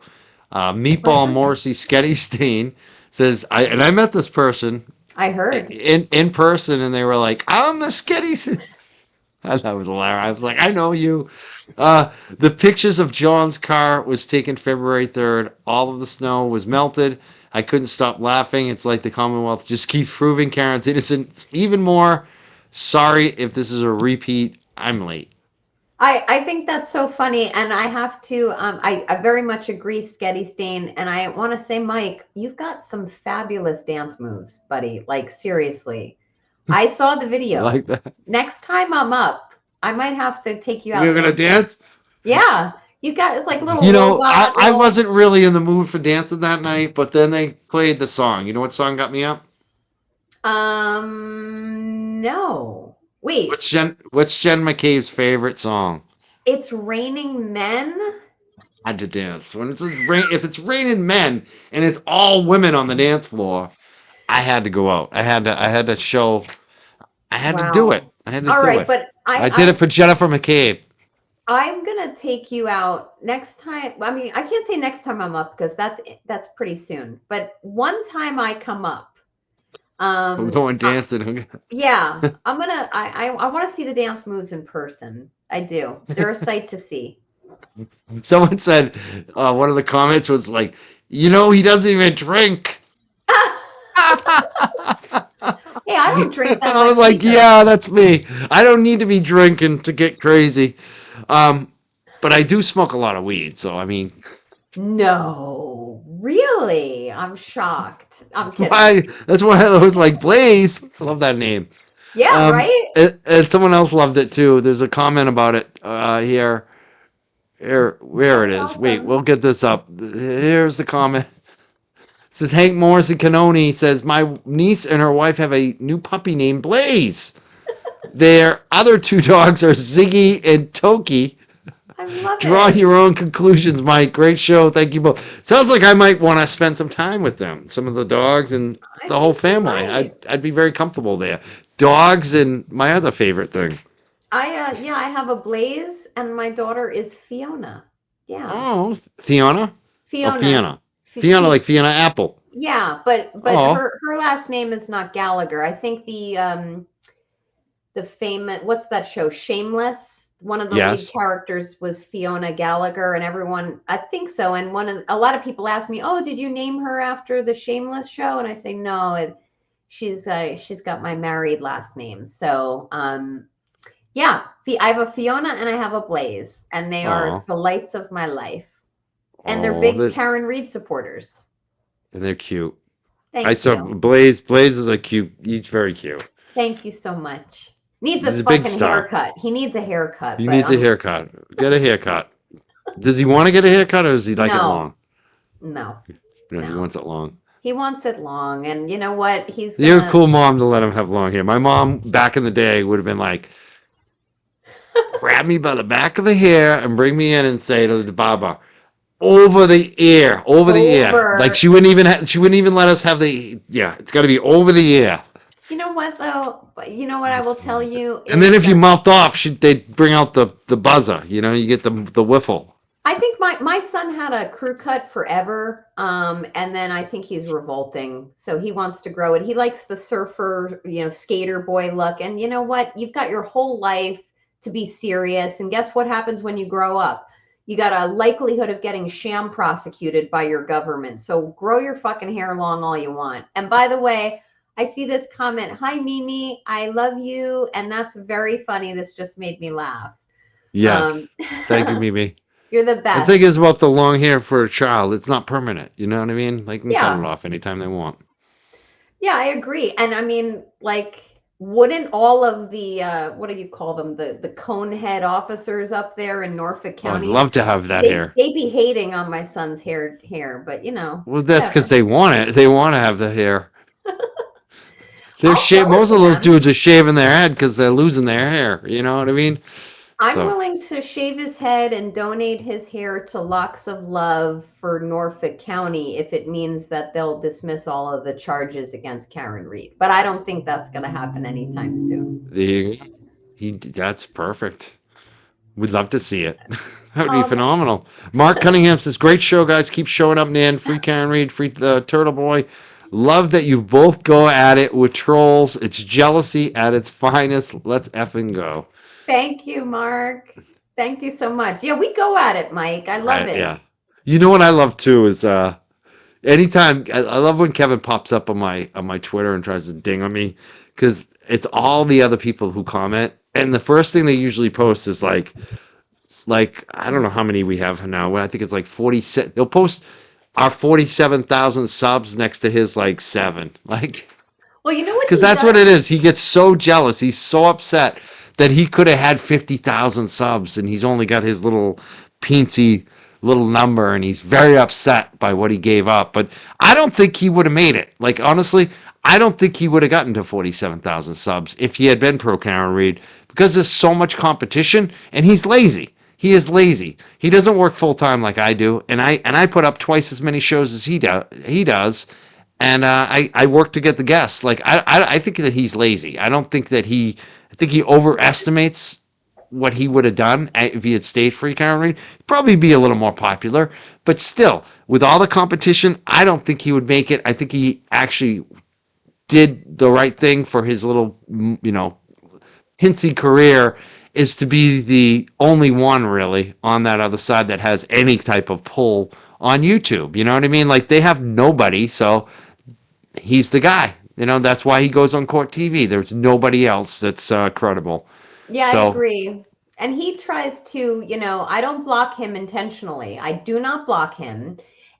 Meatball Morrissey Sketty Steen says, I met this person I heard. in person, and they were like, "I'm the Sketty." That was hilarious. I was like, "I know you." The pictures of John's car was taken February 3rd. All of the snow was melted. I couldn't stop laughing. It's like the Commonwealth just keeps proving Karen's innocent even more. Sorry if this is a repeat. I'm late. I think that's so funny, and I have to. I very much agree, Sketty Stain, and I want to say, Mike, you've got some fabulous dance moves, buddy. Like seriously, I saw the You video. like that? Next time I'm up, I might have to take you out You're gonna dancing. dance? Yeah, you got it's like little You know, robot. I wasn't really in the mood for dancing that night, but then they played the song. You know what song got me up? No. Wait, What's Jen McCabe's favorite song? it's Raining Men? Had to dance. If it's raining men and it's all women on the dance floor, I had to go out. I had to show. I had to do it. Wow. I had to All do right, it. but I did it for Jennifer McCabe. I'm gonna take you out next time. I mean, I can't say next time I'm up because that's pretty soon. But one time I come up, I'm um, going I, dancing. yeah, I'm gonna. I want to see the dance moves in person. I do. They're a sight to see. Someone said, one of the comments was like, he doesn't even drink. Hey, I don't drink that I was much like, either. yeah, that's me. I don't need to be drinking to get crazy. Um, but I do smoke a lot of weed. So, I mean, No, really? I'm shocked. I'm kidding. that's why I was like, Blaze. I love that name. Yeah, right? And someone else loved it too. There's a comment about it here. Where it That's is. Wait, awesome. we'll get this up. Here's the comment. It says Hank Morrison Canoni says my niece and her wife have a new puppy named Blaze. Their other two dogs are Ziggy and Toki. I love Draw it. your own conclusions, Mike. Great show. Thank you both. Sounds like I might want to spend some time with them. Some of the dogs and I the whole think you family. might. I'd be very comfortable there. Dogs and my other favorite thing. Yeah, I have a Blaze and my daughter is Fiona. Yeah. Oh, Fiona? Oh, Fiona. Fiona. Fiona like Fiona Apple. Yeah, but Oh, her last name is not Gallagher. I think the famous, what's that show? Shameless. One of the lead yes. characters was Fiona Gallagher, and everyone, I think so. And a lot of people ask me, "Oh, did you name her after the Shameless show?" And I say, "No, she's got my married last name." So, yeah, I have a Fiona and I have a Blaze, and they are Oh, the lights of my life. And they're oh, big Karen Reed supporters. and they're cute. I Thank saw you. Blaze. Blaze is a cute. He's very cute. Thank you so much. Needs a He's a big fucking star. haircut. He needs a haircut, He but needs a haircut. Get a haircut. Does he want to get a haircut or does he like it no, long? no, No, he no. wants it long. He wants it long, and you know what? He's You're a gonna. cool mom to let him have long hair. My mom back in the day would have been like, grab me by the back of the hair and bring me in and say to the barber, over the ear, over the ear. Like Over. she wouldn't even let us have it's got to be over the ear. You know what though? But you know what I will tell you And then is if you mouth off, they'd bring out the buzzer. You get the whiffle. I think my son had a crew cut forever, and then I think he's revolting. So he wants to grow it. He likes the surfer, skater boy look. And you know what? You've got your whole life to be serious. And guess what happens when you grow up? You got a likelihood of getting sham prosecuted by your government. So grow your fucking hair long all you want. And by the way, I see this comment. Hi, Mimi. I love you. And that's very funny. This just made me laugh. Um, Yes. Thank you, Mimi. you're the The thing best. is about the long hair for a child, it's not permanent. You know what I mean? They can cut it Yeah. off anytime they want. Yeah, I agree. And I mean, like, wouldn't all of the what do you call them? The cone head officers up there in Norfolk Oh, I'd County, love to have that they hair. they be hating on my son's hair, but Well, that's because whatever. they want it. They want to have the hair. I'll sell it Most to of those them. dudes are shaving their head because they're losing their hair. You know what I mean? I'm So willing to shave his head and donate his hair to Locks of Love for Norfolk County if it means that they'll dismiss all of the charges against Karen Reed. But I don't think that's going to happen anytime soon. that's perfect. We'd love to see it. That would be Um, phenomenal. Mark Cunningham says, "Great show, guys. Keep showing up, Nan. Free Karen Reed, free the Turtle Boy. Love that you both go at it with trolls. It's jealousy at its finest. Let's effing go." Thank you, Mark. Thank you so much. Yeah, we go at it, Mike. I love it. Yeah. You know what I love too is anytime I love when Kevin pops up on my Twitter and tries to ding on me because it's all the other people who comment, and the first thing they usually post is like I don't know how many we have now. I think it's like 46. They'll post our 47,000 subs next to his like 7. Like Well, you know what because he that's what does? it is. He gets so jealous. He's so upset that he could have had 50,000 subs and he's only got his little peensy little number and he's very upset by what he gave up. But I don't think he would have made it. Like, honestly, I don't think he would have gotten to 47,000 subs if he had been pro Karen Reed because there's so much competition and he's lazy. He is lazy. He doesn't work full time like I do, and I put up twice as many shows as he does, and I work to get the guests. Like I think that he's lazy. I don't think that I think he overestimates what he would have done if he had stayed free currently, he'd probably be a little more popular. But still, with all the competition, I don't think he would make it. I think he actually did the right thing for his little, hincy career, is to be the only one really on that other side that has any type of pull on YouTube. You know what I mean? Like, they have nobody, so he's the guy. That's why he goes on court TV. There's nobody else that's credible. Yeah, I So agree. And he tries to, I don't block him intentionally. I do not block him.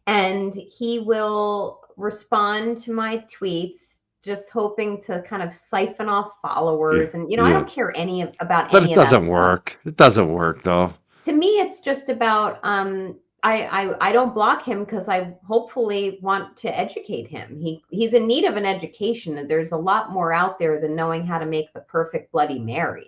And he will respond to my tweets, just hoping to kind of siphon off yeah, followers. And, I yeah. don't care about But any it of that doesn't stuff. work. It doesn't work though. To me, it's just about, I don't block him because I hopefully want to educate him. He's in need of an education, and there's a lot more out there than knowing how to make the perfect Bloody Mary.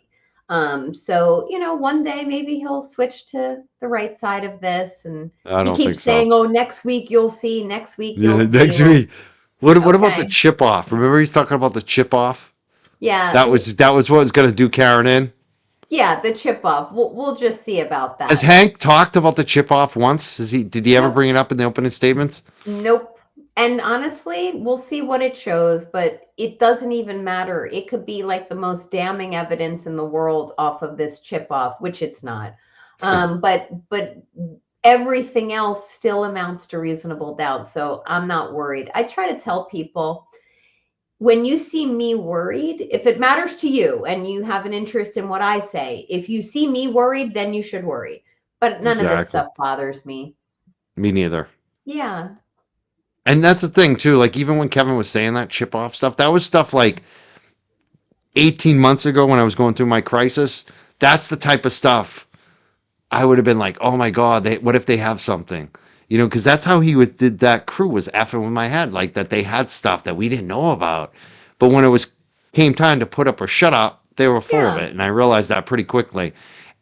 So one day maybe he'll switch to the right side of this, and I he don't think keeps so. saying, "Oh, next week you'll see. Next week you'll Yeah, see." next Well, week. What about the okay, chip off? Remember he's talking about the chip off? yeah, That was what was going to do Karen in. yeah, the chip off. We'll just see about Has that. Hank talked about the chip off once? Did he ever Nope. bring it up in the opening statements? Nope. And honestly, we'll see what it shows, but it doesn't even matter. It could be like the most damning evidence in the world off of this chip off, which it's not. But everything else still amounts to reasonable doubt. So I'm not worried. I try to tell people, when you see me worried, if it matters to you and you have an interest in what I say, if you see me worried, then you should worry. But none of this Exactly. stuff bothers me. Me neither. Yeah. And that's the thing too. Like, even when Kevin was saying that chip off stuff, that was stuff like 18 months ago when I was going through my crisis. That's the type of stuff I would have been like, oh my God, what if they have something? Because that's how did that crew was effing with my head, like that they had stuff that we didn't know about. But when came time to put up or shut up, they were full of Yeah. it. And I realized that pretty quickly.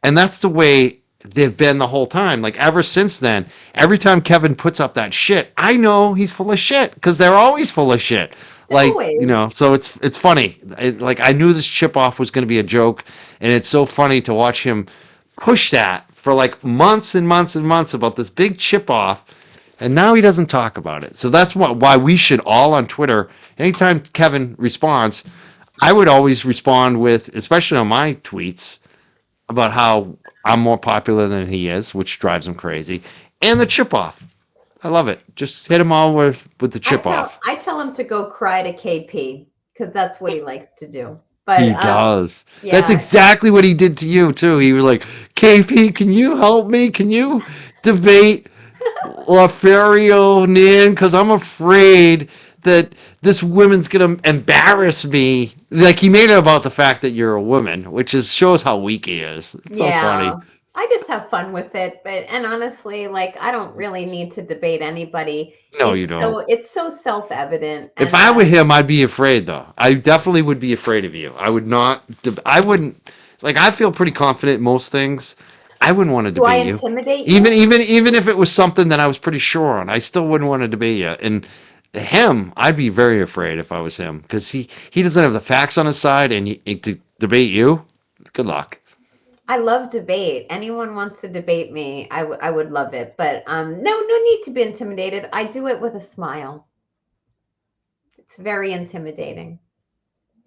And that's the way they've been the whole time. Like, ever since then, every time Kevin puts up that shit, I know he's full of shit because they're always full of shit. Like, Always. so it's funny. Like, I knew this chip off was going to be a joke, and it's so funny to watch him push that for like months and months and months about this big chip off, and now he doesn't talk about it. So that's why we should all on Twitter, anytime Kevin responds, I would always respond with, especially on my tweets, about how I'm more popular than he is, which drives him crazy, and the chip off. I love it. Just hit him all with the chip off. I tell him to go cry to KP because that's what he likes to do. But He does. That's yeah, exactly what he did to you too. He was like, "KP, can you help me? Can you debate Lawferio, Nan? Because I'm afraid that this woman's gonna embarrass me." Like, he made it about the fact that you're a woman, which shows how weak he is. It's so yeah. funny. I just have fun with it, and honestly, like I don't really need to debate anybody. No, you don't. It's so self-evident, If and I were him, I'd be afraid though. I definitely would be afraid of you. I would not. I wouldn't. Like, I feel pretty confident in most things. I wouldn't want to do I debate you. intimidate Even you? even even if it was something that I was pretty sure on, I still wouldn't want to debate you. And him, I'd be very afraid if I was him, because he doesn't have the facts on his side, and to debate you, good luck. I love debate. Anyone wants to debate me, I would love it. But no need to be intimidated. I do it with a smile. It's very intimidating.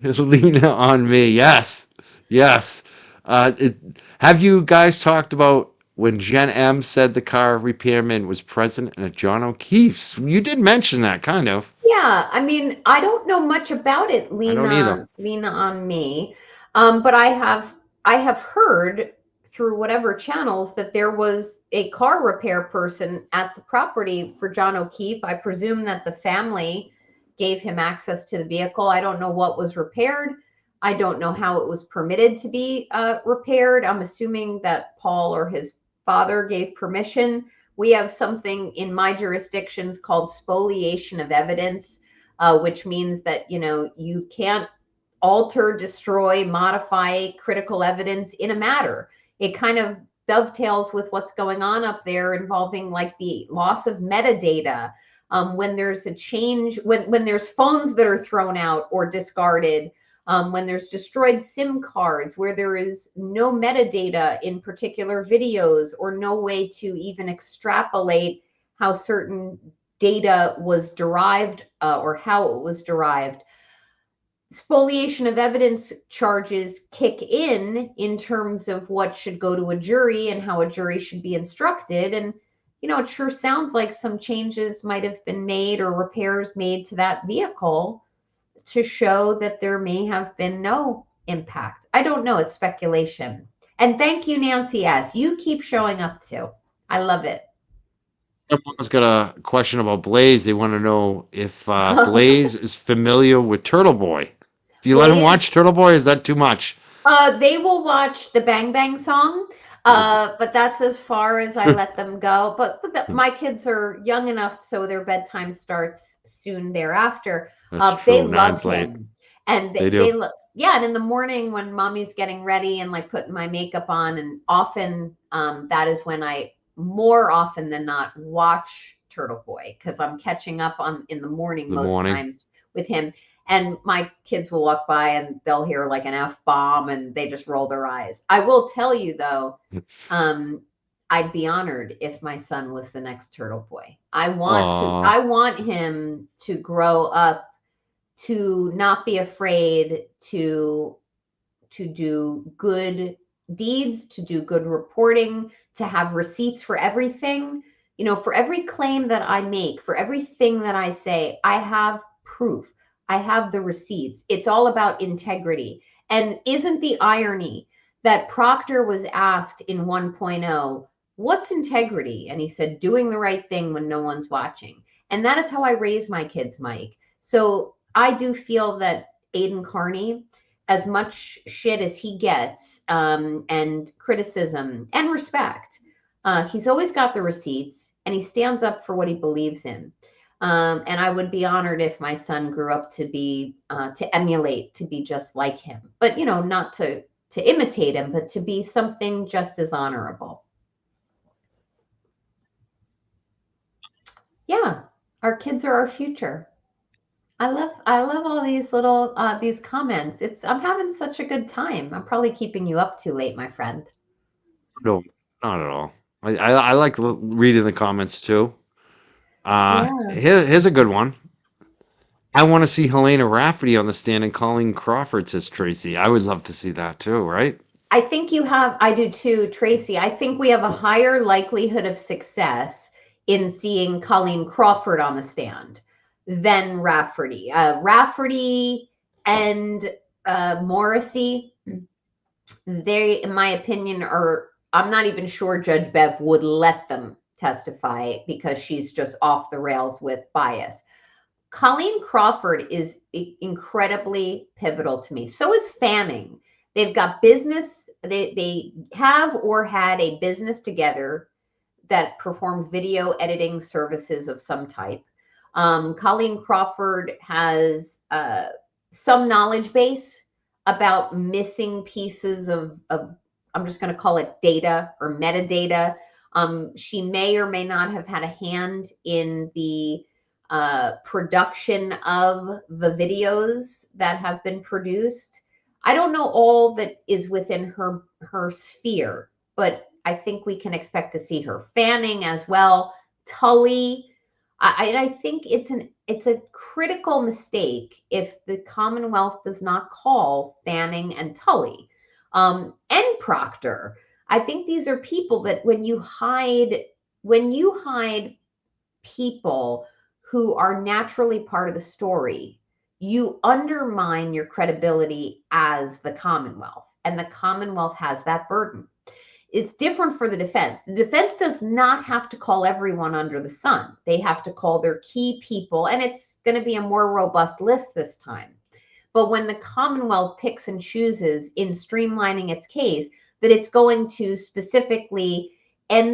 Lena on me. Yes, yes. Have you guys talked about when Jen M said the car repairman was present in a John O'Keefe's? You did mention that, kind of. Yeah, I mean, I don't know much about it, I don't either. Lena on me. But I have heard through whatever channels that there was a car repair person at the property for John O'Keefe. I presume that the family gave him access to the vehicle. I don't know what was repaired. I don't know how it was permitted to be repaired. I'm assuming that Paul or his father gave permission. We have something in my jurisdictions called spoliation of evidence, which means that you can't alter, destroy, modify critical evidence in a matter. It kind of dovetails with what's going on up there involving like the loss of metadata. When there's a change, when there's phones that are thrown out or discarded, when there's destroyed SIM cards, where there is no metadata in particular videos or no way to even extrapolate how certain data was derived or how it was derived. Spoliation of evidence charges kick in terms of what should go to a jury and how a jury should be instructed. And, it sure sounds like some changes might have been made or repairs made to that vehicle to show that there may have been no impact. I don't know. It's speculation. And thank you, Nancy S. You keep showing up too. I love it. Someone's got a question about Blaze. They want to know if Blaze is familiar with Turtle Boy. Do you let him watch Turtle Boy? Is that too much? They will watch the Bang Bang song, but that's as far as I let them go. But my kids are young enough, so their bedtime starts soon thereafter. That's They true. love Nine's late. him, and They do. they look. Yeah, and in the morning when mommy's getting ready and like putting my makeup on, and often that is when I more often than not watch Turtle Boy because I'm catching up on in the morning times with him. And my kids will walk by and they'll hear like an F-bomb and they just roll their eyes. I will tell you though, I'd be honored if my son was the next Turtle Boy. I want him to grow up to not be afraid to do good deeds, to do good reporting, to have receipts for everything. For every claim that I make, for everything that I say, I have proof. I have the receipts. It's all about integrity. And isn't the irony that Proctor was asked in 1.0, what's integrity? And he said, doing the right thing when no one's watching. And that is how I raise my kids, Mike. So I do feel that Aiden Carney, as much shit as he gets and criticism and respect, he's always got the receipts and he stands up for what he believes in. And I would be honored if my son grew up to be, to emulate, to be just like him. But, not to imitate him, but to be something just as honorable. Yeah, our kids are our future. I love all these little, these comments. I'm having such a good time. I'm probably keeping you up too late, my friend. No, not at all. I like reading the comments too. Here's a good one. I want to see Helena Rafferty on the stand and Colleen Crawford, says Tracy. I would love to see that too, right? I think I do too, Tracy. I think we have a higher likelihood of success in seeing Colleen Crawford on the stand than Rafferty. Rafferty and Morrissey, they, in my opinion, I'm not even sure Judge Bev would let them testify because she's just off the rails with bias. Colleen Crawford is incredibly pivotal to me. So is Fanning. They've got business. They have or had a business together that performed video editing services of some type. Colleen Crawford has some knowledge base about missing pieces of I'm just going to call it data or metadata. She may or may not have had a hand in the production of the videos that have been produced. I don't know all that is within her sphere, but I think we can expect to see her. Fanning as well. Tully. I think it's a critical mistake if the Commonwealth does not call Fanning and Tully and Proctor. I think these are people that when you hide people who are naturally part of the story, you undermine your credibility as the Commonwealth, and the Commonwealth has that burden. It's different for the defense. The defense does not have to call everyone under the sun. They have to call their key people, and it's going to be a more robust list this time. But when the Commonwealth picks and chooses in streamlining its case, that it's going to specifically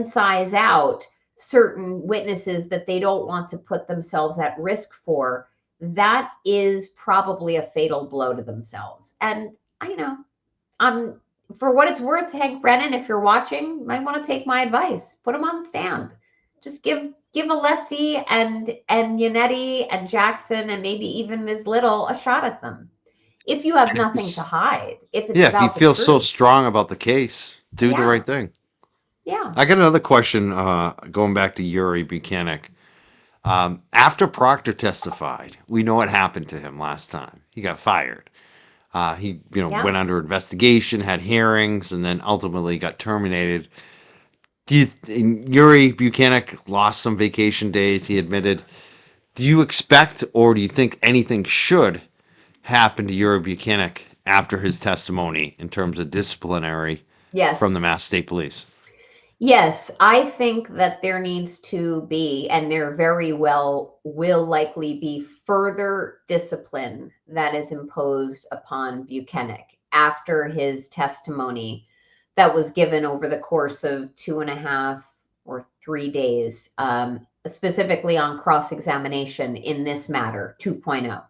size out certain witnesses that they don't want to put themselves at risk for, that is probably a fatal blow to themselves. And for what it's worth, Hank Brennan, if you're watching, you might want to take my advice. Put them on the stand. Just give Alessi and Yannetti and Jackson and maybe even Ms. Little a shot at them. if you have nothing to hide, if it's Yeah, if you about the feel so truth. strong about the case, do the Yeah, right thing. yeah, I got another question going back to Yuri Buchanan. After Proctor testified, we know what happened to him last time. He got fired. He, yeah. went under investigation, had hearings, and then ultimately got terminated. Yuri Buchanan lost some vacation days, he admitted. Do you expect or do you think anything should happen to Yuri Buchanan after his testimony in terms of disciplinary from the Yes. Mass State Police? Yes, I think that there needs to be, and there very well will likely be, further discipline that is imposed upon Buchanan after his testimony that was given over the course of 2.5 or 3 days, specifically on cross examination in this matter 2.0.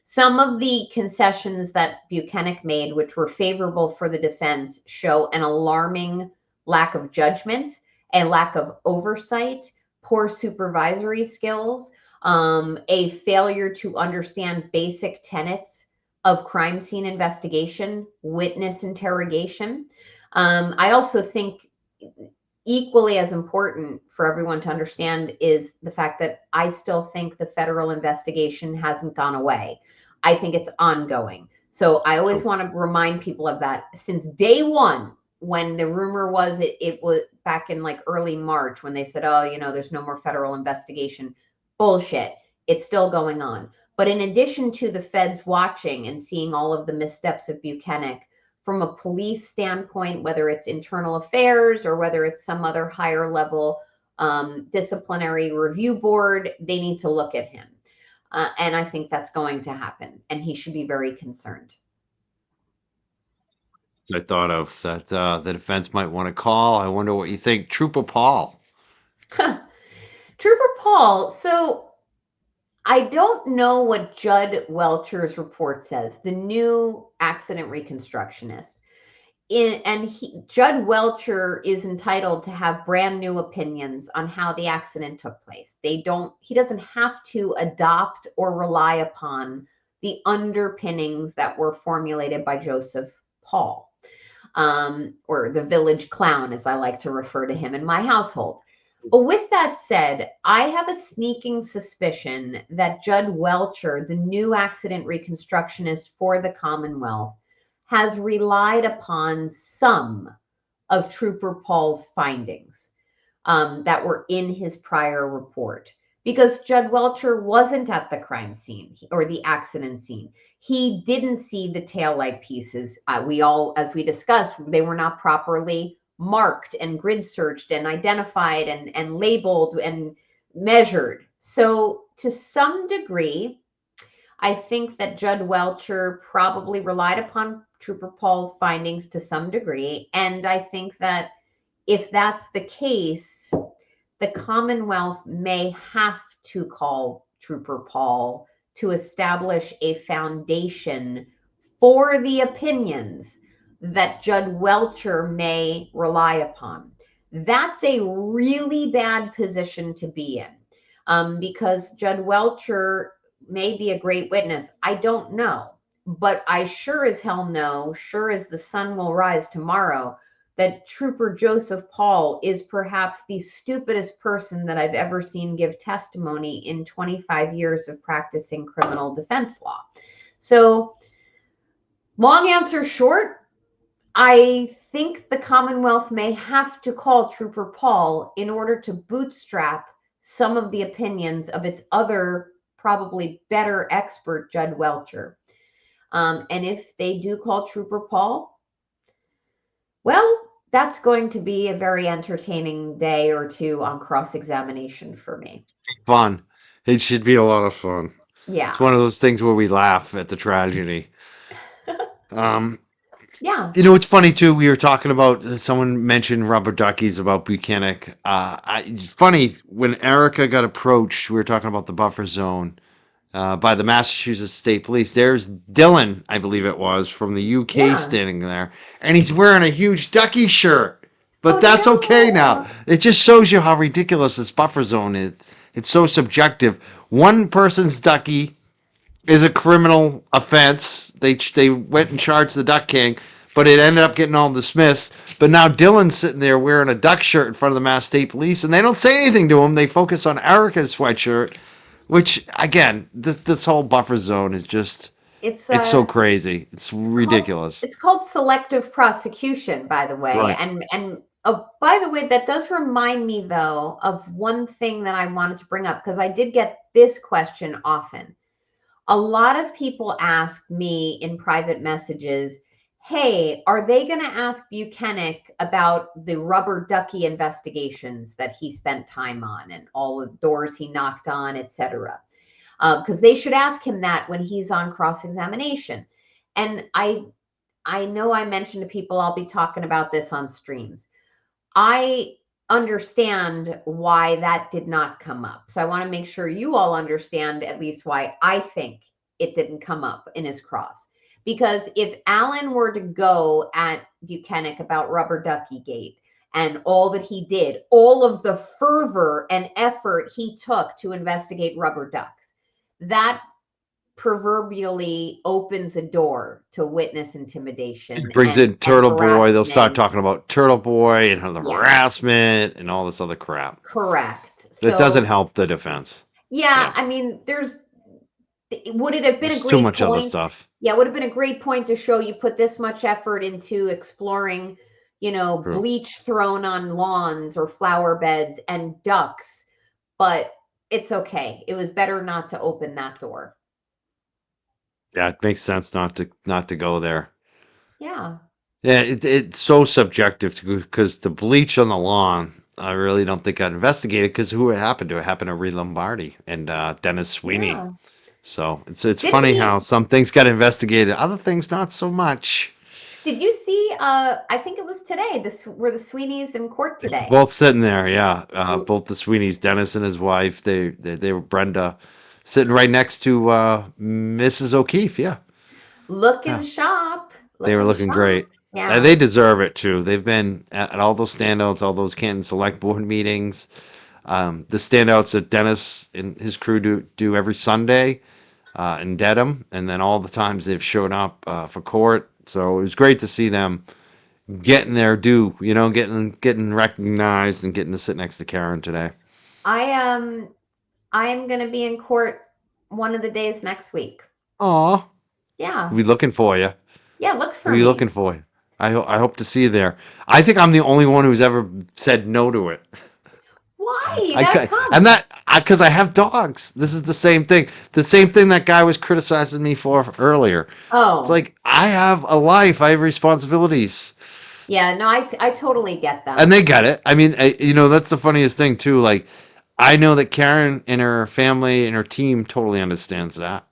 Some of the concessions that Buchanan made, which were favorable for the defense, show an alarming lack of judgment, a lack of oversight, poor supervisory skills, a failure to understand basic tenets of crime scene investigation, witness interrogation. I also think equally as important for everyone to understand is the fact that I still think the federal investigation hasn't gone away. I think it's ongoing. So I always want to remind people of that. Since day one, when the rumor was it was back in like early March when they said, oh, there's no more federal investigation. Bullshit. It's still going on. But in addition to the feds watching and seeing all of the missteps of Buchanan, from a police standpoint, whether it's internal affairs or whether it's some other higher level disciplinary review board, they need to look at him. And I think that's going to happen. And he should be very concerned. I thought of that the defense might want to call. I wonder what you think. Trooper Paul. Trooper Paul. So I don't know what Judd Welcher's report says, the new accident reconstructionist. Judd Welcher is entitled to have brand new opinions on how the accident took place. He doesn't have to adopt or rely upon the underpinnings that were formulated by Joseph Paul, or the village clown, as I like to refer to him in my household. But with that said, I have a sneaking suspicion that Judd Welcher, the new accident reconstructionist for the Commonwealth, has relied upon some of Trooper Paul's findings that were in his prior report. Because Judd Welcher wasn't at the crime scene or the accident scene. He didn't see the taillight pieces. As we discussed, they were not properly marked and grid searched and identified and labeled and measured. So to some degree, I think that Judd Welcher probably relied upon Trooper Paul's findings to some degree. And I think that if that's the case, the Commonwealth may have to call Trooper Paul to establish a foundation for the opinions that Judd Welcher may rely upon. That's a really bad position to be in, because Judd Welcher may be a great witness. I don't know, but I sure as hell know, sure as the sun will rise tomorrow, that Trooper Joseph Paul is perhaps the stupidest person that I've ever seen give testimony in 25 years of practicing criminal defense law. So, long answer short, I think the Commonwealth may have to call Trooper Paul in order to bootstrap some of the opinions of its other, probably better expert, Judd Welcher. And if they do call Trooper Paul, well, that's going to be a very entertaining day or two on cross-examination for me. Fun. It should be a lot of fun. Yeah. It's one of those things where we laugh at the tragedy. Yeah. It's funny too. We were talking about someone mentioned rubber duckies about Buchanan. It's funny when Erica got approached. We were talking about the buffer zone by the Massachusetts State Police. There's Dylan, I believe it was, from the UK standing there, and he's wearing a huge ducky shirt. But that's okay now. It just shows you how ridiculous this buffer zone is. It's so subjective. One person's ducky is a criminal offense. They went and charged the Duck King, but it ended up getting all dismissed. But now Dylan's sitting there wearing a duck shirt in front of the Mass State Police, and they don't say anything to him. They focus on Erica's sweatshirt, which again, this whole buffer zone is just It's it's so crazy. It's ridiculous. it's called selective prosecution, by the way. Right. And by the way, that does remind me though of one thing that I wanted to bring up because I did get this question often. A lot of people ask me in private messages, hey, are they going to ask Buchanan about the rubber ducky investigations that he spent time on and all the doors he knocked on, etc.? Because they should ask him that when he's on cross-examination. And I know I mentioned to people I'll be talking about this on streams. I understand why that did not come up. So I want to make sure you all understand at least why I think it didn't come up in his cross. Because if Alan were to go at Buchanan about Rubber Ducky Gate and all that he did, all of the fervor and effort he took to investigate rubber ducks, that proverbially opens a door to witness intimidation. It brings in Turtle Boy. They'll start harassment. talking about Turtle Boy and the Yeah. harassment and all this other crap. Correct. That So, doesn't help the defense. yeah, Yeah. I mean, would it have been There's a too great much other point? stuff. Yeah, would have been a great point to show you put this much effort into exploring, True. bleach thrown on lawns or flower beds and ducks, but it's okay. It was better not to open that door. Yeah, it makes sense not to go there. Yeah. Yeah, it's so subjective because the bleach on the lawn, I really don't think I'd investigated because who it happened to? It happened to Reed Lombardi and Dennis Sweeney. Yeah. So it's Didn't funny he- how some things got investigated, other things not so much. Did you see? I think it was today. Were the Sweeneys in court today? Both sitting there, yeah. Both the Sweeneys, Dennis and his wife, they were Brenda, sitting right next to Mrs. O'Keefe. Yeah, Looking sharp. they were looking sharp. great. Yeah. And they deserve it too. They've been at all those standouts, all those Canton Select Board meetings. The standouts that Dennis and his crew do every Sunday in Dedham, and then all the times they've shown up for court. So it was great to see them getting their due, getting recognized and getting to sit next to Karen today. I am going to be in court one of the days next week. Aw, Yeah. we looking for you. Yeah, look for We me. looking for you. I hope to see you there. I think I'm the only one who's ever said no to it. Why? Because I have dogs. This is the same thing. The same thing that guy was criticizing me for earlier. Oh. It's like I have a life. I have responsibilities. Yeah, no, I totally get that. And they get it. I mean, that's the funniest thing too. Like, I know that Karen and her family and her team totally understands that.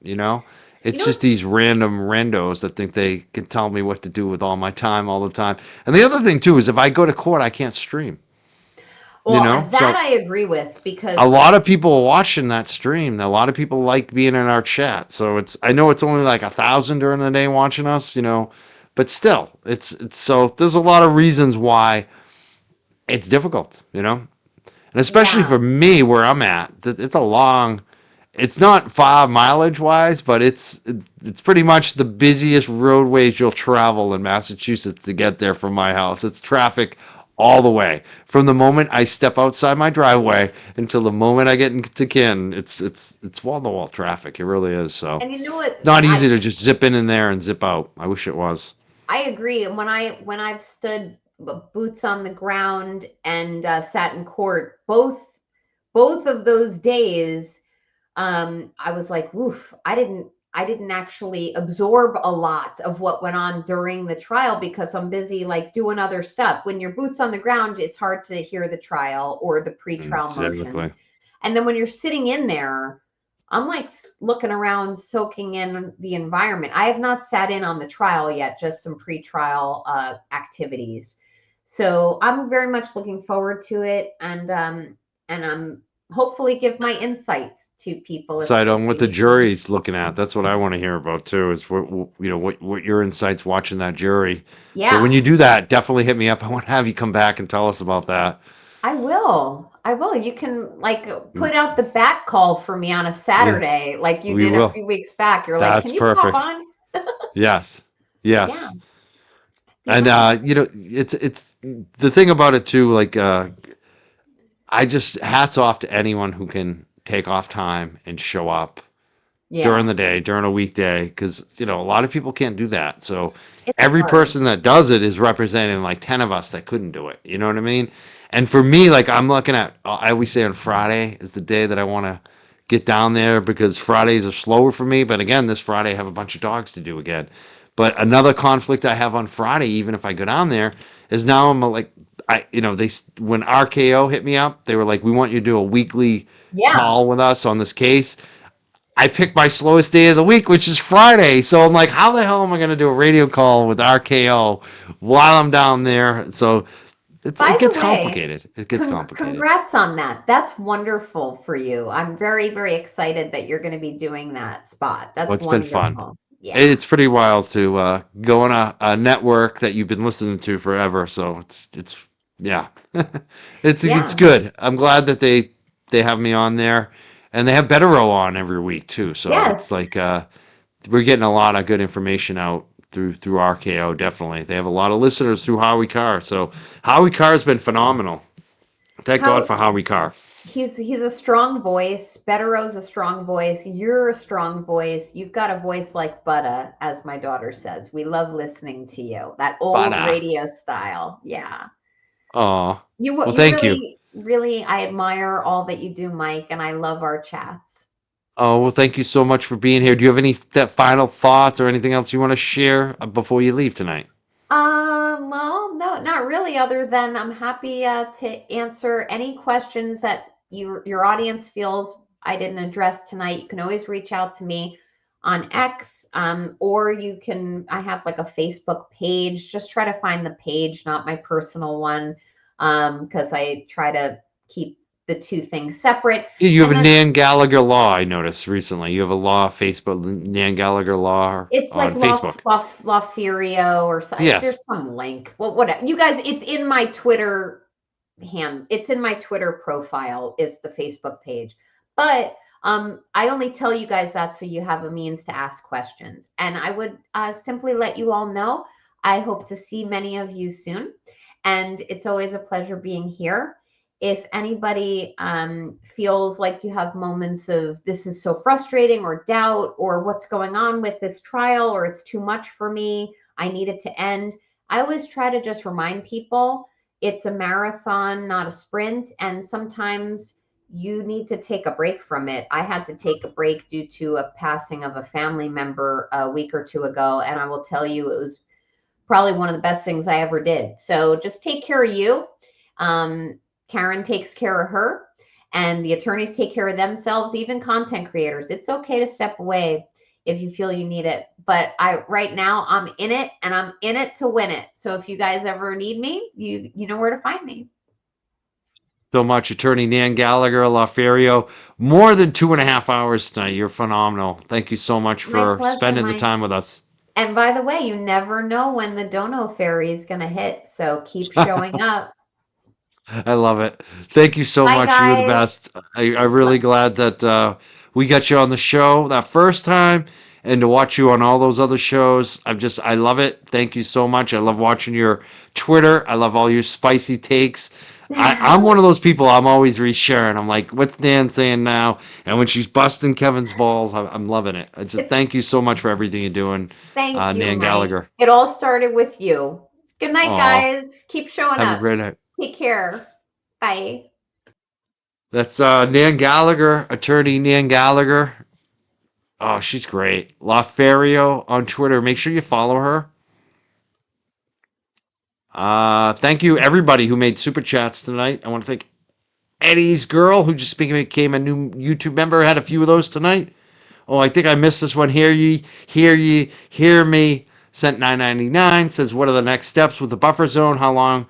It's just these random randos that think they can tell me what to do with all my time all the time. And the other thing too is if I go to court, I can't stream. Well, So I agree with because a lot of people are watching that stream. A lot of people like being in our chat. So I know it's only like 1,000 during the day watching us, but still, it's so there's a lot of reasons why it's difficult, and especially for me where I'm at, it's a long. It's not far mileage wise, but it's pretty much the busiest roadways you'll travel in Massachusetts to get there from my house. It's traffic all the way from the moment I step outside my driveway until the moment I get into Ken. It's wall to wall traffic. It really is. So and you know what? not easy to just zip in there and zip out. I wish it was. I agree. And when I've stood boots on the ground and sat in court, both of those days. I was like, woof, I didn't actually absorb a lot of what went on during the trial because I'm busy like doing other stuff. When you're boots on the ground, it's hard to hear the trial or the pre-trial motion. And then when you're sitting in there, I'm like looking around, soaking in the environment. I have not sat in on the trial yet, just some pre-trial activities. So I'm very much looking forward to it. And I'm hopefully give my insights to people. Insight on what the jury's looking at. That's what I want to hear about too. Is what your insights watching that jury. Yeah. So when you do that, definitely hit me up. I want to have you come back and tell us about that. I will. I will. You can like put out the bat call for me on a We Saturday, like you we did a will. few weeks back. You're like, That's can you pop perfect. on? Yes. Yeah. Yes. And Yeah. it's the thing about it too, like I just hats off to anyone who can take off time and show up during Yeah. the day, during a weekday, because a lot of people can't do that. So It's every hard. person that does it is representing like 10 of us that couldn't do it. You know what I mean? And for me, like I'm looking at, I always say on Friday is the day that I want to get down there because Fridays are slower for me. But again, this Friday I have a bunch of dogs to do again. But another conflict I have on Friday, even if I go down there, is now I'm like, they when RKO hit me up, they were like, we want you to do a weekly Yeah. call with us on this case. I picked my slowest day of the week, which is Friday. So I'm like, how the hell am I going to do a radio call with RKO while I'm down there? So it By the gets way, complicated. It gets complicated. congrats on that. That's wonderful for you. I'm very, very excited that you're going to be doing that spot. Well, That's it's been fun. wonderful. Yeah. It's pretty wild to go on a network that you've been listening to forever. So it's yeah, it's Yeah. good. I'm glad that they have me on there, and they have Betterow on every week too. So it's Yes. like we're getting a lot of good information out through RKO. Definitely, they have a lot of listeners through Howie Carr. So Howie Carr's been phenomenal. Thank God How for Howie Carr. he's a strong voice. Betterow's a strong voice. You're a strong voice. You've got a voice like butter, as my daughter says. We love listening to you. That But old radio style. Yeah. oh, well, You thank you. really, really, I admire all that you do, Mike, and I love our chats. Oh, well, thank you so much for being here. Do you have any final thoughts or anything else you want to share before you leave tonight? Well, no, not really, other than I'm happy to answer any questions that your audience feels I didn't address tonight. You can always reach out to me on X, or you can, I have like a Facebook page. Just try to find the page, not my personal one, because I try to keep the two things separate. Yeah, you have And a then Nan Gallagher Law, I noticed recently. You have a law Facebook, Nan Gallagher Law it's like on Facebook. Lawferio or Yes. there's some link. Well, whatever. You guys, it's in my Twitter it's in my Twitter profile is the Facebook page. But I only tell you guys that so you have a means to ask questions. And I would simply let you all know I hope to see many of you soon. And it's always a pleasure being here. If anybody feels like you have moments of this is so frustrating or doubt or what's going on with this trial or it's too much for me, I need it to end. I always try to just remind people it's a marathon, not a sprint. And sometimes you need to take a break from it. I had to take a break due to a passing of a family member a week or two ago. And I will tell you, it was probably one of the best things I ever did. So just take care of you. Karen takes care of her, and the attorneys take care of themselves, even content creators. It's okay to step away if you feel you need it. But I right now I'm in it and I'm in it to win it. So if you guys ever need me, you know where to find me. So much, Attorney Nan Gallagher, Lawferio. More than 2.5 hours tonight. You're phenomenal. Thank you so much My for pleasure, spending the Mike. time with us. And by the way, you never know when the dono fairy is going to hit. So keep showing up. I love it. Thank you so Bye, much. You're the guys. best. I'm really glad that we got you on the show that first time and to watch you on all those other shows. I love it. Thank you so much. I love watching your Twitter. I love all your spicy takes. I'm one of those people I'm always resharing. I'm like, what's Dan saying now? And when she's busting Kevin's balls, I'm loving it. I just It's thank you so much for everything you're doing, Thank you, Nan Mike. Gallagher. It all started with you. Good night, Aw, guys. Keep showing have a up. great night. Take care. Bye. That's Nan Gallagher, attorney Nan Gallagher. Oh, she's great. Lawferio on Twitter. Make sure you follow her. Thank you, everybody who made super chats tonight. I want to thank Eddie's girl, who just became a new YouTube member. Had a few of those tonight. Oh, I think I missed this one. Hear me. Sent 9.99. Says, what are the next steps with the buffer zone? How long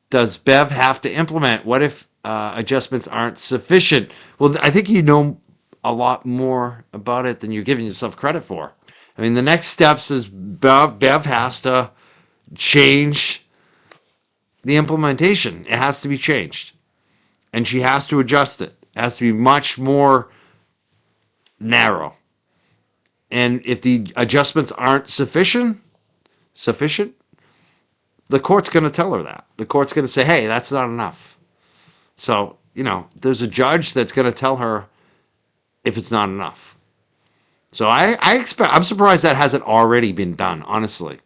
does Bev have to implement? What if adjustments aren't sufficient? Well, I think you know a lot more about it than you're giving yourself credit for. I mean, the next steps is Bev has to change the implementation. It has to be changed. And she has to adjust it. It has to be much more narrow. And if the adjustments aren't sufficient, the court's going to tell her that. The court's going to say, hey, that's not enough. So, there's a judge that's going to tell her if it's not enough. So I'm surprised that hasn't already been done, honestly.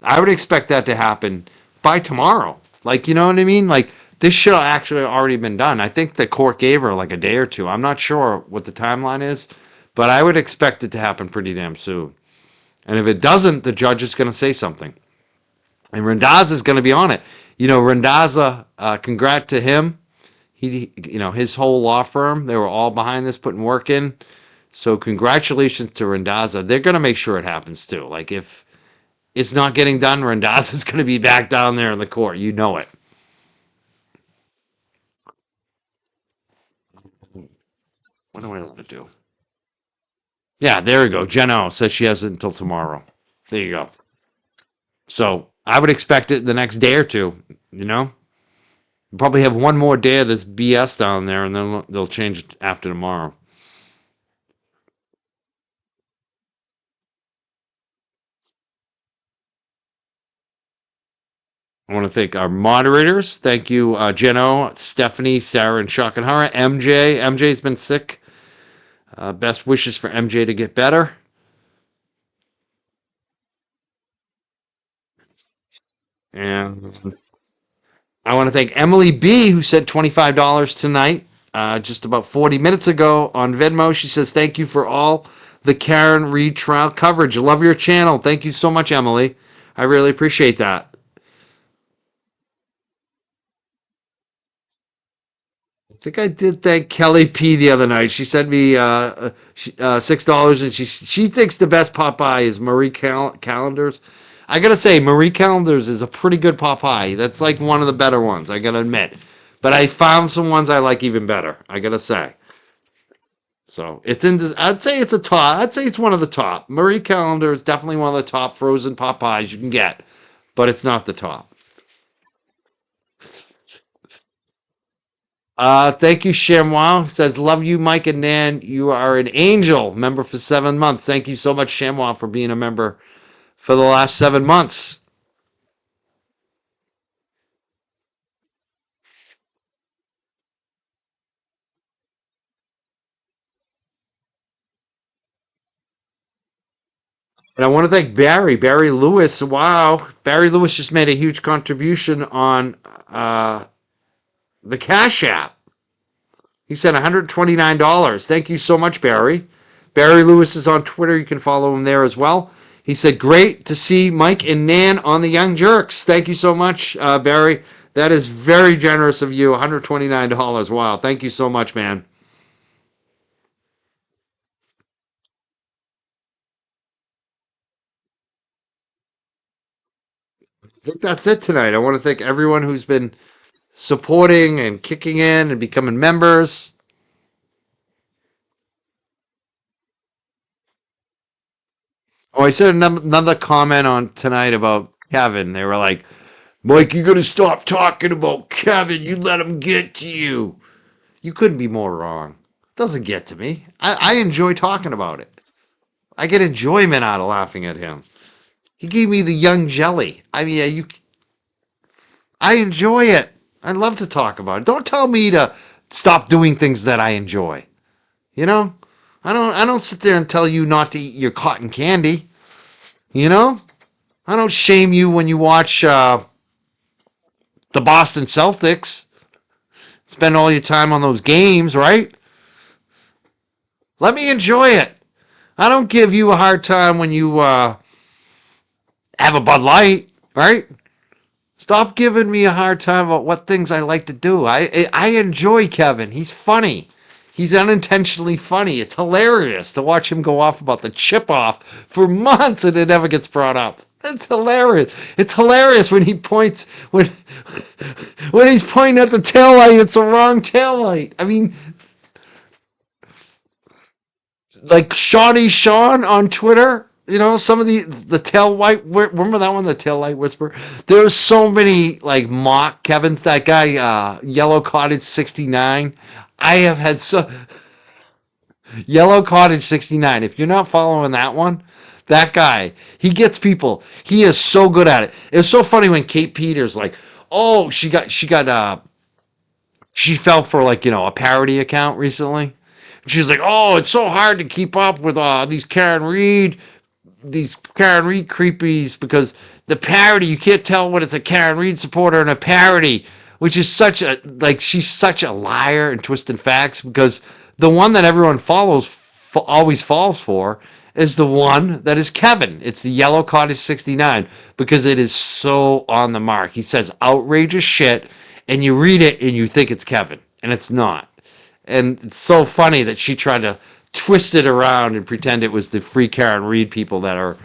I would expect that to happen by tomorrow. Like, you know what I mean? Like, this should have actually already been done. I think the court gave her like a day or two. I'm not sure what the timeline is, but I would expect it to happen pretty damn soon. And if it doesn't, the judge is going to say something. And Randazza is going to be on it. Randazza, congrats to him. His whole law firm, they were all behind this, putting work in. So congratulations to Randazza. They're going to make sure it happens too. Like if it's not getting done, Randazza is going to be back down there in the court. You know it. What do I want to do? Yeah, there we go. Jen O says she has it until tomorrow. There you go. So I would expect it the next day or two. Probably have one more day of this BS down there, and then they'll change it after tomorrow. I want to thank our moderators. Thank you, Jeno, Stephanie, Sarah, and Shakanhara. MJ. MJ's been sick. Best wishes for MJ to get better. And I want to thank Emily B, who sent $25 tonight, just about 40 minutes ago on Venmo. She says, thank you for all the Karen Reed trial coverage. I love your channel. Thank you so much, Emily. I really appreciate that. I think I did thank Kelly P the other night. She sent me $6, and she thinks the best Popeye is Marie Callender's. I gotta say, Marie Callender's is a pretty good Popeye. That's like one of the better ones, I gotta admit. But I found some ones I like even better, I gotta say. So it's in this. I'd say it's a top. I'd say it's one of the top. Marie Callender is definitely one of the top frozen Popeyes you can get, but it's not the top. Thank you, Chamois. Says, love you, Mike and Nan. You are an angel. Member for 7 months. Thank you so much, Chamois, for being a member for the last 7 months. And I want to thank Barry Lewis. Wow. Barry Lewis just made a huge contribution on the Cash App. He sent $129. Thank you so much, Barry. Barry Lewis is on Twitter. You can follow him there as well. He said, great to see Mike and Nan on the Young Jurks. Thank you so much, Barry. That is very generous of you. $129. Wow. Thank you so much, man. I think that's it tonight. I want to thank everyone who's been supporting and kicking in and becoming members. Oh, I said another comment on tonight about Kevin. They were like, Mike, you got to stop talking about Kevin. You let him get to you. You couldn't be more wrong. It doesn't get to me. I enjoy talking about it. I get enjoyment out of laughing at him. He gave me the young jelly. I mean, I enjoy it. I love to talk about it. Don't tell me to stop doing things that I enjoy. You know? I don't sit there and tell you not to eat your cotton candy. You know? I don't shame you when you watch the Boston Celtics. Spend all your time on those games, right? Let me enjoy it. I don't give you a hard time when you have a Bud Light, right? Stop giving me a hard time about what things I like to do. I enjoy Kevin. He's funny. He's unintentionally funny. It's hilarious to watch him go off about the chip off for months and it never gets brought up. It's hilarious. It's hilarious when he points when he's pointing at the taillight, it's the wrong taillight. I mean, like Shawnee Sean on Twitter. some of the tail white. Remember that one, the tail light whisper. There's so many like mock Kevin's. That guy, Yellow Cottage 69. I have had so Yellow Cottage 69. If you're not following that one, that guy, he gets people. He is so good at it. It was so funny when Kate Peters like, oh, she fell for like a parody account recently. She's like, oh, it's so hard to keep up with these Karen Reed creepies because the parody, you can't tell when it's a Karen Reed supporter and a parody, which is she's such a liar and twisting facts because the one that everyone always falls for is the one that is Kevin. It's the Yellow Cottage 69 because it is so on the mark. He says outrageous shit and you read it and you think it's Kevin and it's not. And it's so funny that she tried to twist it around and pretend it was the free Karen Reed people that are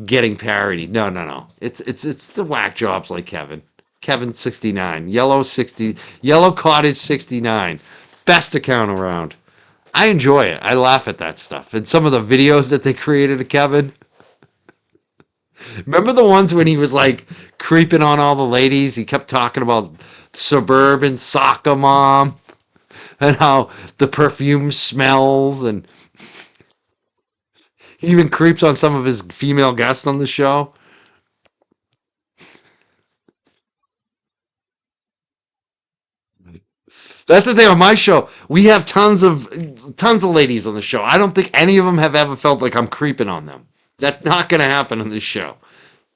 getting parodied. No, no, no. It's the whack jobs like Kevin. Kevin 69. Yellow Cottage 69. Best account around. I enjoy it. I laugh at that stuff. And some of the videos that they created of Kevin. Remember the ones when he was like creeping on all the ladies? He kept talking about suburban soccer mom and how the perfume smells, and he even creeps on some of his female guests on the show. That's the thing on my show. We have tons of ladies on the show. I don't think any of them have ever felt like I'm creeping on them. That's not going to happen on this show.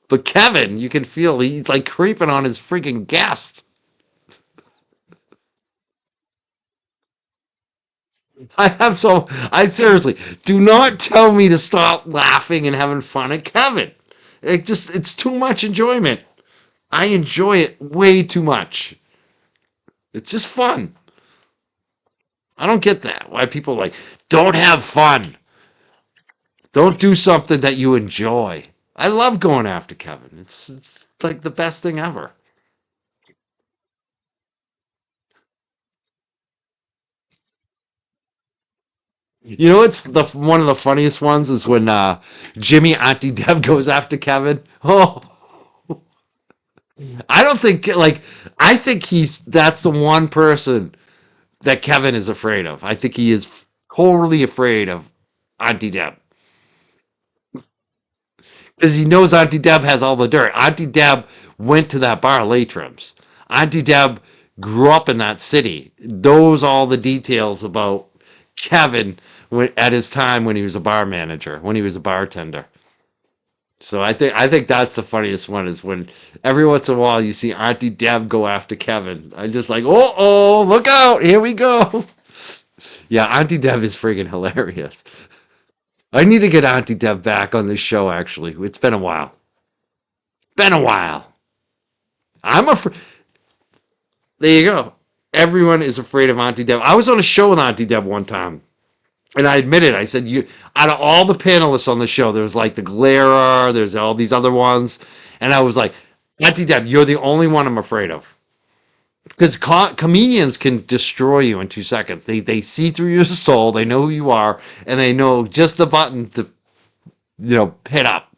But Kevin, you can feel he's like creeping on his freaking guest. I seriously, do not tell me to stop laughing and having fun at Kevin. It's too much enjoyment. I enjoy it way too much. It's just fun. I don't get that. Why people like, don't have fun. Don't do something that you enjoy. I love going after Kevin. It's like the best thing ever. You know what's one of the funniest ones is when Jimmy Auntie Deb goes after Kevin. Oh, I don't think I think that's the one person that Kevin is afraid of. I think he is totally afraid of Auntie Deb because he knows Auntie Deb has all the dirt. Auntie Deb went to that bar, Latrim's. Auntie Deb grew up in that city. Knows all the details about Kevin at his time when he was a bar manager, when he was a bartender. So I think that's the funniest one is when every once in a while you see Auntie Deb go after Kevin. I'm just like, oh, look out, here we go. Yeah, Auntie Deb is friggin' hilarious. I need to get Auntie Deb back on this show. Actually, it's been a while. Been a while. I'm afraid. There you go. Everyone is afraid of Auntie Deb. I was on a show with Auntie Deb one time. And I admitted, I said, you out of all the panelists on the show, there was like the Glare, there's all these other ones. And I was like, Auntie Deb, you're the only one I'm afraid of. Because comedians can destroy you in 2 seconds. They see through your soul, they know who you are, and they know just the button to, hit up.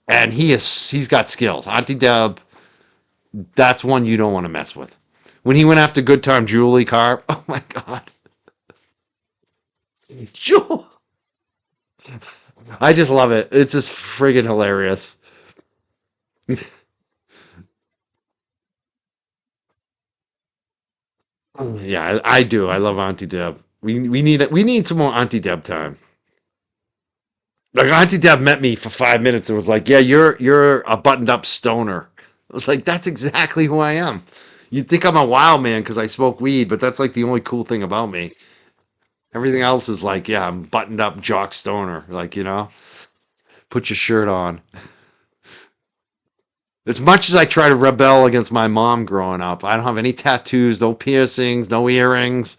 And he's got skills. Auntie Deb, that's one you don't want to mess with. When he went after Good Time Julie Carr, oh my God. Jewel. I just love it. It's just friggin' hilarious. Yeah, I do. I love Auntie Deb. We need some more Auntie Deb time. Like Auntie Deb met me for 5 minutes and was like, "Yeah, you're a buttoned up stoner." I was like, "That's exactly who I am." You'd think I'm a wild man because I smoke weed, but that's like the only cool thing about me. Everything else is like, yeah, I'm buttoned up jock stoner. Like, put your shirt on. As much as I try to rebel against my mom growing up, I don't have any tattoos, no piercings, no earrings.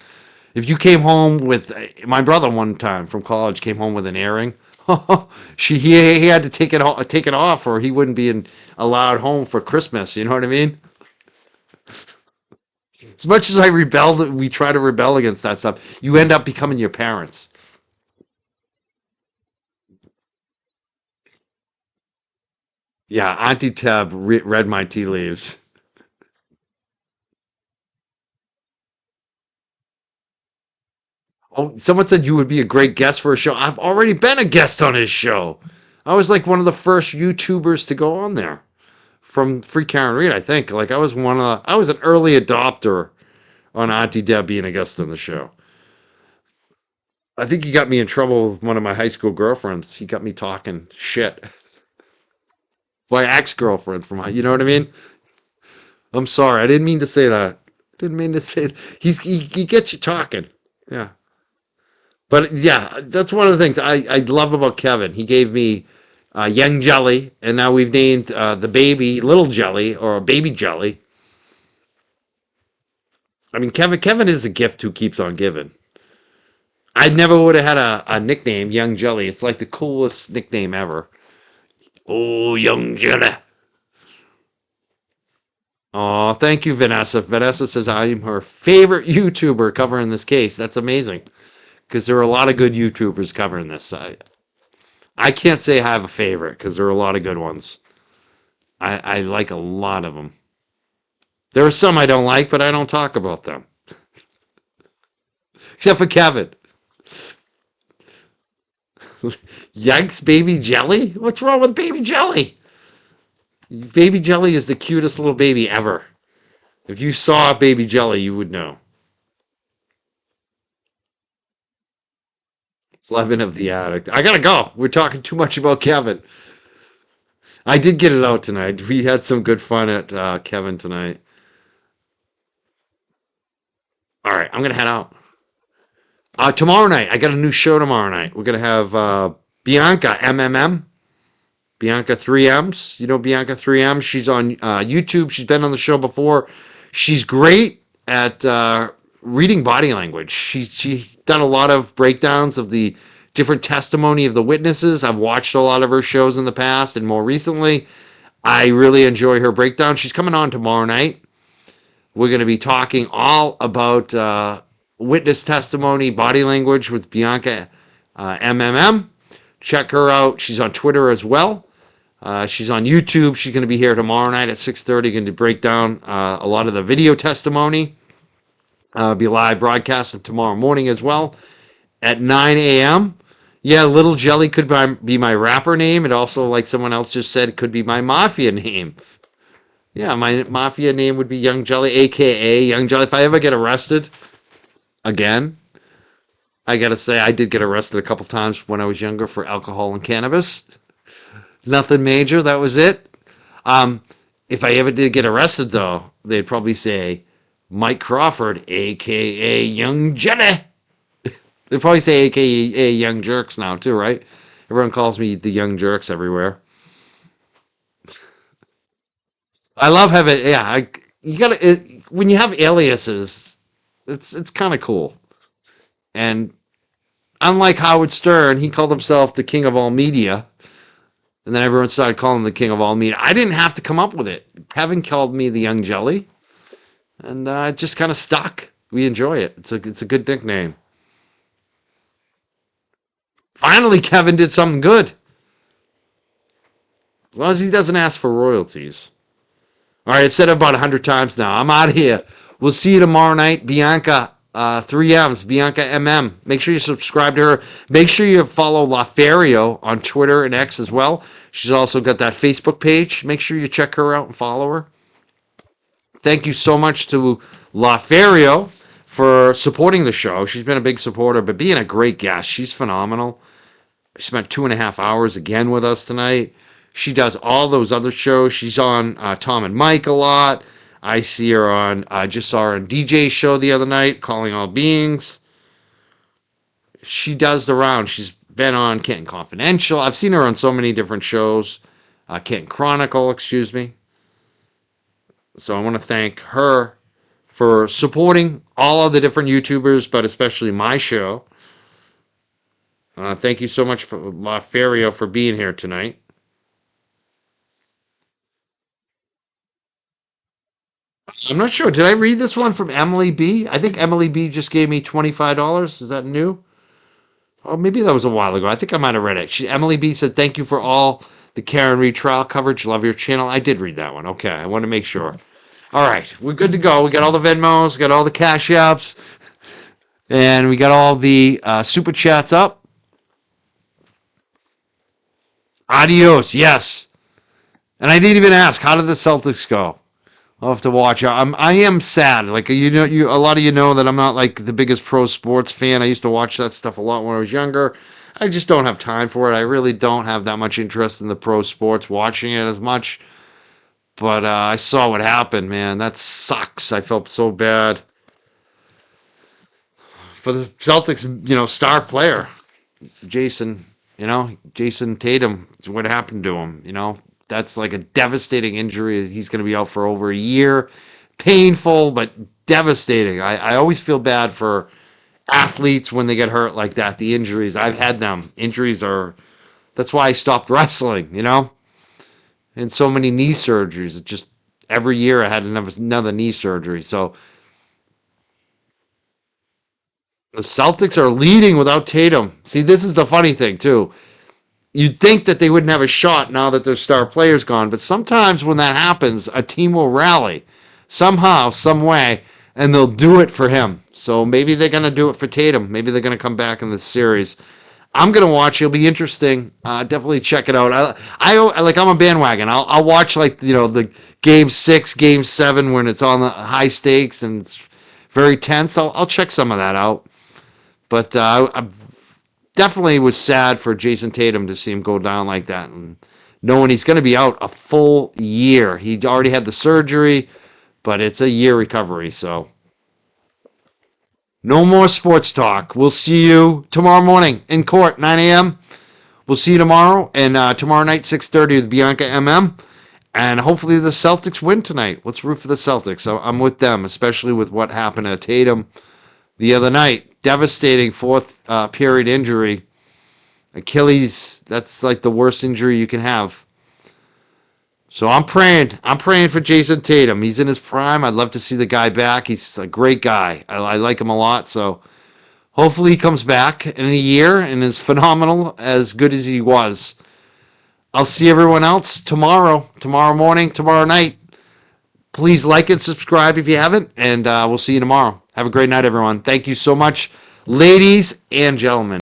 If you came home with my brother one time from college came home with an earring, he had to take it off, or he wouldn't be allowed home for Christmas. You know what I mean? As much as we try to rebel against that stuff, you end up becoming your parents. Yeah, Auntie Tab read my tea leaves. Oh, someone said you would be a great guest for a show. I've already been a guest on his show. I was like one of the first YouTubers to go on there from Free Karen Reed, I think. Like I was an early adopter on Auntie Deb being a guest on the show. I think he got me in trouble with one of my high school girlfriends. He got me talking shit. My ex-girlfriend from you know what I mean? I'm sorry. I didn't mean to say that. Didn't mean to say it. He gets you talking. Yeah. But yeah, that's one of the things I love about Kevin. He gave me Young Jelly, and now we've named the baby Little Jelly or Baby Jelly. I mean, Kevin is a gift who keeps on giving. I never would have had a nickname, Young Jelly. It's like the coolest nickname ever. Oh, Young Jelly. Oh, thank you, Vanessa. Vanessa says I'm her favorite YouTuber covering this case. That's amazing because there are a lot of good YouTubers covering this. I can't say I have a favorite because there are a lot of good ones. I like a lot of them. There are some I don't like, but I don't talk about them. Except for Kevin. Yikes, baby jelly? What's wrong with baby jelly? Baby jelly is the cutest little baby ever. If you saw baby jelly, you would know. It's Levin of the Addict. I gotta go. We're talking too much about Kevin. I did get it out tonight. We had some good fun at Kevin tonight. All right, I'm gonna head out. Tomorrow night, I got a new show tomorrow night. We're gonna have Bianca MMM, Bianca 3Ms. You know Bianca 3M. She's on YouTube. She's been on the show before. She's great at reading body language. She done a lot of breakdowns of the different testimony of the witnesses. I've watched a lot of her shows in the past and more recently. I really enjoy her breakdown. She's coming on tomorrow night. We're going to be talking all about witness testimony, body language with Bianca MMM. Check her out. She's on Twitter as well. She's on YouTube. She's going to be here tomorrow night at 6:30. Going to break down a lot of the video testimony. Be live broadcast tomorrow morning as well at 9 a.m. Yeah, Little Jelly could be my rapper name. It also, like someone else just said, could be my mafia name. Yeah, my mafia name would be Young Jelly, aka Young Jelly. If I ever get arrested again, I gotta say I did get arrested a couple times when I was younger for alcohol and cannabis. Nothing major. That was it. If I ever did get arrested, though, they'd probably say Mike Crawford, aka Young Jelly. They probably say aka Young Jurks now too, right? Everyone calls me the Young Jurks everywhere. I love having you gotta when you have aliases, it's kind of cool. And unlike Howard Stern, he called himself the king of all media, and then everyone started calling him the king of all media. I didn't have to come up with it. Kevin called me the Young Jelly, and it just kind of stuck. We enjoy it. It's a good nickname. Finally, Kevin did something good. As long as he doesn't ask for royalties. All right, I've said it about 100 times now. I'm out of here. We'll see you tomorrow night. Bianca 3Ms, Bianca MM. Make sure you subscribe to her. Make sure you follow Lawferio on Twitter and X as well. She's also got that Facebook page. Make sure you check her out and follow her. Thank you so much to Lawferio for supporting the show. She's been a big supporter, but being a great guest. She's phenomenal. She spent 2.5 hours again with us tonight. She does all those other shows. She's on Tom and Mike a lot. I see her on, I just saw her on DJ's show the other night, Calling All Beings. She does the round. She's been on Canton Confidential. I've seen her on so many different shows. Canton Chronicle, excuse me. So I want to thank her for supporting all of the different YouTubers, but especially my show. Thank you so much for Lawferio for being here tonight. I'm not sure. Did I read this one from Emily B? I think Emily B just gave me $25. Is that new? Oh, maybe that was a while ago. I think I might have read it. Emily B said, "Thank you for all the Karen retrial coverage. Love your channel. I did read that one. Okay, I want to make sure. All right, we're good to go. We got all the Venmos, got all the Cash Apps, and we got all the Super Chats up. Adios, yes. And I didn't even ask, how did the Celtics go? I'll have to watch. I am sad. Like, a lot of you know that I'm not like the biggest pro sports fan. I used to watch that stuff a lot when I was younger. I just don't have time for it. I really don't have that much interest in the pro sports, watching it as much. But I saw what happened, man. That sucks. I felt so bad for the Celtics, star player, Jason Tatum. What happened to him, That's like a devastating injury. He's going to be out for over a year. Painful, but devastating. I always feel bad for athletes when they get hurt like that. The injuries, I've had them. That's why I stopped wrestling, And so many knee surgeries. It just, every year I had another knee surgery. So the Celtics are leading without Tatum. See, this is the funny thing, too. You'd think that they wouldn't have a shot now that their star player's gone, but sometimes when that happens, a team will rally somehow, some way, and they'll do it for him. So maybe they're going to do it for Tatum. Maybe they're going to come back in this series. I'm going to watch. It'll be interesting. Definitely check it out. I'm a bandwagon. I'll watch the game 6, game 7 when it's on the high stakes and it's very tense. I'll check some of that out. But I definitely was sad for Jason Tatum to see him go down like that, and knowing he's going to be out a full year. He already had the surgery, but it's a year recovery. So no more sports talk. We'll see you tomorrow morning in court, 9 a.m. We'll see you tomorrow, and tomorrow night, 6:30 with Bianca MM. And hopefully the Celtics win tonight. Let's root for the Celtics. I'm with them, especially with what happened to Tatum the other night. Devastating fourth period injury. Achilles, that's like the worst injury you can have. So I'm praying for Jason Tatum. He's in his prime. I'd love to see the guy back. He's a great guy. I like him a lot. So hopefully he comes back in a year and is phenomenal, as good as he was. I'll see everyone else tomorrow morning, tomorrow night. Please like and subscribe if you haven't, and we'll see you tomorrow. Have a great night, everyone. Thank you so much, ladies and gentlemen.